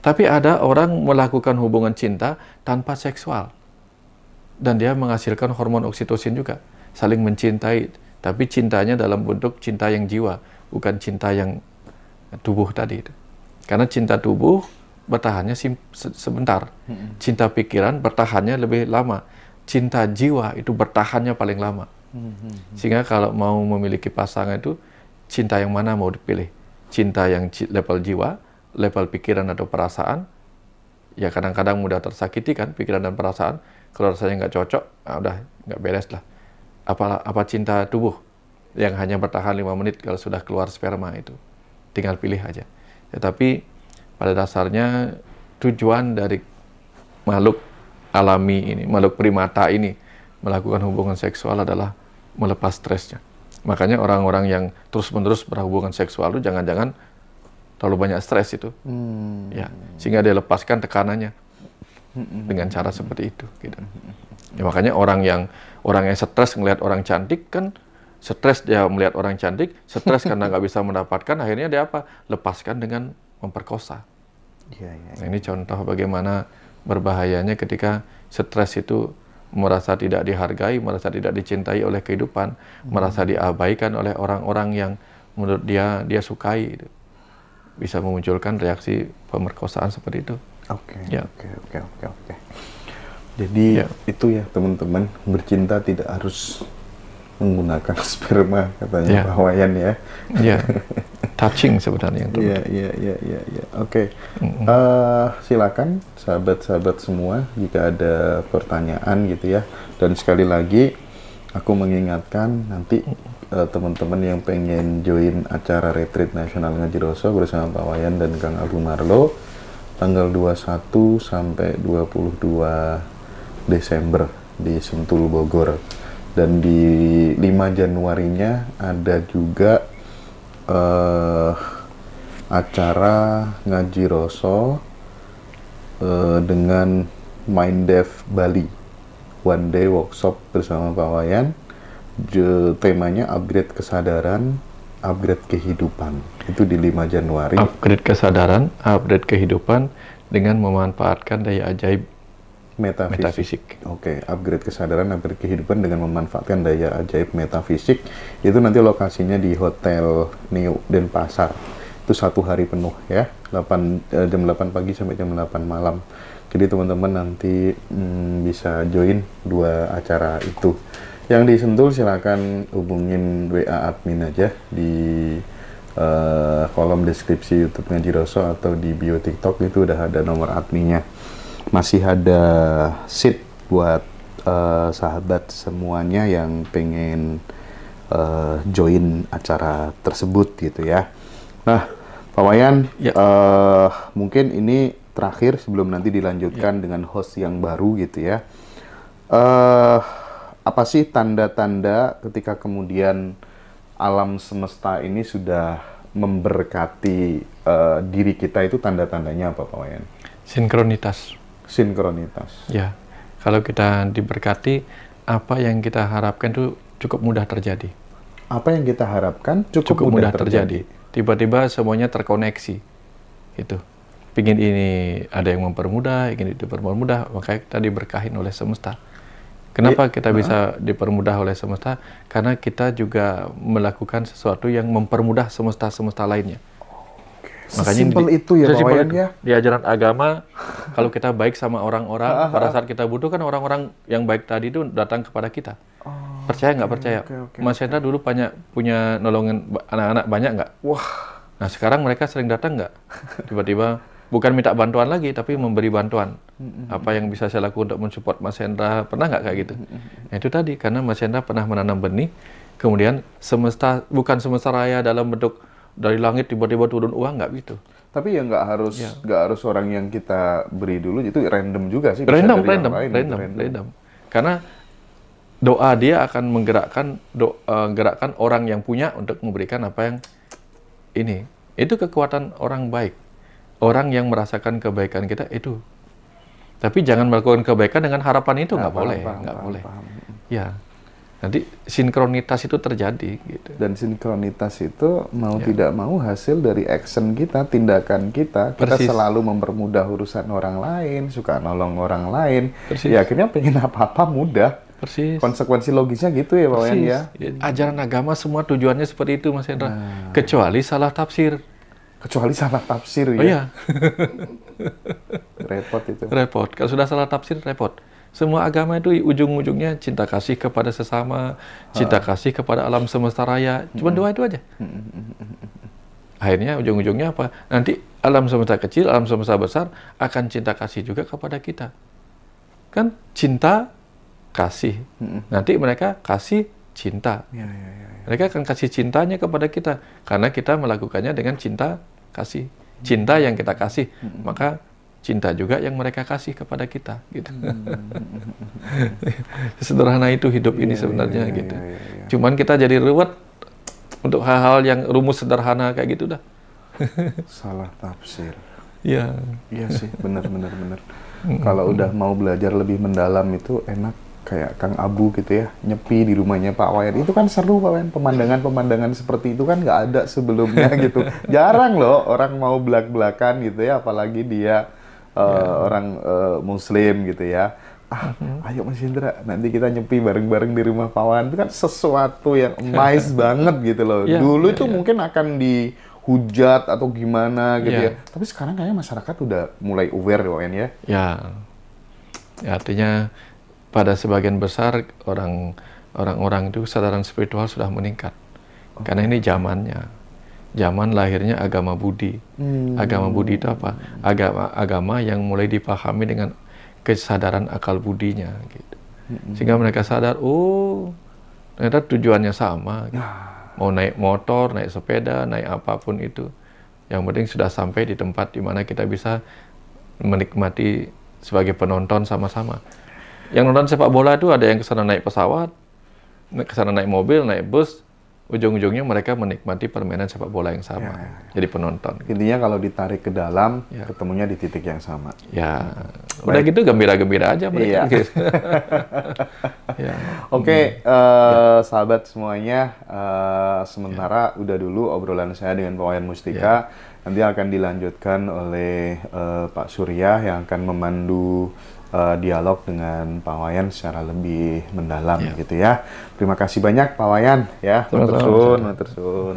Tapi ada orang melakukan hubungan cinta tanpa seksual. Dan dia menghasilkan hormon oksitosin juga. Saling mencintai. Tapi cintanya dalam bentuk cinta yang jiwa. Bukan cinta yang tubuh tadi. Karena cinta tubuh bertahannya sebentar. Cinta pikiran bertahannya lebih lama. Cinta jiwa itu bertahannya paling lama. Sehingga kalau mau memiliki pasangan itu, cinta yang mana mau dipilih? Cinta yang level jiwa, level pikiran atau perasaan, ya kadang-kadang mudah tersakiti kan, pikiran dan perasaan. Kalau rasanya nggak cocok, udah nggak beres lah. Apa cinta tubuh yang hanya bertahan 5 menit kalau sudah keluar sperma itu. Tinggal pilih aja. Tetapi pada dasarnya tujuan dari makhluk alami ini, makhluk primata ini melakukan hubungan seksual adalah melepas stresnya. Makanya orang-orang yang terus-menerus berhubungan seksual itu jangan-jangan terlalu banyak stres itu. Ya, sehingga dia lepaskan tekanannya dengan cara seperti itu gitu. Ya, makanya orang yang stres ngelihat orang cantik kan, stres dia melihat orang cantik, stres karena nggak bisa mendapatkan, akhirnya dia apa? Lepaskan dengan memperkosa. Nah, ini contoh bagaimana berbahayanya ketika stres itu merasa tidak dihargai, merasa tidak dicintai oleh kehidupan, merasa diabaikan oleh orang-orang yang menurut dia sukai. Bisa memunculkan reaksi pemerkosaan seperti itu. Oke. Jadi itu ya teman-teman, bercinta tidak harus menggunakan sperma katanya Pak Wayan ya. Iya. Touching sebenarnya itu. Iya. Oke. Silakan sahabat-sahabat semua jika ada pertanyaan gitu ya. Dan sekali lagi aku mengingatkan nanti teman-teman yang pengen join acara Retreat Nasional Ngaji Roso bersama Pak Wayan dan Kang Abu Marlo tanggal 21 sampai 22 Desember di Sentul Bogor. Dan di 5 Januarinya ada juga acara Ngaji Roso dengan Minddev Bali, one day workshop bersama Pak Wayan. Temanya upgrade kesadaran, upgrade kehidupan. Itu di 5 Januari. Upgrade kesadaran, upgrade kehidupan dengan memanfaatkan daya ajaib metafisik. Oke, upgrade kesadaran, upgrade kehidupan dengan memanfaatkan daya ajaib metafisik. Itu nanti lokasinya di Hotel Neo Denpasar. Itu 1 hari penuh ya, jam 8 pagi sampai jam 8 malam. Jadi teman-teman nanti bisa join 2 acara itu. Yang di Sentul silakan hubungin WA admin aja di kolom deskripsi YouTube Ngaji Roso atau di bio TikTok, itu udah ada nomor adminnya. Masih ada seat buat sahabat semuanya yang pengen join acara tersebut gitu ya. Nah, Pak Wayan, Ya. mungkin ini terakhir sebelum nanti dilanjutkan dengan host yang baru gitu ya. Apa sih tanda-tanda ketika kemudian alam semesta ini sudah memberkati diri kita, itu tanda-tandanya apa, Pak Wayan? Sinkronitas. Sinkronitas. Ya, kalau kita diberkati, apa yang kita harapkan itu cukup mudah terjadi. Apa yang kita harapkan cukup mudah terjadi. Tiba-tiba semuanya terkoneksi. Gitu. Pingin ini ada yang mempermudah, ingin itu dipermudah, makanya kita diberkahin oleh semesta. Kenapa kita bisa dipermudah oleh semesta? Karena kita juga melakukan sesuatu yang mempermudah semesta-semesta lainnya. Sesimpel itu ya, Pak sesimpel Wayan itu. ya. Di ajaran agama, kalau kita baik sama orang-orang, pada saat kita butuh kan orang-orang yang baik tadi itu datang kepada kita. Percaya nggak percaya? Mas Hendra dulu punya nolongin anak-anak banyak nggak? Wah. Nah sekarang mereka sering datang nggak? Tiba-tiba bukan minta bantuan lagi, tapi memberi bantuan. Apa yang bisa saya lakukan untuk mensupport Mas Hendra? Pernah nggak kayak gitu? Nah, itu tadi, karena Mas Hendra pernah menanam benih, kemudian semesta, bukan semesta raya dalam bentuk dari langit tiba-tiba turun uang, nggak gitu. Tapi ya nggak harus orang yang kita beri dulu, itu random juga sih. Bisa Random. dari yang lain, Random. Karena doa dia akan menggerakkan orang yang punya untuk memberikan apa yang ini. Itu kekuatan orang baik. Orang yang merasakan kebaikan kita itu. Tapi jangan melakukan kebaikan dengan harapan itu, nggak boleh. Ya. Nanti sinkronitas itu terjadi gitu. Dan sinkronitas itu mau tidak mau hasil dari action kita, tindakan kita. Kita Persis. selalu mempermudah urusan orang lain, suka nolong orang lain. Persis. Ya akhirnya pengen apa-apa mudah. Persis. Konsekuensi logisnya gitu ya, Pak Wayan ya. Ajaran agama semua tujuannya seperti itu, Mas Hendra. Kecuali salah tafsir. Kecuali salah tafsir ya. Oh iya. Repot itu. Repot. Kalau sudah salah tafsir, repot. Semua agama itu ujung-ujungnya cinta kasih kepada sesama, cinta kasih kepada alam semesta raya. Cuma dua itu aja. Akhirnya ujung-ujungnya apa? Nanti alam semesta kecil, alam semesta besar akan cinta kasih juga kepada kita. Kan cinta kasih. Nanti mereka kasih cinta. Mereka akan kasih cintanya kepada kita karena kita melakukannya dengan cinta kasih. Cinta yang kita kasih, maka cinta juga yang mereka kasih kepada kita gitu. Sederhana itu hidup ini sebenarnya gitu. Cuman kita jadi ruwet untuk hal-hal yang rumus sederhana kayak gitu dah. Salah tafsir. Iya. Iya sih, benar. Kalau udah mau belajar lebih mendalam itu enak kayak Kang Abu gitu ya, nyepi di rumahnya Pak Wayan. Itu kan seru, Pak Wayan. Pemandangan-pemandangan seperti itu kan nggak ada sebelumnya gitu. Jarang loh orang mau belak-belakan gitu ya, apalagi dia orang Muslim gitu ya. Ayo Mas Hendra, nanti kita nyepi bareng-bareng di rumah Pak Wayan. Itu kan sesuatu yang amazing banget gitu loh. Dulu itu mungkin akan dihujat atau gimana gitu ya. Tapi sekarang kayaknya masyarakat udah mulai aware Pak Wayan ya. Ya, artinya pada sebagian besar orang-orang itu kesadaran spiritual sudah meningkat. Karena ini zamannya. Zaman lahirnya agama Budi. Agama Budi itu apa? Agama yang mulai dipahami dengan kesadaran akal budinya gitu. Sehingga mereka sadar, oh, ternyata tujuannya sama gitu. Mau naik motor, naik sepeda, naik apapun itu, yang penting sudah sampai di tempat di mana kita bisa menikmati sebagai penonton sama-sama. Yang nonton sepak bola itu ada yang kesana naik pesawat, kesana naik mobil, naik bus, ujung-ujungnya mereka menikmati permainan sepak bola yang sama, jadi penonton. Intinya kalau ditarik ke dalam, ketemunya di titik yang sama. Ya, udah gitu gembira-gembira aja mereka. Gitu. Oke, sahabat semuanya, sementara udah dulu obrolan saya dengan Pak Wayan Mustika. Nanti akan dilanjutkan oleh Pak Surya yang akan memandu dialog dengan Pak Wayan secara lebih mendalam gitu ya. Terima kasih banyak Pak Wayan ya. Matur suwun.